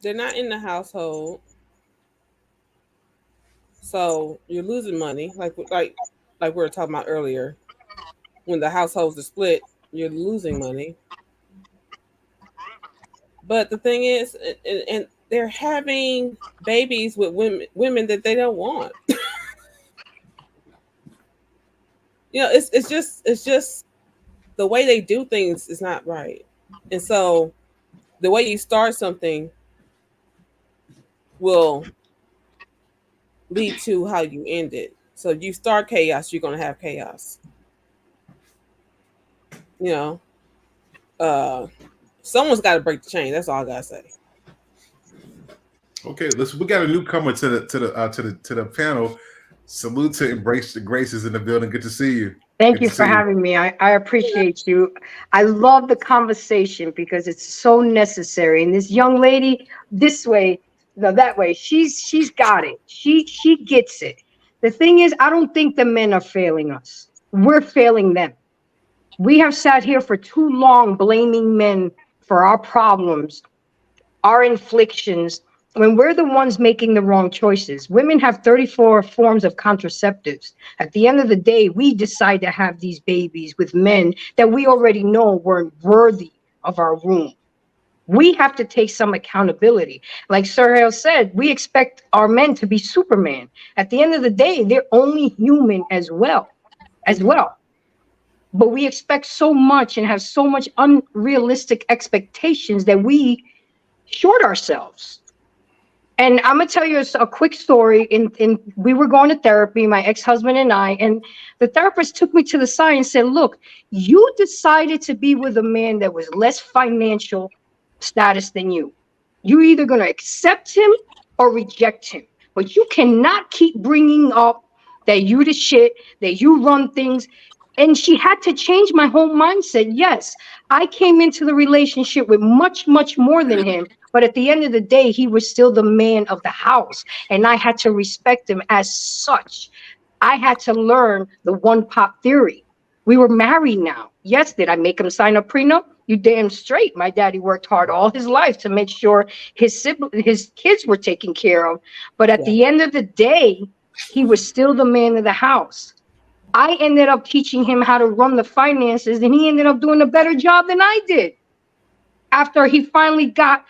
S6: they're not in the household, so you're losing money. Like we were talking about earlier, when the households are split, you're losing money. But the thing is, and they're having babies with women that they don't want. It's just the way they do things is not right. And so the way you start something will lead to how you end it. So if you start chaos, you're going to have chaos. Someone's got to break the chain. That's all I got to say.
S1: Okay, we got a newcomer to the panel. Salute to Embrace the Graces in the building. Good to see you.
S15: Thank you for having me. I appreciate you. I love the conversation because it's so necessary. And this young lady, this way, no, that way, she's got it. She gets it. The thing is, I don't think the men are failing us. We're failing them. We have sat here for too long blaming men for our problems, our inflictions, when we're the ones making the wrong choices. Women have 34 forms of contraceptives. At the end of the day, we decide to have these babies with men that we already know weren't worthy of our womb. We have to take some accountability. Like SIR Hale said, we expect our men to be Superman. At the end of the day, they're only human as well. But we expect so much and have so much unrealistic expectations that we short ourselves. And I'm gonna tell you a quick story. We were going to therapy, my ex-husband and I, and the therapist took me to the side and said, look, you decided to be with a man that was less financial status than you. You're either gonna accept him or reject him. But you cannot keep bringing up that you the shit, that you run things. And she had to change my whole mindset. Yes, I came into the relationship with much, much more than him. But at the end of the day, he was still the man of the house. And I had to respect him as such. I had to learn the one pop theory. We were married now. Yes, did I make him sign a prenup? You damn straight. My daddy worked hard all his life to make sure his kids were taken care of. But at the end of the day, he was still the man of the house. I ended up teaching him how to run the finances, and he ended up doing a better job than I did. After he finally got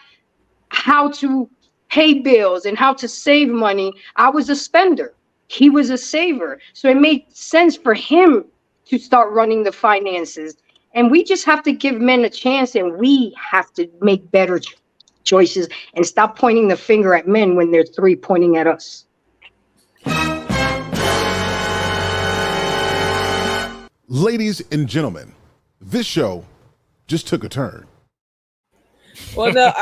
S15: how to pay bills and how to save money, I was a spender. He was a saver. So it made sense for him to start running the finances. And we just have to give men a chance, and we have to make better choices and stop pointing the finger at men when they're three pointing at us.
S1: Ladies and gentlemen, this show just took a turn.
S6: Well, no,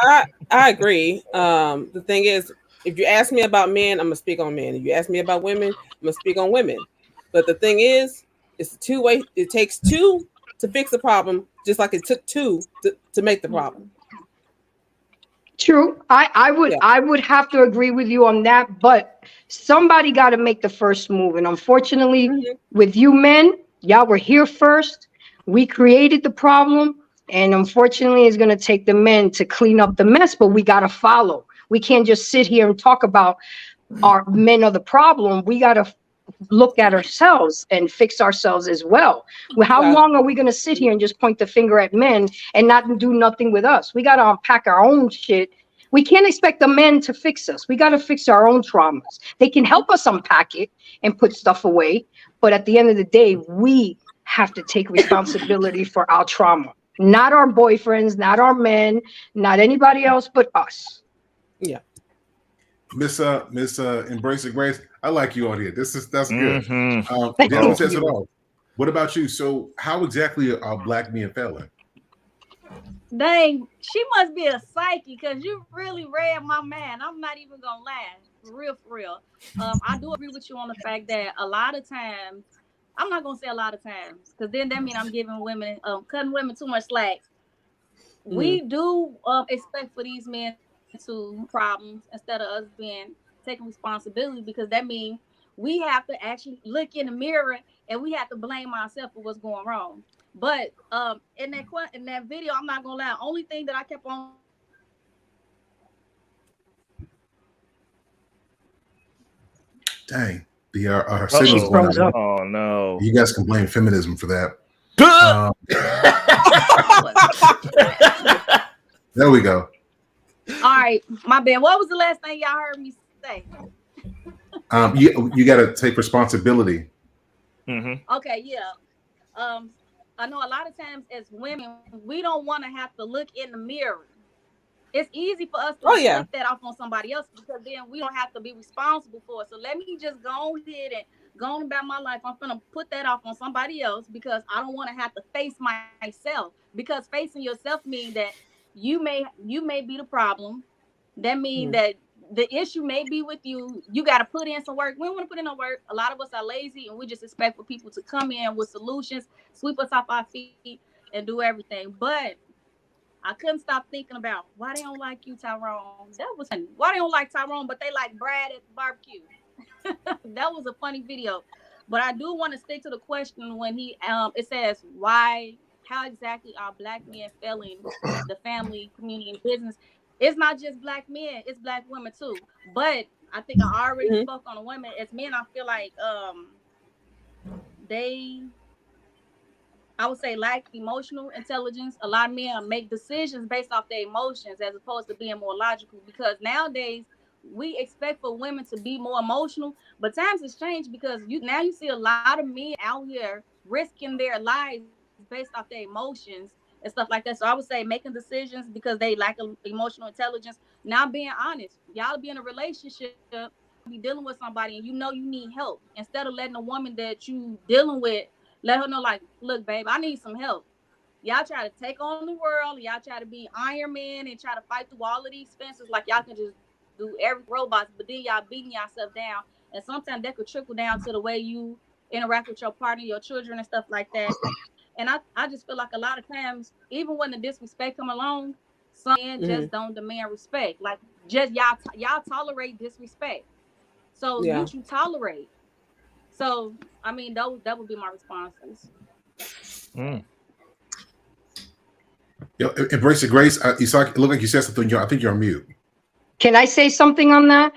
S6: I agree. The thing is, if you ask me about men, I'm gonna speak on men. If you ask me about women, I'm gonna speak on women. But the thing is, it's a two-way. It takes two to fix the problem, just like it took two to make the problem.
S15: True. I would have to agree with you on that, but somebody got to make the first move. And unfortunately, with you men, y'all were here first. We created the problem. And unfortunately, it's going to take the men to clean up the mess, but we got to follow. We can't just sit here and talk about our men are the problem. We got to look at ourselves and fix ourselves as well. How long are we going to sit here and just point the finger at men and not do nothing with us? We got to unpack our own shit. We can't expect the men to fix us. We got to fix our own traumas. They can help us unpack it and put stuff away. But at the end of the day, we have to take responsibility for our trauma. Not our boyfriends, not our men, not anybody else but us.
S6: Yeah.
S1: Miss Embrace the Grace, I like you on here. That's good.
S7: Mm-hmm.
S1: Says it all. What about you? So how exactly are black men failing?
S13: Dang, she must be a psyche because you really read my mind. I'm not even gonna lie, for real. I do agree with you on the fact that a lot of times, I'm not gonna say a lot of times, because then that means I'm giving women, cutting women too much slack. We do expect for these men to problems instead of us taking responsibility, because that means we have to actually look in the mirror and we have to blame ourselves for what's going wrong. But in that video, I'm not gonna lie, only thing that I kept on
S1: Dang, our signal's going out.
S7: Oh no!
S1: You guys can blame feminism for that. There we go.
S13: All right, my bad. What was the last thing y'all heard me say?
S1: You got to take responsibility.
S7: Mm-hmm.
S13: Okay, yeah. I know a lot of times as women, we don't want to have to look in the mirror. It's easy for us to put that off on somebody else, because then we don't have to be responsible for it. So let me just go ahead and go on about my life. I'm gonna put that off on somebody else because I don't want to have to face myself. Because facing yourself means that you may be the problem. That means that the issue may be with you. You got to put in some work. We don't want to put in no work. A lot of us are lazy, and we just expect for people to come in with solutions, sweep us off our feet, and do everything. But I couldn't stop thinking about why they don't like you, Tyrone. That was funny. Why they don't like Tyrone, but they like Brad at the barbecue. That was a funny video. But I do want to stick to the question when he it says how exactly are black men failing the family, community, and business? It's not just black men, it's black women too. But I think I already spoke on the women. As men, I feel like I would say lack emotional intelligence. A lot of men make decisions based off their emotions as opposed to being more logical, because nowadays we expect for women to be more emotional, but times has changed because you see a lot of men out here risking their lives based off their emotions and stuff like that. So I would say making decisions because they lack emotional intelligence. Now being honest, y'all be in a relationship, be dealing with somebody, and you need help. Instead of letting a woman that you dealing with, let her know, like, look, babe, I need some help. Y'all try to take on the world. Y'all try to be Iron Man and try to fight through all of these fences like y'all can just do every robot, but then y'all beating yourself down. And sometimes that could trickle down to the way you interact with your partner, your children, and stuff like that. And I just feel like a lot of times, even when the disrespect come along, some men just don't demand respect. Like, just y'all tolerate disrespect. So you tolerate. So I mean, that would be my responses.
S1: Embrace the grace. It looked like you said something. I think you're on mute.
S15: Can I say something on that?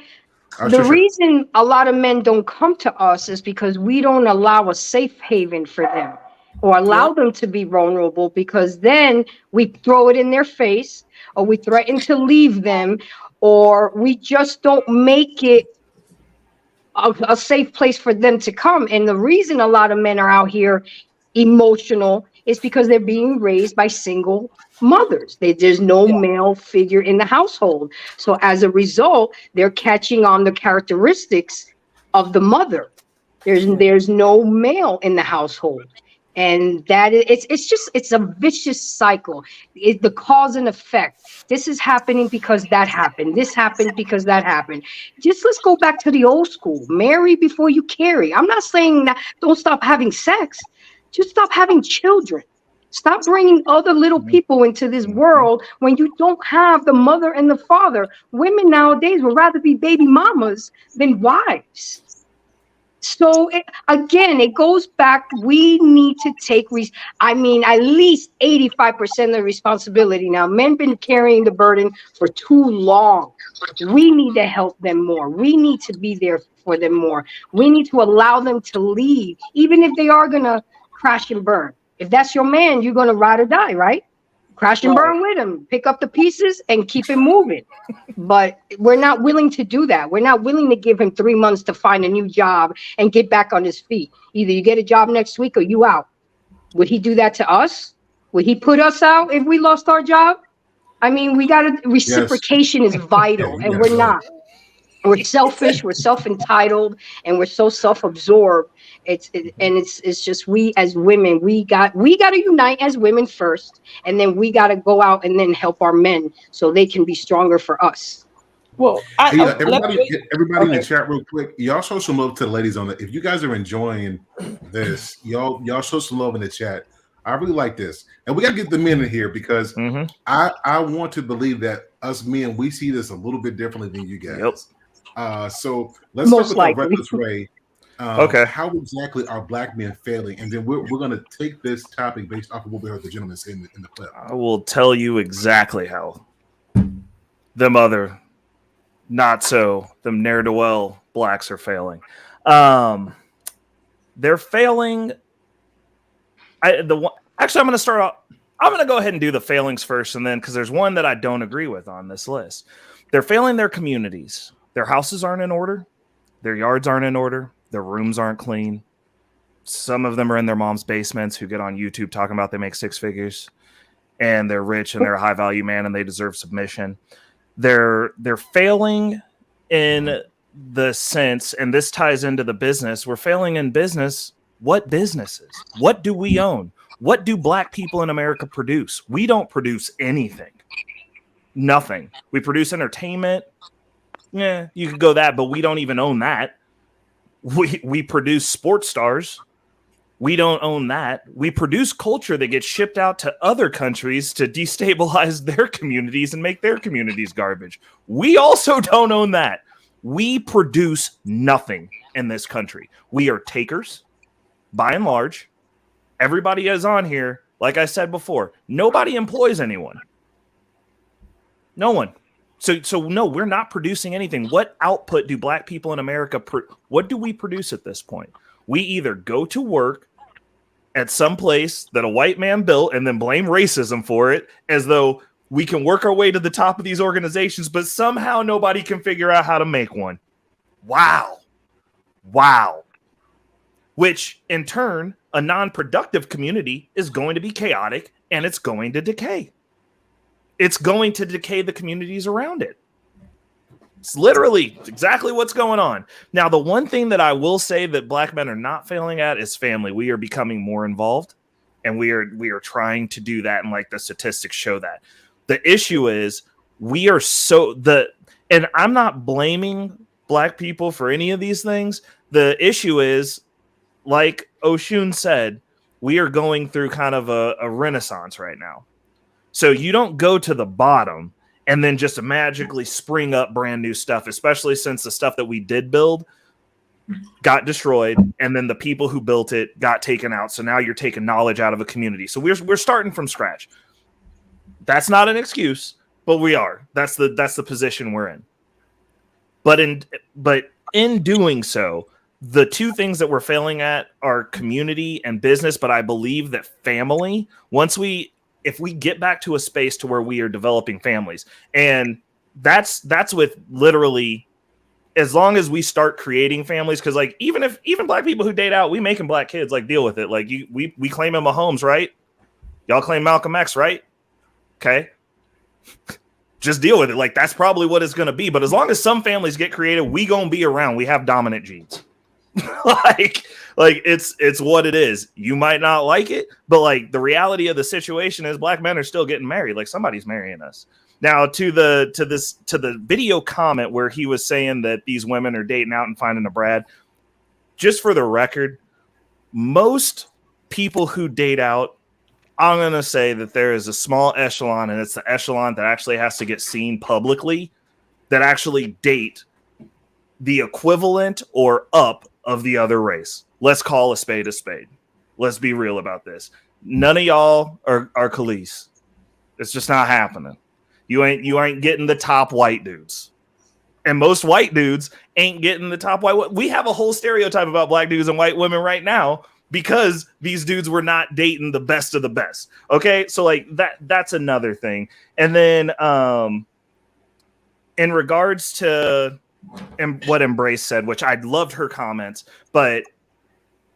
S15: The reason a lot of men don't come to us is because we don't allow a safe haven for them or allow them to be vulnerable, because then we throw it in their face or we threaten to leave them, or we just don't make it a safe place for them to come. And the reason a lot of men are out here emotional is because they're being raised by single mothers. There's no male figure in the household. So as a result, they're catching on the characteristics of the mother. There's no male in the household. And that it's a vicious cycle. The cause and effect. This is happening because that happened. This happened because that happened. Let's go back to the old school. Marry before you carry. I'm not saying that don't stop having sex. Just stop having children. Stop bringing other little people into this world when you don't have the mother and the father. Women nowadays would rather be baby mamas than wives. So it goes back. We need to take at least 85% of the responsibility. Now, men been carrying the burden for too long. We need to help them more. We need to be there for them more. We need to allow them to leave, even if they are gonna crash and burn. If that's your man, you're gonna ride or die, right? Crash and burn with him, pick up the pieces and keep it moving. But we're not willing to do that. We're not willing to give him 3 months to find a new job and get back on his feet. Either you get a job next week or you out. Would he do that to us? Would he put us out if we lost our job? I mean, reciprocation is vital, and we're not. We're selfish, we're self-entitled, and we're so self-absorbed. It's just, we as women, we got to unite as women first, and then we got to go out and then help our men so they can be stronger for us.
S6: Well,
S1: everybody in the chat real quick, y'all show some love to the ladies on the. If you guys are enjoying this, y'all show some love in the chat. I really like this, and we got to get the men in here because I want to believe that us men, we see this a little bit differently than you guys. So let's start with the Reckless Ray. How exactly are black men failing? And then we're going to take this topic based off of what we heard the gentleman say in the clip.
S7: I will tell you exactly how. Them other, not so, them ne'er-do-well blacks are failing. They're failing. I'm going to start off. I'm going to go ahead and do the failings first, and then because there's one that I don't agree with on this list. They're failing their communities. Their houses aren't in order. Their yards aren't in order. Their rooms aren't clean. Some of them are in their mom's basements who get on YouTube talking about they make 6 figures and they're rich and they're a high value man and they deserve submission. They're failing in the sense, and this ties into the business. We're failing in business. What businesses? What do we own? What do black people in America produce? We don't produce anything. Nothing. We produce entertainment. Yeah, you could go that, but we don't even own that. We produce sports stars. We don't own that. We produce culture that gets shipped out to other countries to destabilize their communities and make their communities garbage. We also don't own that. We produce nothing in this country. We are takers, by and large. Everybody is on here, like I said before, nobody employs anyone. No one. So no, we're not producing anything. What output do black people in America, what do we produce at this point? We either go to work at some place that a white man built and then blame racism for it, as though we can work our way to the top of these organizations, but somehow nobody can figure out how to make one. Wow. Which in turn, a non-productive community is going to be chaotic and it's going to decay. It's going to decay the communities around it. It's literally exactly what's going on. Now, the one thing that I will say that black men are not failing at is family. We are becoming more involved, and we are trying to do that, and like the statistics show that. The issue is and I'm not blaming black people for any of these things. The issue is, like Oshun said, we are going through kind of a renaissance right now. So you don't go to the bottom and then just magically spring up brand new stuff, especially since the stuff that we did build got destroyed, and then the people who built it got taken out. So now you're taking knowledge out of a community. So we're starting from scratch. That's not an excuse, but we are. That's the position we're in. But in doing so, the two things that we're failing at are community and business. But I believe that family, if we get back to a space to where we are developing families, and that's with literally, as long as we start creating families, because like even black people who date out, we making black kids, like deal with it. Like we claim Mahomes, right? Y'all claim Malcolm X, right? Okay. Just deal with it. Like that's probably what it's gonna be. But as long as some families get created, we gonna be around. We have dominant genes. like it's what it is. You might not like it, but like the reality of the situation is black men are still getting married. Like somebody's marrying us. Now to the video comment where he was saying that these women are dating out and finding a Brad, just for the record, most people who date out, I'm going to say that there is a small echelon, and it's the echelon that actually has to get seen publicly, that actually date the equivalent or up of the other race. Let's call a spade a spade. Let's be real about this. None of y'all are Khalees. It's just not happening. You ain't getting the top white dudes. And most white dudes ain't getting the top white. We have a whole stereotype about black dudes and white women right now because these dudes were not dating the best of the best. Okay? So like that's another thing. And then in regards to what Embrace said, which I loved her comments, but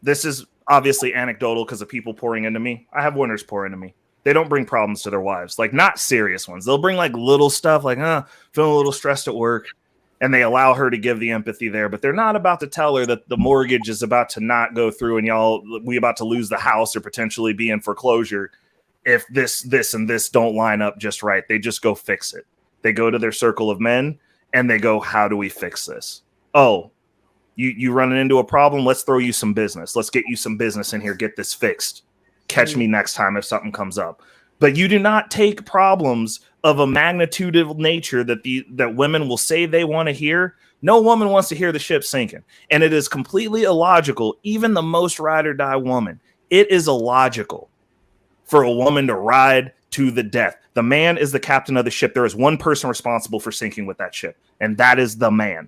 S7: this is obviously anecdotal because of people pouring into me. I have winners pour into me. They don't bring problems to their wives, like not serious ones. They'll bring like little stuff like, feeling a little stressed at work, and they allow her to give the empathy there, but they're not about to tell her that the mortgage is about to not go through and we about to lose the house or potentially be in foreclosure if this and this don't line up just right. They just go fix it. They go to their circle of men and they go, how do we fix this? Oh, you running into a problem? Let's throw you some business. Let's get you some business in here. Get this fixed. Catch me next time if something comes up. But you do not take problems of a magnitude of nature that women will say they want to hear. No woman wants to hear the ship sinking. And it is completely illogical. Even the most ride or die woman, it is illogical for a woman to ride to the death. The man is the captain of the ship. There is one person responsible for sinking with that ship, and that is the man.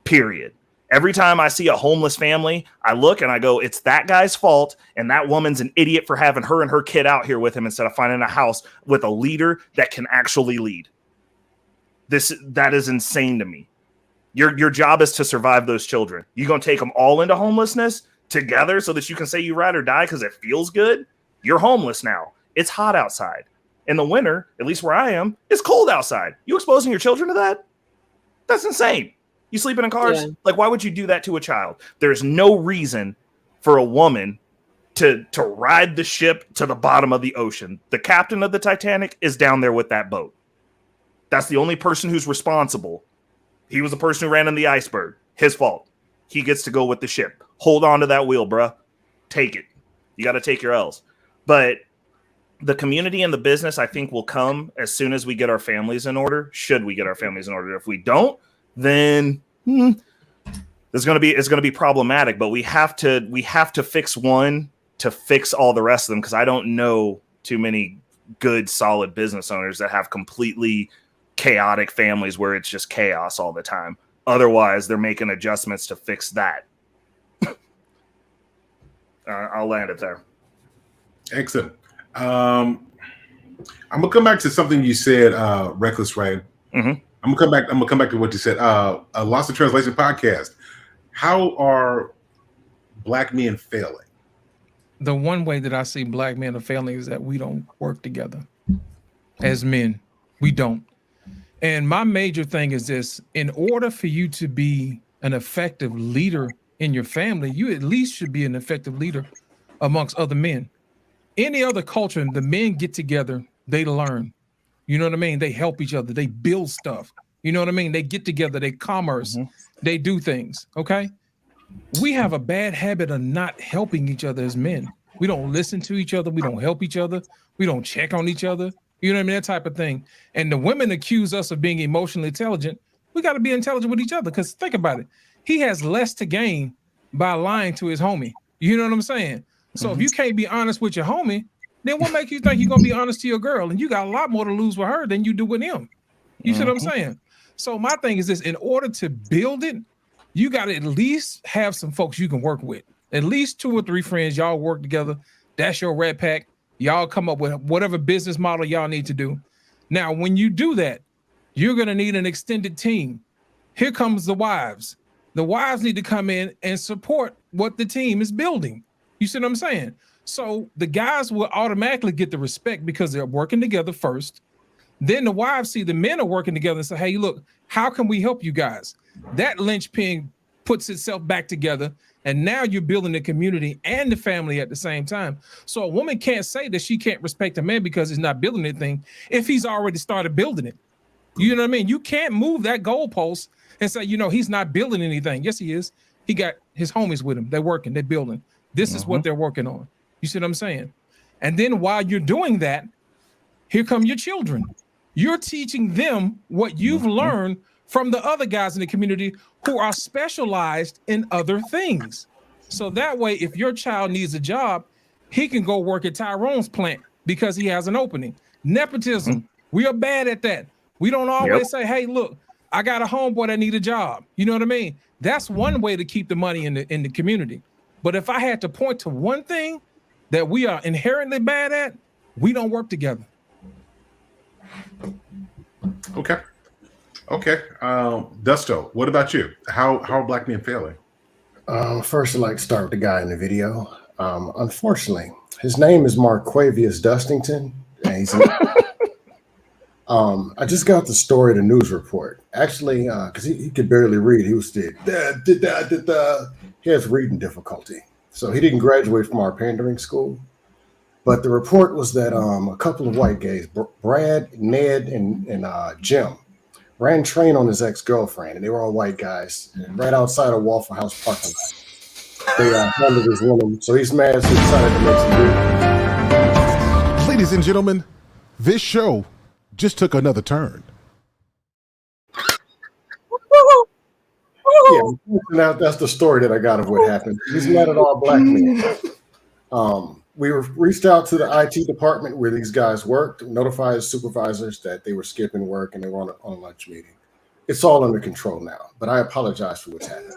S7: Period. Every time I see a homeless family, I look and I go, it's that guy's fault, and that woman's an idiot for having her and her kid out here with him instead of finding a house with a leader that can actually lead. That is insane to me. Your job is to survive those children. You gonna take them all into homelessness together so that you can say you ride or die because it feels good? You're homeless now. It's hot outside. In the winter, at least where I am, it's cold outside. You exposing your children to that? That's insane. You sleeping in cars? Yeah. Like, why would you do that to a child? There's no reason for a woman to ride the ship to the bottom of the ocean. The captain of the Titanic is down there with that boat. That's the only person who's responsible. He was the person who ran in the iceberg. His fault. He gets to go with the ship. Hold on to that wheel, bruh. Take it. You got to take your L's. But the community and the business, I think, will come as soon as we get our families in order. Should we get our families in order? If we don't, then it's going to be problematic. But we have to fix one to fix all the rest of them, because I don't know too many good, solid business owners that have completely chaotic families where it's just chaos all the time. Otherwise, they're making adjustments to fix that. I'll land it there.
S1: Excellent. I'm gonna come back to something you said, Reckless Rain.
S7: Mm-hmm.
S1: I'm gonna come back to what you said. Lost in Translation podcast. How are Black men failing?
S9: The one way that I see Black men are failing is that we don't work together as men. We don't. And my major thing is this: in order for you to be an effective leader in your family, you at least should be an effective leader amongst other men. Any other culture, the men get together, they learn. You know what I mean? They help each other. They build stuff. You know what I mean? They get together, they commerce, they do things. Okay. We have a bad habit of not helping each other as men. We don't listen to each other. We don't help each other. We don't check on each other. You know what I mean? That type of thing. And the women accuse us of being emotionally intelligent. We got to be intelligent with each other, because think about it. He has less to gain by lying to his homie. You know what I'm saying? So if you can't be honest with your homie, then what makes you think you're going to be honest to your girl? And you got a lot more to lose with her than you do with him. You see what I'm saying? So my thing is this: in order to build it, you got to at least have some folks you can work with. At least 2 or 3 friends, y'all work together. That's your red pack. Y'all come up with whatever business model y'all need to do. Now, when you do that, you're going to need an extended team. Here comes the wives. The wives need to come in and support what the team is building. You see what I'm saying? So the guys will automatically get the respect because they're working together first. Then the wives see the men are working together and say, hey, look, how can we help you guys? That linchpin puts itself back together. And now you're building the community and the family at the same time. So a woman can't say that she can't respect a man because he's not building anything if he's already started building it. You know what I mean? You can't move that goalpost and say, you know, he's not building anything. Yes, he is. He got his homies with him. They're working. They're building. This is what they're working on. You see what I'm saying? And then while you're doing that, here come your children. You're teaching them what you've learned from the other guys in the community who are specialized in other things. So that way, if your child needs a job, he can go work at Tyrone's plant because he has an opening. Nepotism, we are bad at that. We don't always say, hey, look, I got a homeboy that need a job. You know what I mean? That's one way to keep the money in the community. But if I had to point to one thing that we are inherently bad at, we don't work together.
S1: Okay. Dusto, what about you? How are Black men failing?
S10: First, I'd like to start with the guy in the video. Unfortunately, his name is Marquavius Dustington. And he's I just got the story, the news report. Actually, because he could barely read. He was he has reading difficulty. So he didn't graduate from our pandering school. But the report was that a couple of white gays, Brad, Ned, and Jim, ran train on his ex-girlfriend, and they were all white guys, right outside a Waffle House parking lot. They handled his woman, so he's mad, so he decided to make some.
S1: Ladies and gentlemen, this show just took another turn.
S10: Yeah, that's the story that I got of what happened. He's mad at all Black men. We reached out to the IT department where these guys worked, notified supervisors that they were skipping work and they were on a lunch meeting. It's all under control now, but I apologize for what's happened.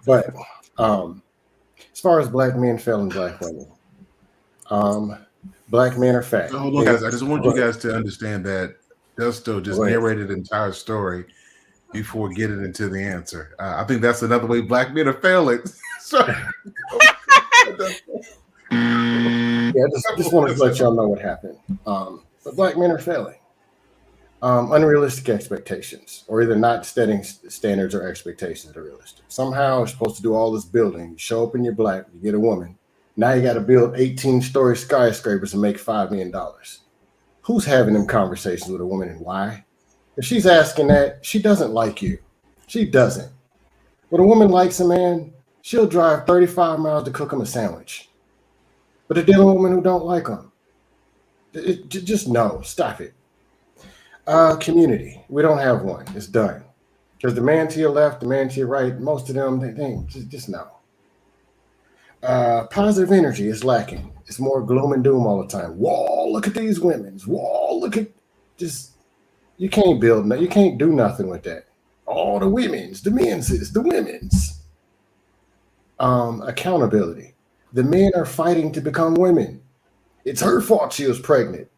S10: But as far as Black men failing Black women, Black men are fat.
S1: Hold on, guys. I just want you guys to understand that Dusto just narrated the entire story before getting into the answer. I think that's another way Black men are failing.
S10: Yeah, just wanted to let y'all know what happened. But Black men are failing. Unrealistic expectations, or either not setting standards or expectations that are realistic. Somehow you're supposed to do all this building. You show up and you're Black, you get a woman. Now you got to build 18-story skyscrapers and make $5 million. Who's having them conversations with a woman and why? If she's asking that, she doesn't like you. She doesn't. When a woman likes a man, she'll drive 35 miles to cook him a sandwich. But the dealing with women who don't like him, just no, stop it. Community, we don't have one. It's done. Because the man to your left, the man to your right, most of them, they just no. Positive energy is lacking. It's more gloom and doom all the time. Whoa, look at these women. Whoa, look at you can't build, you can't do nothing with that. All the women's, the men's, the women's. Accountability. The men are fighting to become women. It's her fault she was pregnant.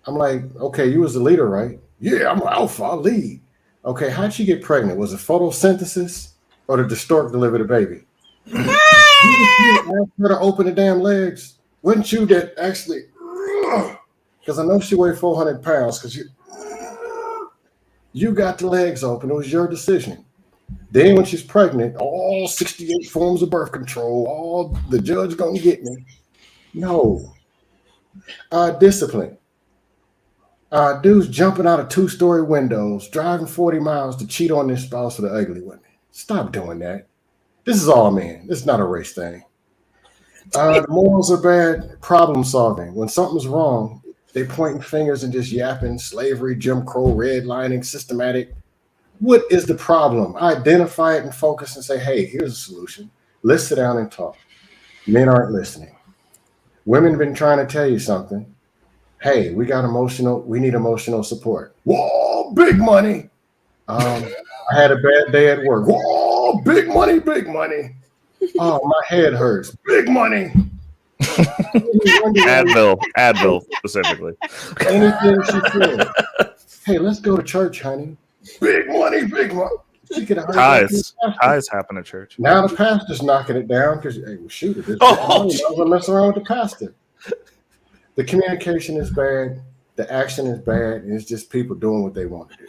S10: I'm like, okay, you was the leader, right? Yeah, I'm alpha, I lead. Okay, how'd she get pregnant? Was it photosynthesis or did the stork deliver the baby? You asked her to open the damn legs. Wouldn't you that actually, because I know she weighed 400 pounds because you got the legs open. It was your decision. Then when she's pregnant, all 68 forms of birth control, all the judge gonna get me. No. Discipline. Dudes jumping out of 2-story windows, driving 40 miles to cheat on their spouse with the ugly women. Stop doing that. This is all men. This is not a race thing. The morals are bad. Problem solving. When something's wrong, they pointing fingers and just yapping. Slavery, Jim Crow, redlining, systematic. What is the problem? Identify it and focus and say, hey, here's a solution. Let's sit down and talk. Men aren't listening. Women have been trying to tell you something. Hey, we need emotional support. Whoa, big money. I had a bad day at work. Whoa, big money, big money. Oh, my head hurts. Big money.
S7: Advil specifically.
S10: Anything she said. Hey, let's go to church, honey. Big money, big money.
S7: Ties happen at church.
S10: Now the pastor's knocking it down because shoot, I'm messing around with the pastor. The communication is bad, the action is bad, and it's just people doing what they want to do.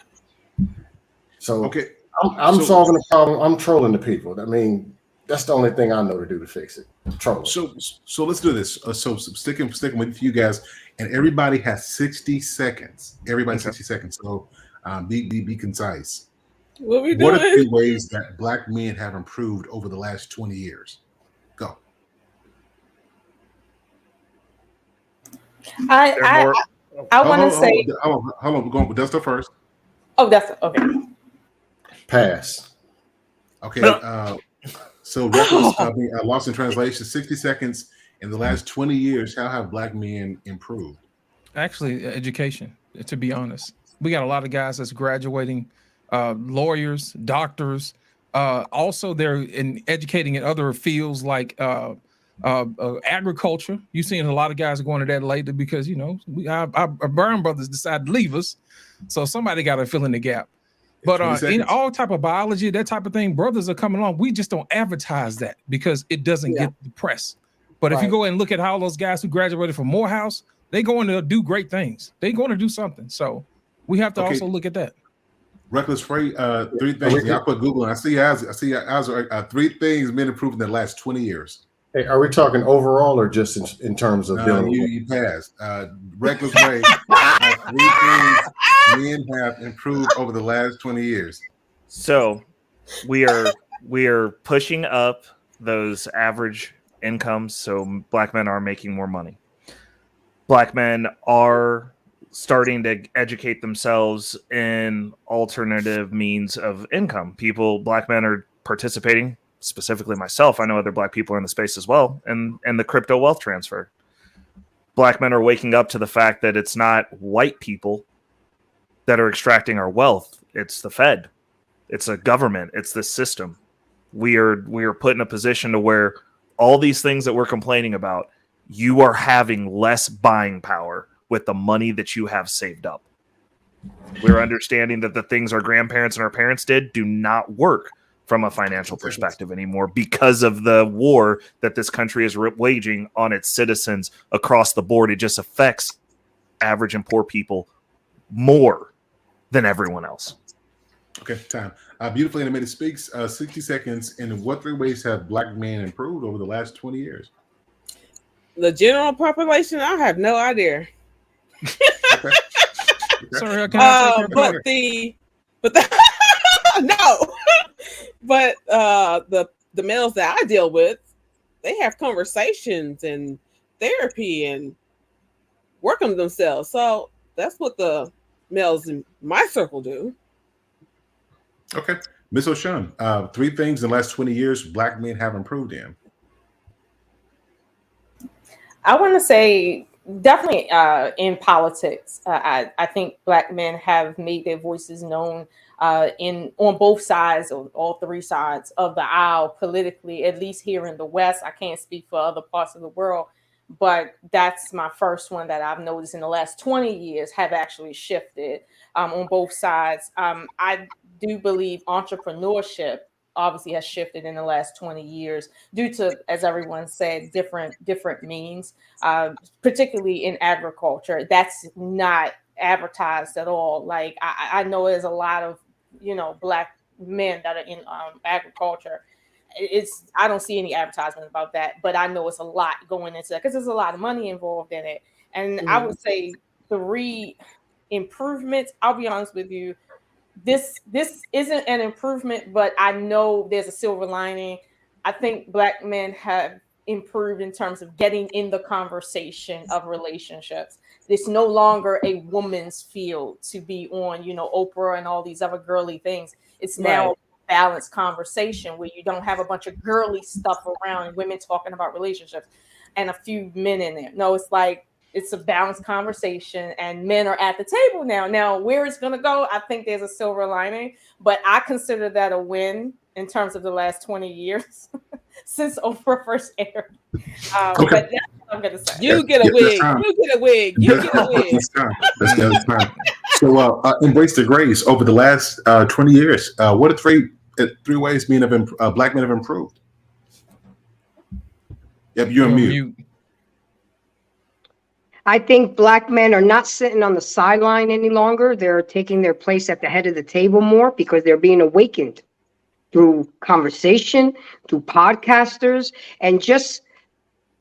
S10: So
S1: okay,
S10: I'm solving the problem. I'm trolling the people. I mean, that's the only thing I know to do to fix it. Troll.
S1: So let's do this. So sticking with you guys, and everybody has 60 seconds. Everybody 60 seconds. So be concise.
S6: What are
S1: 3 ways that Black men have improved over the last 20 years? Go.
S8: I want to say.
S1: Hold on, we're going with Dustin first.
S8: Oh, that's okay.
S10: Pass.
S1: Okay. So records lost in translation. 60 seconds. In the last 20 years, how have Black men improved?
S9: Actually, education. To be honest, we got a lot of guys that's graduating, lawyers, doctors. Also, they're educating in other fields like agriculture. You've seen a lot of guys going to that lately because our Brown brothers decided to leave us, so somebody got to fill in the gap. But in all type of biology, that type of thing, brothers are coming along. We just don't advertise that because it doesn't get the press. But if you go and look at how those guys who graduated from Morehouse, they're going to do great things. They're going to do something. So we have to also look at that.
S1: Reckless Freight, 3 things. Y'all put Google. And I see your eyes are 3 things men improved in the last 20 years.
S10: Hey, are we talking overall or just in terms of dealing?
S1: You passed. Reckless Freight. 3 things men have improved over the last 20 years.
S7: So we are pushing up those average incomes. So Black men are making more money. Black men are starting to educate themselves in alternative means of income. Black men are participating, specifically myself. I know other Black people are in the space as well, and the crypto wealth transfer. Black men are waking up to the fact that it's not white people that are extracting our wealth. It's the Fed. It's a government. It's the system. We are put in a position to where all these things that we're complaining about, you are having less buying power with the money that you have saved up. We're understanding that the things our grandparents and our parents did do not work from a financial perspective anymore because of the war that this country is waging on its citizens across the board. It just affects average and poor people more than everyone else.
S1: Okay, time. Beautifully Animated speaks 60 seconds. In what 3 ways have Black men improved over the last 20 years?
S6: The general population, I have no idea.
S1: Okay.
S9: Sorry, can I take your
S6: but No. But the males that I deal with, they have conversations and therapy and work on themselves. So that's what the males in my circle do.
S1: Okay. Miss O'Shawn, 3 things in the last 20 years Black men have improved in.
S8: I want to say definitely in politics. I think Black men have made their voices known on both sides, or all 3 sides of the aisle politically, at least here in the West. I can't speak for other parts of the world, but that's my first one that I've noticed in the last 20 years have actually shifted on both sides. I do believe entrepreneurship obviously has shifted in the last 20 years due to, as everyone said, different means, particularly in agriculture. That's not advertised at all. Like I know there's a lot of Black men that are in agriculture. I don't see any advertisement about that, but I know it's a lot going into that because there's a lot of money involved in it. And I would say 3 improvements. I'll be honest with you, this isn't an improvement, but I know there's a silver lining. I think Black men have improved in terms of getting in the conversation of relationships. It's no longer a woman's field to be on, Oprah and all these other girly things. It's now a balanced conversation where you don't have a bunch of girly stuff around and women talking about relationships and a few men in there. No, it's like it's a balanced conversation and men are at the table now. Now, where it's going to go, I think there's a silver lining, but I consider that a win in terms of the last 20 years since Oprah first aired. But that's what I'm going to say.
S6: You get a wig. You get a wig. You get a wig.
S1: That's time. So, embrace the grace. Over the last 20 years, what are 3 ways Black men have improved? Yep, you're on mute.
S15: I think Black men are not sitting on the sideline any longer. They're taking their place at the head of the table more because they're being awakened through conversation, through podcasters, and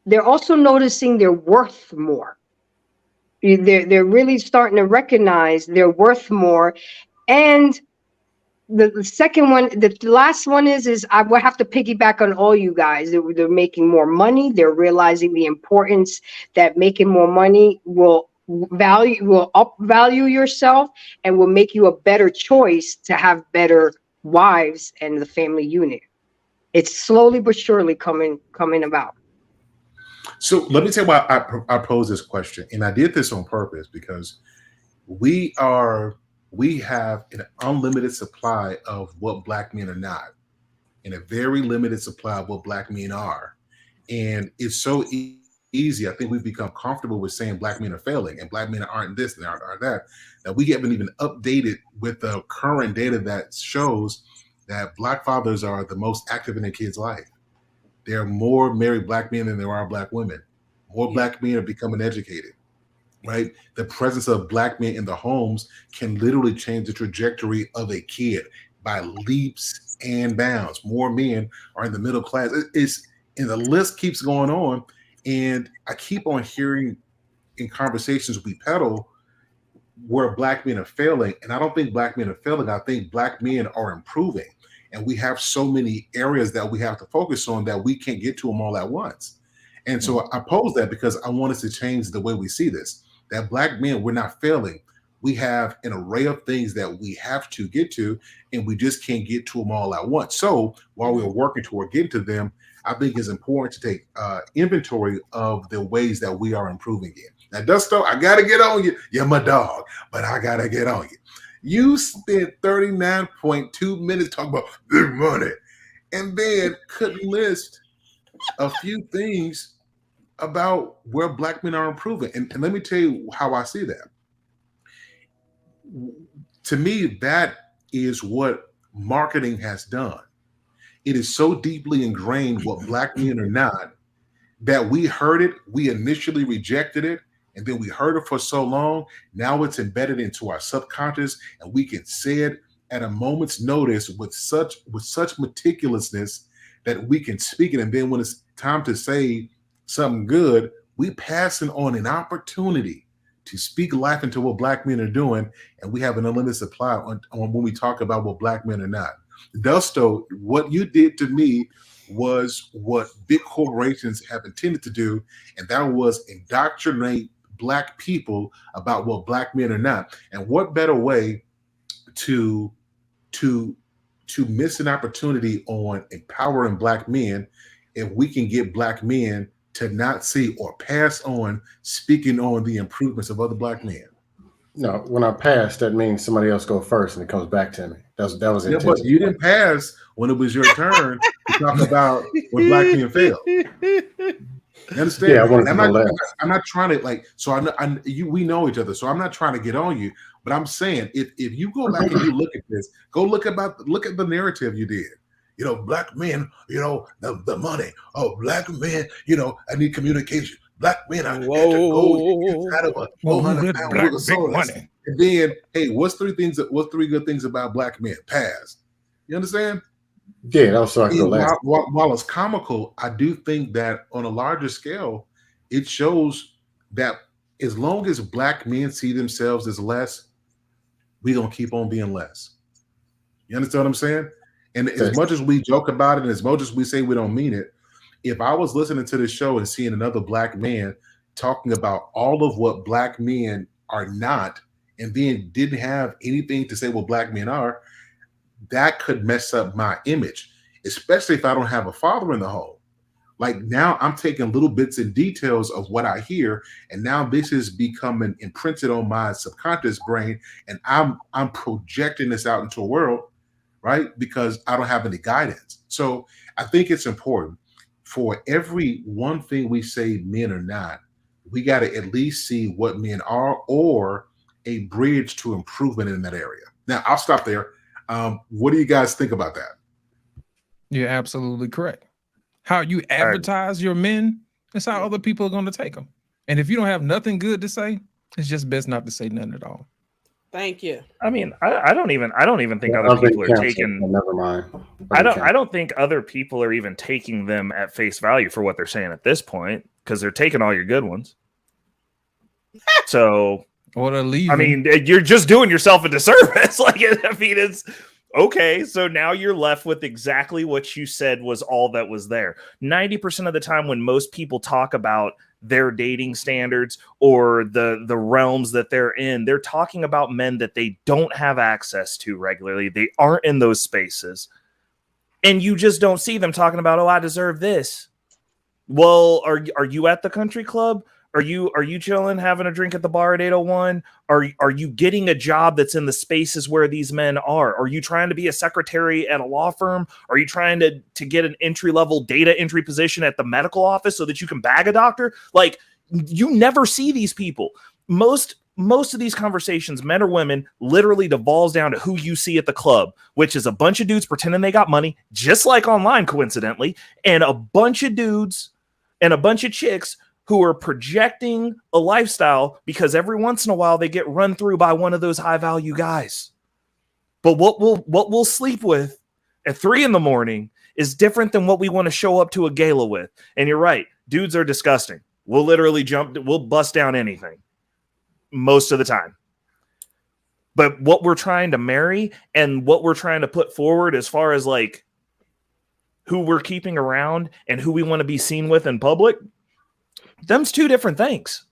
S15: they're also noticing their worth more. They're really starting to recognize their worth more. And the second one, the last one is I will have to piggyback on all you guys. They're making more money. They're realizing the importance that making more money will upvalue yourself and will make you a better choice to have better wives and the family unit. It's slowly but surely coming about.
S1: So let me tell you why I pose this question, and I did this on purpose because we have an unlimited supply of what Black men are not, and a very limited supply of what Black men are. And it's so easy. I think we've become comfortable with saying Black men are failing and Black men aren't this and aren't that we haven't even updated with the current data that shows that Black fathers are the most active in their kids' life. There are more married Black men than there are Black women. More Black men are becoming educated. Right? The presence of Black men in the homes can literally change the trajectory of a kid by leaps and bounds. More men are in the middle class. And the list keeps going on. And I keep on hearing in conversations we peddle where Black men are failing. And I don't think Black men are failing. I think Black men are improving. And we have so many areas that we have to focus on that we can't get to them all at once. And so I pose that because I want us to change the way we see this. That Black men, we're not failing. We have an array of things that we have to get to, and we just can't get to them all at once. So while we're working toward getting to them, I think it's important to take inventory of the ways that we are improving in. Now, Dusto, I got to get on you. You're my dog, but I got to get on you. You spent 39.2 minutes talking about big money and then couldn't list a few things about where Black men are improving. And let me tell you how I see that. To me, that is what marketing has done. It is so deeply ingrained what Black men are not that we heard it, we initially rejected it, and then we heard it for so long. Now it's embedded into our subconscious, and we can say it at a moment's notice with such meticulousness that we can speak it. And then when it's time to say something good, we passing on an opportunity to speak life into what black men are doing, and we have an unlimited supply on when we talk about what black men are not. Dusto, what you did to me was what big corporations have intended to do, and that was indoctrinate black people about what black men are not. And what better way to miss an opportunity on empowering black men if we can get black men to not see or pass on speaking on the improvements of other black men.
S10: No, when I pass, that means somebody else go first and it comes back to me. That was
S1: yeah, but you didn't pass when it was your turn to talk about when black men fail. You understand?
S10: Yeah,
S1: I'm not trying to like. So we know each other. So I'm not trying to get on you. But I'm saying if you go back and you look at this, look at the narrative you did. You know, black men. You know, the money. Oh, black men. You know, I need communication. Black men are out of a 400-pound big money. And then, hey, what's three good things about black men? Pass. You understand?
S10: Yeah, that was so I could go last.
S1: While it's comical, I do think that on a larger scale, it shows that as long as black men see themselves as less, we're gonna keep on being less. You understand what I'm saying? And as much as we joke about it, and as much as we say we don't mean it, if I was listening to this show and seeing another black man talking about all of what black men are not, and then didn't have anything to say what black men are, that could mess up my image, especially if I don't have a father in the home. Like now I'm taking little bits and details of what I hear, and now this is becoming imprinted on my subconscious brain, and I'm projecting this out into a world, right? Because I don't have any guidance. So I think it's important for every one thing we say men are not, we got to at least see what men are or a bridge to improvement in that area. Now I'll stop there. What do you guys think about that?
S9: You're absolutely correct. How you advertise your men, that's how other people are going to take them. And if you don't have nothing good to say, it's just best not to say nothing at all.
S6: Thank you.
S7: I mean, I don't even think other people are taking.
S10: Never mind.
S7: I don't think other people are even taking them at face value for what they're saying at this point, because they're taking all your good ones. So,
S9: or they're leaving.
S7: I mean, you're just doing yourself a disservice. Like, I mean, it's okay. So now you're left with exactly what you said was all that was there. 90% of the time, when most people talk about their dating standards or the realms that they're in, they're talking about men that they don't have access to regularly. They aren't in those spaces, and you just don't see them talking about, oh, I deserve this. Well, are you at the country club? Are you chilling, having a drink at the bar at 801? Are you getting a job that's in the spaces where these men are? Are you trying to be a secretary at a law firm? Are you trying to get an entry-level data entry position at the medical office so that you can bag a doctor? Like, you never see these people. Most of these conversations, men or women, literally devolves down to who you see at the club, which is a bunch of dudes pretending they got money, just like online, coincidentally, and a bunch of dudes and a bunch of chicks who are projecting a lifestyle because every once in a while they get run through by one of those high value guys. But what we'll sleep with at 3 a.m. is different than what we want to show up to a gala with. And you're right. Dudes are disgusting. We'll literally we'll bust down anything most of the time. But what we're trying to marry and what we're trying to put forward as far as like who we're keeping around and who we want to be seen with in public, them's two different things.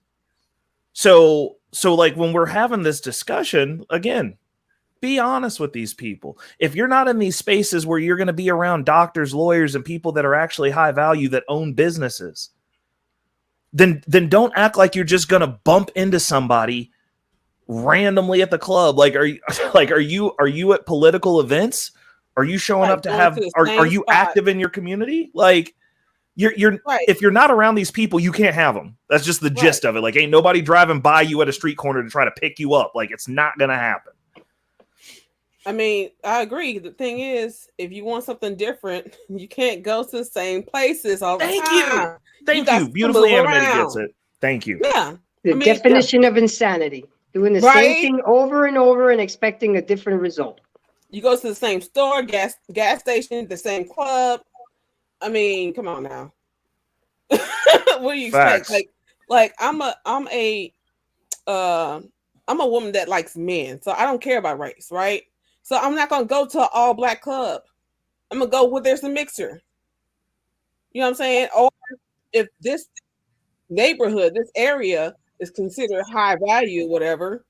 S7: So like when we're having this discussion, again, be honest with these people. If you're not in these spaces where you're going to be around doctors, lawyers, and people that are actually high value that own businesses, then don't act like you're just going to bump into somebody randomly at the club. Like, are you at political events? Are you showing up to have, are you active in your community? Like, You're right. If you're not around these people, you can't have them. That's just the gist of it. Like, ain't nobody driving by you at a street corner to try to pick you up. Like, it's not gonna happen.
S6: I mean, I agree. The thing is, if you want something different, you can't go to the same places all the time.
S7: Thank you. Beautifully animated gets it. Thank you.
S6: Yeah.
S15: The definition of insanity. Doing the same thing over and over and expecting a different result.
S6: You go to the same store, gas station, the same club. I mean, come on now. What do you expect? Like I'm a I'm a woman that likes men, so I don't care about race, right? So I'm not gonna go to an all black club. I'm gonna go where there's a mixer. You know what I'm saying? Or if this neighborhood, this area is considered high value, whatever,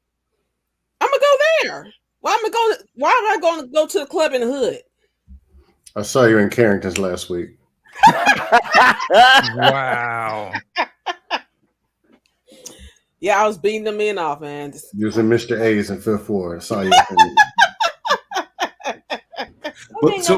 S6: I'm gonna go there. Why am I going to go to the club in the hood?
S10: I saw you in Carrington's last week.
S9: Wow.
S6: Yeah, I was beating the men off, man.
S10: You was in Mr. A's in Fifth Ward. I saw you.
S1: So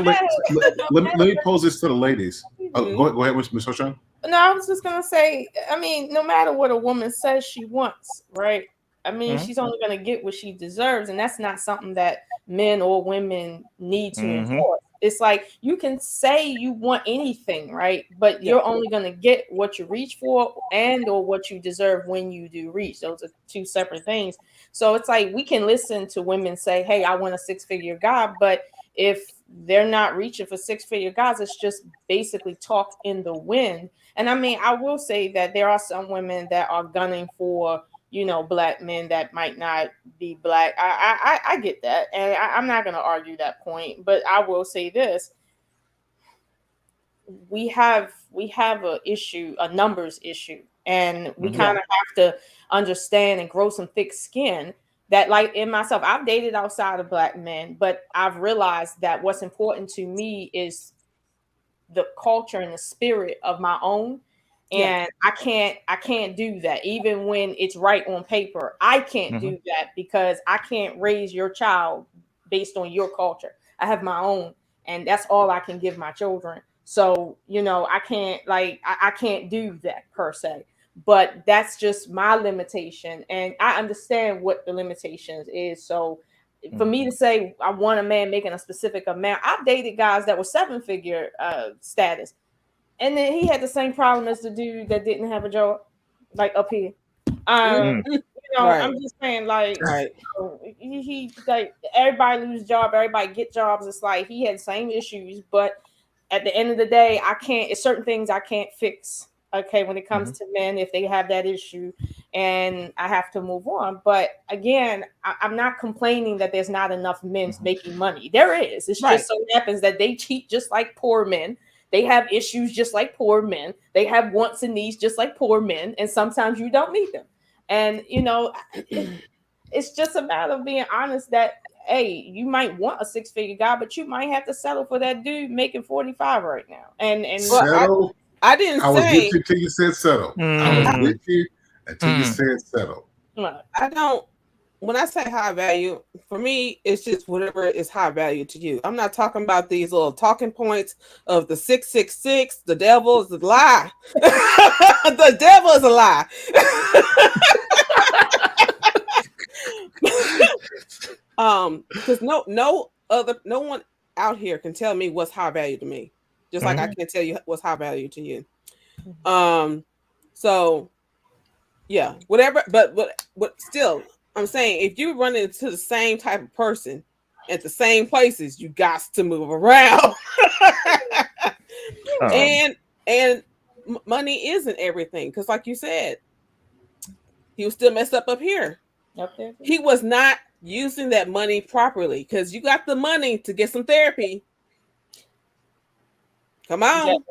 S1: let me pose this to the ladies. Go ahead, Ms. O'Shawn.
S8: No, I was just gonna say, I mean, no matter what a woman says she wants, right? I mean, she's only gonna get what she deserves, and that's not something that men or women need to enforce. It's like you can say you want anything, right? But you're only gonna get what you reach for and or what you deserve when you do reach. Those are two separate things. So it's like we can listen to women say, "Hey, I want a six-figure guy," but if they're not reaching for six-figure guys, it's just basically talk in the wind. And I mean, I will say that there are some women that are gunning for, you know, black men that might not be black. I get that, and I'm not going to argue that point. But I will say this: we have a issue, a numbers issue, and we kind of have to understand and grow some thick skin. That, like in myself, I've dated outside of black men, but I've realized that what's important to me is the culture and the spirit of my own. And I can't do that. Even when it's right on paper, I can't do that because I can't raise your child based on your culture. I have my own, and that's all I can give my children. So, you know, I can't do that per se. But that's just my limitation, and I understand what the limitations is. So for me to say I want a man making a specific amount, I've dated guys that were seven-figure status, and then he had the same problem as the dude that didn't have a job, like up here. You know, I'm just saying, like, you know, he like everybody lose job, everybody get jobs. It's like he had the same issues, but at the end of the day, I can't. It's certain things I can't fix. Okay, when it comes to men, if they have that issue, and I have to move on. But again, I'm not complaining that there's not enough men making money. There is. It's just so happens that they cheat just like poor men. They have issues just like poor men. They have wants and needs just like poor men. And sometimes you don't meet them. And, you know, it's just a matter of being honest that, hey, you might want a six-figure guy, but you might have to settle for that dude making 45 right now. And
S1: settle.
S6: I didn't say.
S1: I was with you until you said settle. I was with you until you said settle.
S6: I don't. When I say high value, for me, it's just whatever is high value to you. I'm not talking about these little talking points of the 666. The devil is a lie. The devil is a lie. Because no one out here can tell me what's high value to me. Just like I can't tell you what's high value to you. So yeah, whatever. But still, I'm saying if you run into the same type of person at the same places, you got to move around. And money isn't everything, because like you said, he was still messed up here. He was not using that money properly, because you got the money to get some therapy. Come on.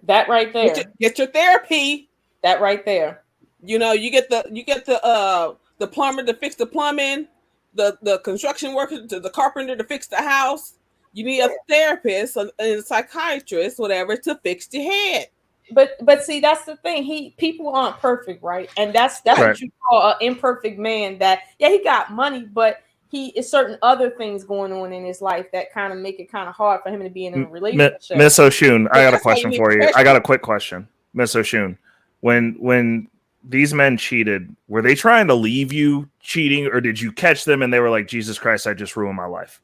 S8: That right there.
S6: Get your therapy.
S8: That right there.
S6: You know, you get the plumber to fix the plumbing, the construction worker to the carpenter to fix the house. You need a therapist and a psychiatrist, whatever, to fix your head.
S8: But see, that's the thing. People aren't perfect, right? And that's what you call an imperfect man. That he got money, but he is certain other things going on in his life that kind of make it kind of hard for him to be in a relationship.
S7: Miss O'Shoon, I got a question for you. I got a quick question, Miss O'Shoon. When these men cheated, were they trying to leave you cheating, or did you catch them and they were like, Jesus Christ, I just ruined my life?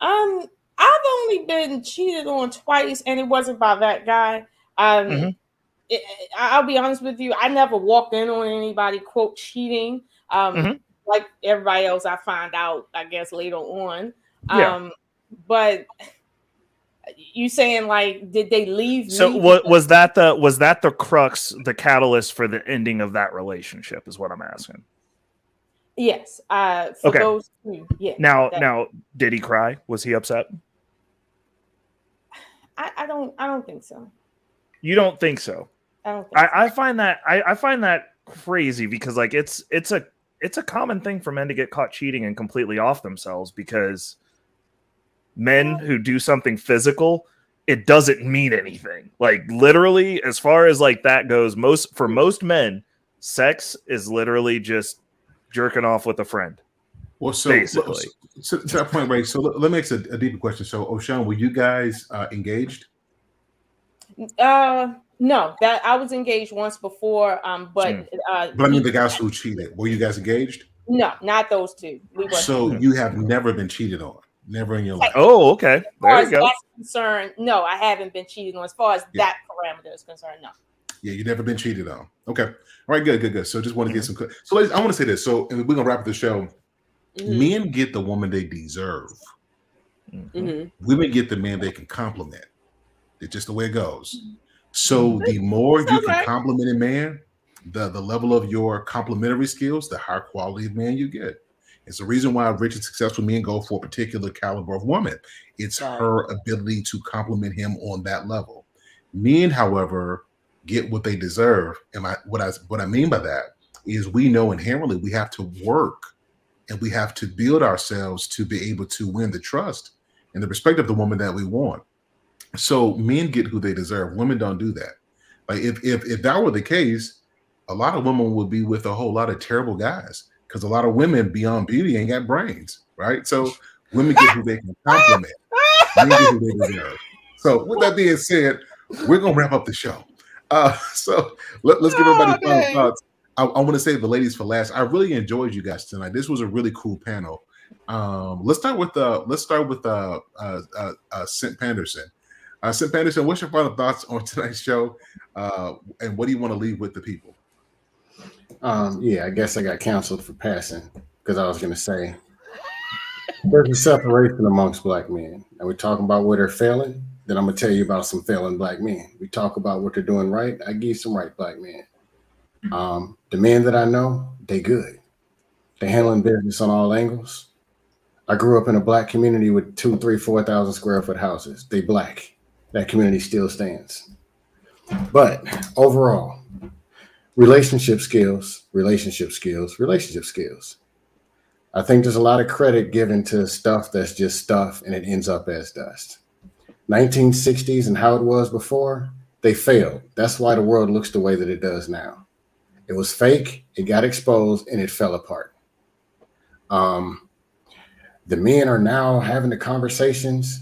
S8: I've only been cheated on twice, and it wasn't by that guy. I'll be honest with you, I never walked in on anybody, quote, cheating. Like everybody else, I find out, I guess, later on. But you saying, like, did they leave?
S7: So
S8: me?
S7: was that the crux, the catalyst for the ending of that relationship? Is what I'm asking.
S6: Yes. For
S7: Okay.
S6: those two, yeah.
S7: Now, did he cry? Was he upset?
S6: I don't think so.
S7: You don't think so?
S6: I don't think so.
S7: I find that crazy because like it's a common thing for men to get caught cheating and completely off themselves, because men who do something physical, it doesn't mean anything. Like literally, as far as like that goes, for most men, sex is literally just jerking off with a friend.
S1: Well, so
S7: basically,
S1: to that point, right? So let me ask a deeper question. So, O'Shawn, were you guys engaged?
S6: No, that I was engaged once before. But
S1: I mean, the guys who cheated, were you guys engaged?
S6: No, not those two. We were.
S1: So you have never been cheated on, never in your life.
S7: Oh, okay. There you go.
S6: That's concerned, no, I haven't been cheated on. As far as that parameter is concerned, no.
S1: Yeah, you've never been cheated on. Okay. All right, good. So just want to get some. So, ladies, I want to say this. So, and we're gonna wrap up the show. Men get the woman they deserve. Women get the man they can compliment. It's just the way it goes. So the more you can compliment a man, the level of your complimentary skills, the higher quality of man you get. It's the reason why rich and successful men go for a particular caliber of woman. It's her ability to compliment him on that level. Men, however, get what they deserve. And what I mean by that is we know inherently we have to work and we have to build ourselves to be able to win the trust and the respect of the woman that we want. So men get who they deserve. Women don't do that. Like if that were the case, a lot of women would be with a whole lot of terrible guys, because a lot of women beyond beauty ain't got brains, right? So women get who they can compliment. Men get who they deserve. So with that being said, we're gonna wrap up the show. So let's give everybody final thoughts. I want to save the ladies for last. I really enjoyed you guys tonight. This was a really cool panel. Let's start with Sint Panderson. Sint Panderson, what's your final thoughts on tonight's show? And what do you want to leave with the people?
S10: Yeah, I guess I got canceled for passing because I was going to say there's a separation amongst black men. And we're talking about where they're failing. Then I'm going to tell you about some failing black men. We talk about what they're doing right. I give you some right black men. The men that I know, they good. They handling business on all angles. I grew up in a black community with 2,000, 3,000, 4,000 square foot houses. They black. That community still stands. But overall, relationship skills. I think there's a lot of credit given to stuff that's just stuff and it ends up as dust. 1960s and how it was before, they failed. That's why the world looks the way that it does now. It was fake, it got exposed, and it fell apart. The men are now having the conversations.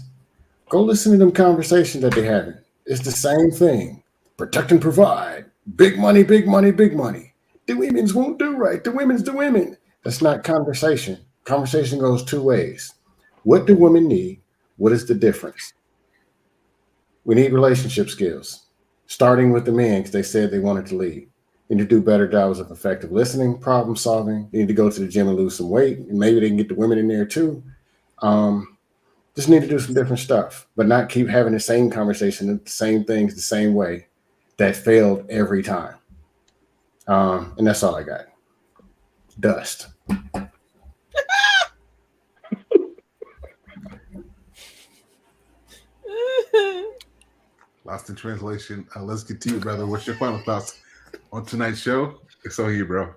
S10: Go listen to them conversations that they're having. It's the same thing. Protect and provide. Big money, big money, big money. The women's won't do right. The women's the women. That's not conversation. Conversation goes two ways. What do women need? What is the difference? We need relationship skills, starting with the men because they said they wanted to lead. They need to do better jobs of effective listening, problem solving. They need to go to the gym and lose some weight. And maybe they can get the women in there too. Just need to do some different stuff, but not keep having the same conversation, the same things, the same way that failed every time. And that's all I got. Dust.
S1: Lost in translation. Let's get to you, brother. What's your final thoughts on tonight's show? It's on you, bro.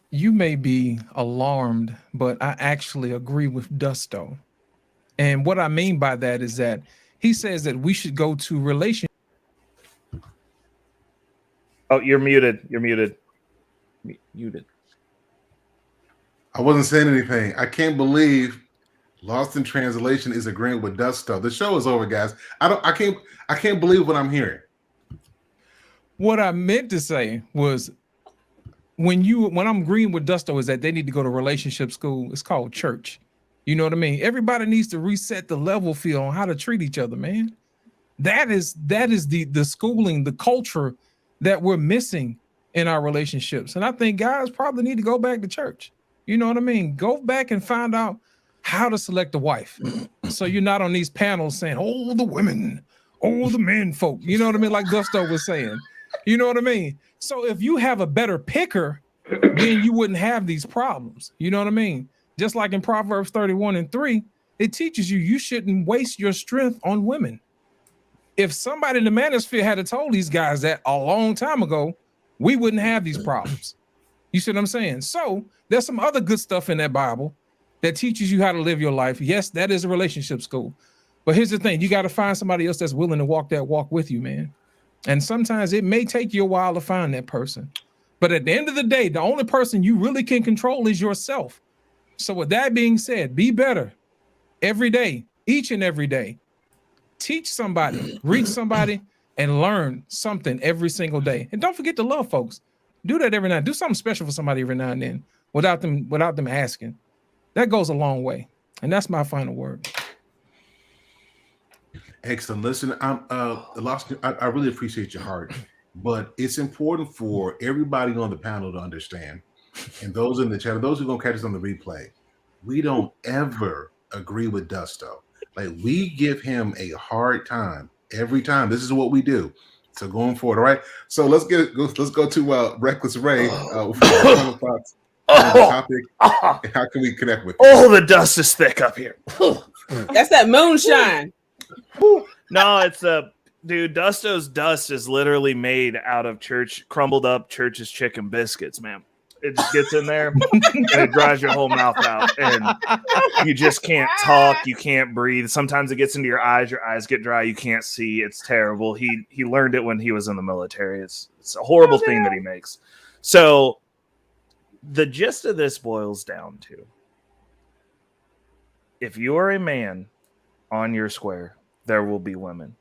S9: You may be alarmed, but I actually agree with Dusto. And what I mean by that is that he says that we should go to relationship.
S7: Oh, you're muted. Muted.
S1: I wasn't saying anything. I can't believe Lost in Translation is agreeing with Dusto. The show is over, guys. I can't believe what I'm hearing.
S9: What I meant to say was when I'm agreeing with Dusto is that they need to go to relationship school. It's called church. You know what I mean? Everybody needs to reset the level field on how to treat each other, man. That is the schooling, the culture that we're missing in our relationships. And I think guys probably need to go back to church. You know what I mean? Go back and find out how to select a wife. So you're not on these panels saying, oh, the women, oh, the men folk. You know what I mean? Like Gusto was saying. You know what I mean? So if you have a better picker, then you wouldn't have these problems. You know what I mean? Just like in Proverbs 31:3, it teaches you shouldn't waste your strength on women. If somebody in the manosphere had told these guys that a long time ago, we wouldn't have these problems. You see what I'm saying? So there's some other good stuff in that Bible that teaches you how to live your life. Yes, that is a relationship school. But here's the thing. You got to find somebody else that's willing to walk that walk with you, man. And sometimes it may take you a while to find that person. But at the end of the day, the only person you really can control is yourself. So with that being said, be better every day, each and every day. Teach somebody, reach somebody, and learn something every single day. And don't forget to love folks. Do that every night. Do something special for somebody every now and then without them asking. That goes a long way. And that's my final word.
S1: Excellent. Listen, I really appreciate your heart, but it's important for everybody on the panel to understand, and those in the chat, those who are going to catch us on the replay, we don't ever agree with Dusto. Like, we give him a hard time every time. This is what we do. So going forward, all right. So let's go to Reckless Ray for final thoughts on the topic. And how can we connect with you?
S7: Oh, the dust is thick up here.
S6: That's that moonshine.
S7: No, it's dude. Dusto's dust is literally made out of crumbled up church's chicken biscuits, man. It just gets in there and it dries your whole mouth out, and you just can't talk, you can't breathe. Sometimes it gets into your eyes get dry, you can't see. It's terrible. He learned it when he was in the military. It's a horrible thing that he makes. So the gist of this boils down to, if you are a man on your square, there will be women.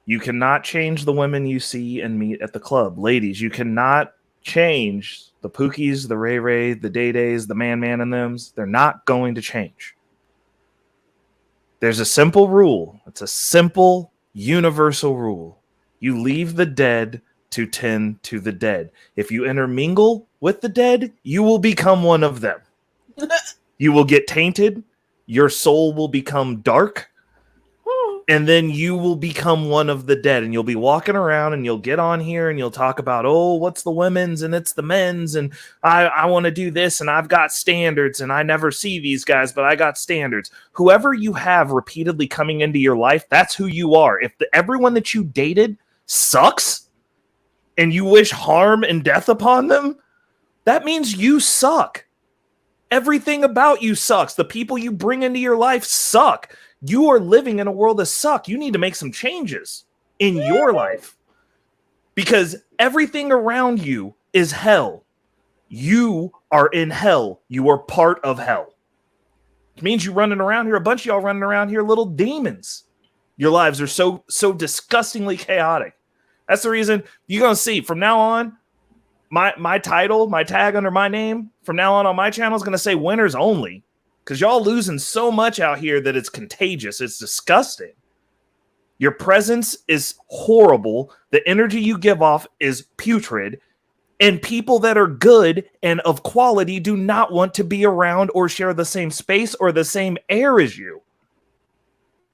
S7: You cannot change the women you see and meet at the club. Ladies, you cannot change the Pookies, the Ray Ray, the Day Days, the Man and thems. They're not going to change. There's a simple rule. It's a simple, universal rule. You leave the dead to tend to the dead. If you intermingle with the dead, you will become one of them. You will get tainted. Your soul will become dark. And then you will become one of the dead, and you'll be walking around and you'll get on here and you'll talk about, oh, what's the women's and it's the men's, and I want to do this, and I've got standards, and I never see these guys, but I got standards. Whoever you have repeatedly coming into your life, that's who you are. If everyone that you dated sucks and you wish harm and death upon them, that means you suck. Everything about you sucks. The people you bring into your life suck. You are living in a world of suck. You need to make some changes in your life, because everything around you is hell. You are in hell. You are part of hell. It means you running around here, a bunch of y'all running around here, little demons. Your lives are so disgustingly chaotic. That's the reason you're going to see from now on, my title, my tag under my name from now on my channel is going to say winners only. Because y'all losing so much out here that it's contagious. It's disgusting. Your presence is horrible. The energy you give off is putrid. And people that are good and of quality do not want to be around or share the same space or the same air as you.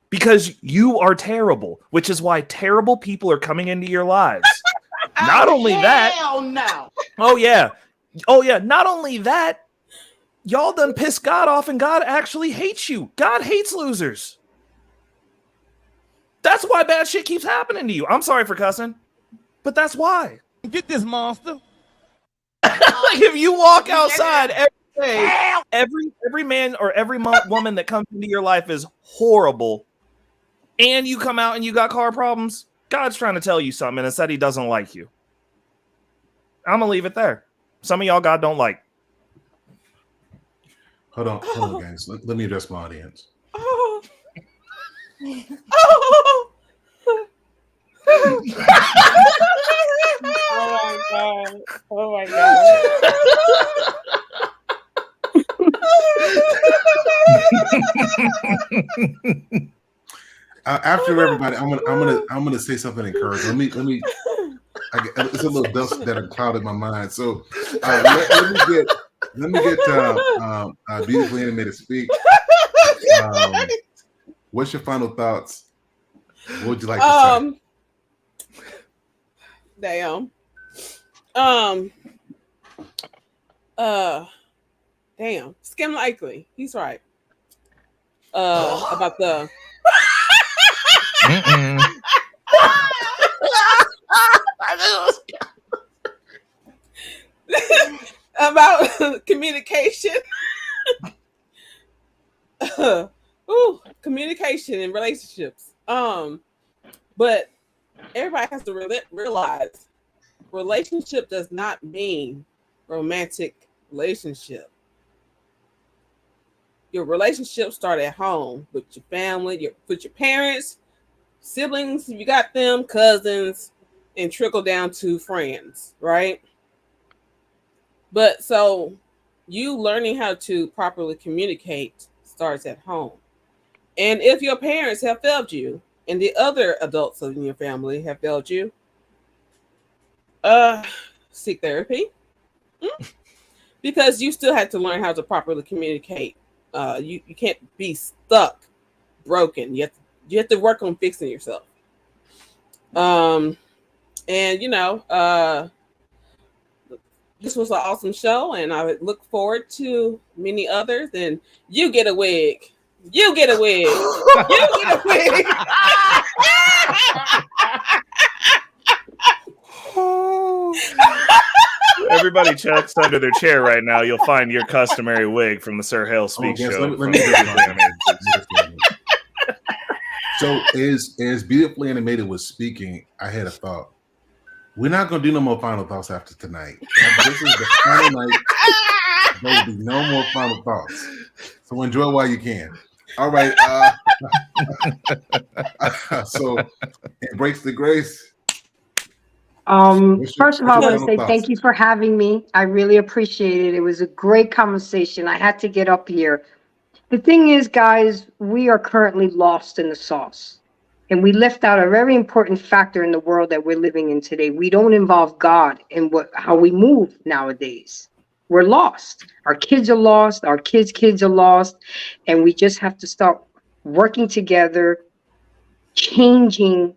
S7: Because you are terrible, which is why terrible people are coming into your lives. Not only that.
S6: No.
S7: Oh, yeah. Not only that. Y'all done pissed God off, and God actually hates you. God hates losers. That's why bad shit keeps happening to you. I'm sorry for cussing, but that's why.
S3: Get this monster.
S7: Like, if you walk outside every day, every man or every woman that comes into your life is horrible, and you come out and you got car problems, God's trying to tell you something and said he doesn't like you. I'm going to leave it there. Some of y'all God don't like.
S1: Hold on, guys. Let me address my audience.
S6: Oh.
S8: Oh my god! Oh my god!
S1: After everybody, I'm gonna say something encouraging. Let me. It's a little dust that have clouded my mind. So let me get beautifully animated speak. What's your final thoughts? What would you like to say?
S6: Damn. Damn, Skim Likely. He's right. About the about communication. Ooh, communication in relationships. But everybody has to realize relationship does not mean romantic relationship. Your relationship start at home with your family, with your parents, siblings, if you got them, cousins, and trickle down to friends, right? But so you learning how to properly communicate starts at home. And if your parents have failed you and the other adults in your family have failed you, seek therapy. Because you still have to learn how to properly communicate. You can't be stuck, broken. You have to work on fixing yourself. And this was an awesome show, and I look forward to many others. And you get a wig. You get a wig. You get a wig.
S7: Everybody checks under their chair right now. You'll find your customary wig from the Sir Hale Speaks show.
S1: Let me So as Beautifully Animated was speaking, I had a thought. We're not going to do no more final thoughts after tonight. This is the final night. There will be no more final thoughts. So enjoy while you can. All right. So embrace the grace.
S15: First of all, I want to say thank you for having me. I really appreciate it. It was a great conversation. I had to get up here. The thing is, guys, we are currently lost in the sauce. And we left out a very important factor in the world that we're living in today. We don't involve God in how we move nowadays. We're lost. Our kids are lost. Our kids are lost. And we just have to start working together, changing,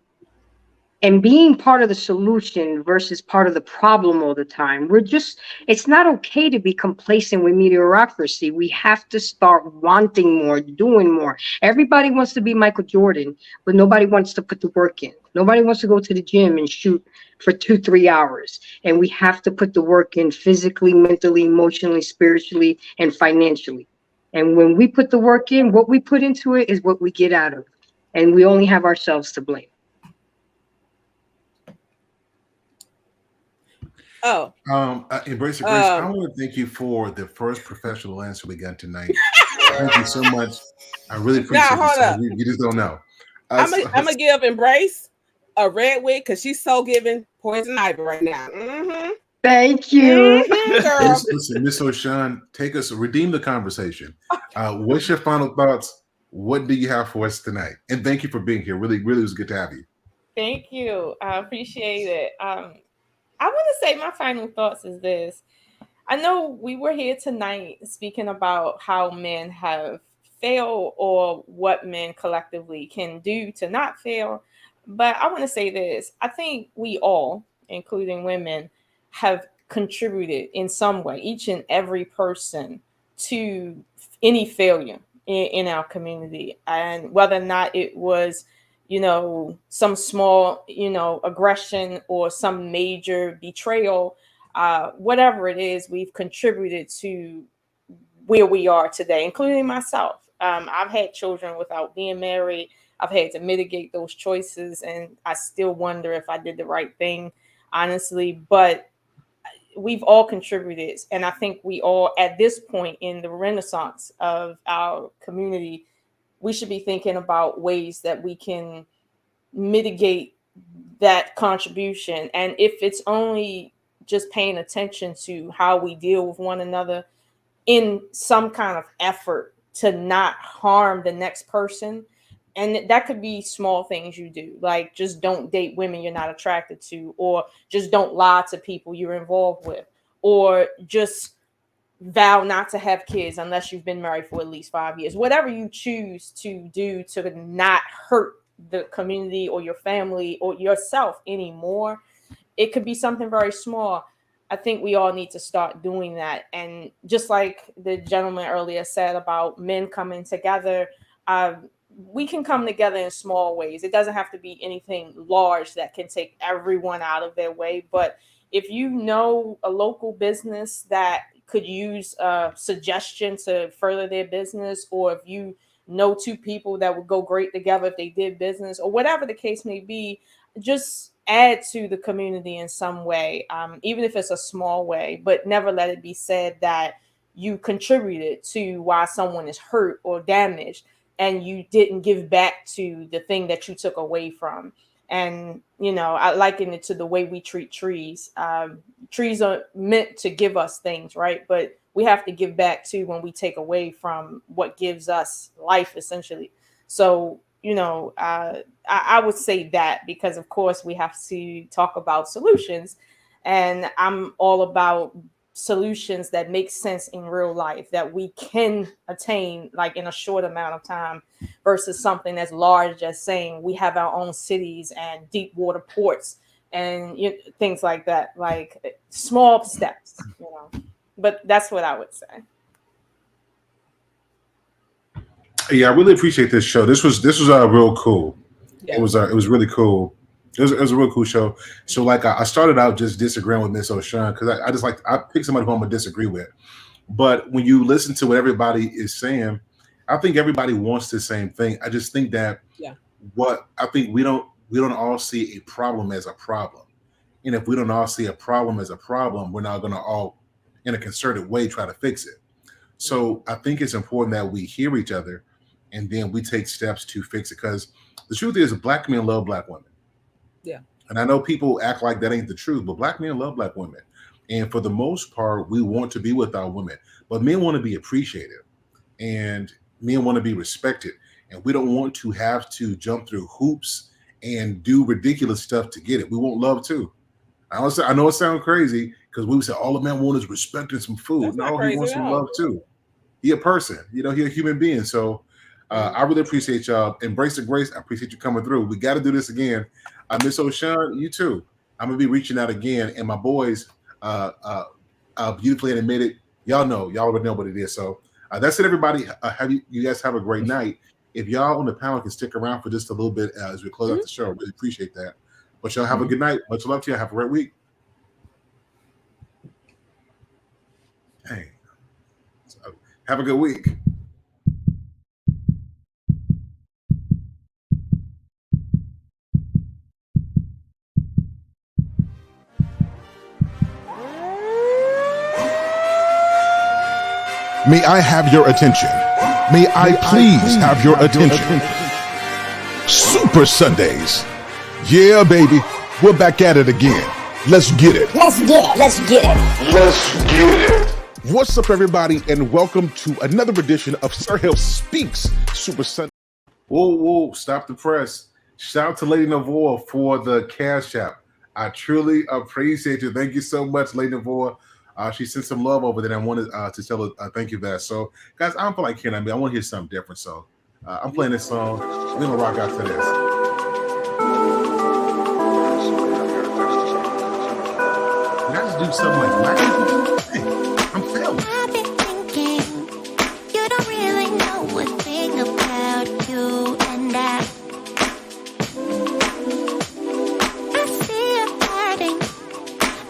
S15: and being part of the solution versus part of the problem all the time. It's not okay to be complacent with mediocrity. We have to start wanting more, doing more. Everybody wants to be Michael Jordan, but nobody wants to put the work in. Nobody wants to go to the gym and shoot for 2-3 hours. And we have to put the work in physically, mentally, emotionally, spiritually, and financially. And when we put the work in, what we put into it is what we get out of it. And we only have ourselves to blame.
S1: Embrace the grace. I want to thank you for the first professional answer we got tonight. Thank you so much. I really appreciate it. You just don't know.
S6: I'm gonna give Embrace a red wig because she's so giving Poison Ivy right now. Mm-hmm.
S15: Thank you.
S6: Mm-hmm,
S1: listen, Miss O'Shawn, redeem the conversation. What's your final thoughts? What do you have for us tonight? And thank you for being here. Really, really was good to have you.
S8: Thank you. I appreciate it. I want to say my final thoughts is this. I know we were here tonight speaking about how men have failed or what men collectively can do to not fail. But I want to say this. I think we all, including women, have contributed in some way, each and every person, to any failure in our community. And whether or not it was some small, aggression or some major betrayal, whatever it is, we've contributed to where we are today, including myself. I've had children without being married. I've had to mitigate those choices, and I still wonder if I did the right thing, honestly. But we've all contributed, and I think we all, at this point in the renaissance of our community, we should be thinking about ways that we can mitigate that contribution. And if it's only just paying attention to how we deal with one another in some kind of effort to not harm the next person. And that could be small things you do, like just don't date women you're not attracted to, or just don't lie to people you're involved with, or just vow not to have kids unless you've been married for at least 5 years. Whatever you choose to do to not hurt the community or your family or yourself anymore, it could be something very small. I think we all need to start doing that. And just like the gentleman earlier said about men coming together, we can come together in small ways. It doesn't have to be anything large that can take everyone out of their way. But if you know a local business that could use a suggestion to further their business, or if you know two people that would go great together if they did business, or whatever the case may be, just add to the community in some way, even if it's a small way, but never let it be said that you contributed to why someone is hurt or damaged and you didn't give back to the thing that you took away from. And, you know, I liken it to the way we treat trees. Trees are meant to give us things, right? But we have to give back to when we take away from what gives us life, essentially. So, you know, I would say that, because, of course, we have to talk about solutions. And I'm all about solutions that make sense in real life, that we can attain like in a short amount of time, versus something as large as saying we have our own cities and deep water ports and things like that, like small steps, you know. But that's what I would say.
S1: Yeah, I really appreciate this show. This was real cool.
S6: Yeah.
S1: It was really cool. It was a real cool show. So like I started out just disagreeing with Miss O'Shawn because I picked somebody who I'm gonna disagree with. But when you listen to what everybody is saying, I think everybody wants the same thing. I just think that we don't all see a problem as a problem. And if we don't all see a problem as a problem, we're not gonna all in a concerted way try to fix it. So I think it's important that we hear each other and then we take steps to fix it. Because the truth is, black men love black women.
S6: Yeah.
S1: And I know people act like that ain't the truth, but black men love black women. And for the most part, we want to be with our women. But men want to be appreciated and men want to be respected. And we don't want to have to jump through hoops and do ridiculous stuff to get it. We want love too. I know it sounds crazy because we would say all a man wants is respect and some food. No, he wants some love too. He a person, he a human being. So I really appreciate y'all. Embrace the grace. I appreciate you coming through. We got to do this again. Miss O'Shawn, you too. I'm gonna be reaching out again, and my boys, beautifully animated. Y'all already know what it is. So that's it, everybody. You guys have a great night. If y'all on the panel can stick around for just a little bit as we close out the show, I really appreciate that. But y'all have a good night. Much love to you. Have a great week. Hey, so have a good week. May I have your attention? May I please have your attention? Super Sundays. Yeah, baby. We're back at it again. Let's get it.
S16: Let's get it. Let's get it.
S1: Let's get it. What's up, everybody, and welcome to another edition of SIR HALE'S Speaks Super Sunday. Whoa, stop the press. Shout out to Lady Navor for the Cash App. I truly appreciate you. Thank you so much, Lady Navor. She sent some love over there. I wanted to tell her thank you for that. So, guys, I don't feel like hearing that. I want to hear something different. So, I'm playing this song. We're going to rock out to this. Can I just do something like black people? Hey, I'm failing.
S16: I've been thinking, you don't really know a thing about you and I. I see a pattern,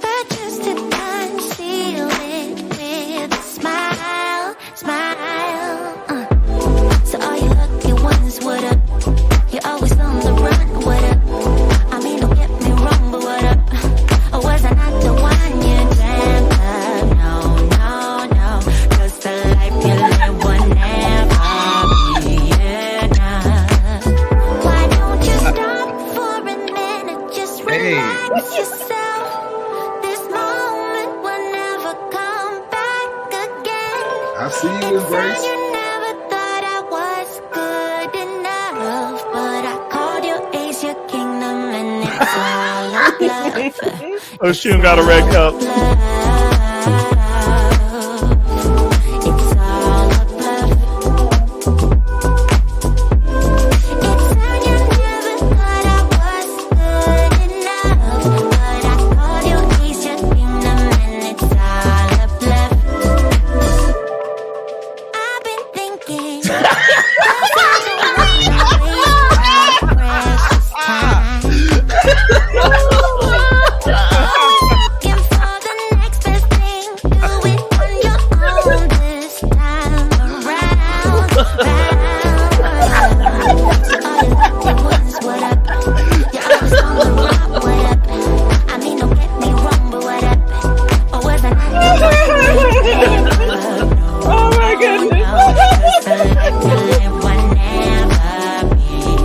S16: but just to conceal it with a smile. So all you lucky ones, what up? You're always on the run, what up? I mean, don't get me wrong, but what up? Or was I not the one you dreamt of? No. 'Cause the life you live will never be enough. Why don't you stop for a minute? Just relax yourself. This moment will never come back again.
S1: I see you, Embrace.
S16: You never thought I was good enough, but I called your ace your kingdom, and it's all love.
S7: Oh, she got a red cup.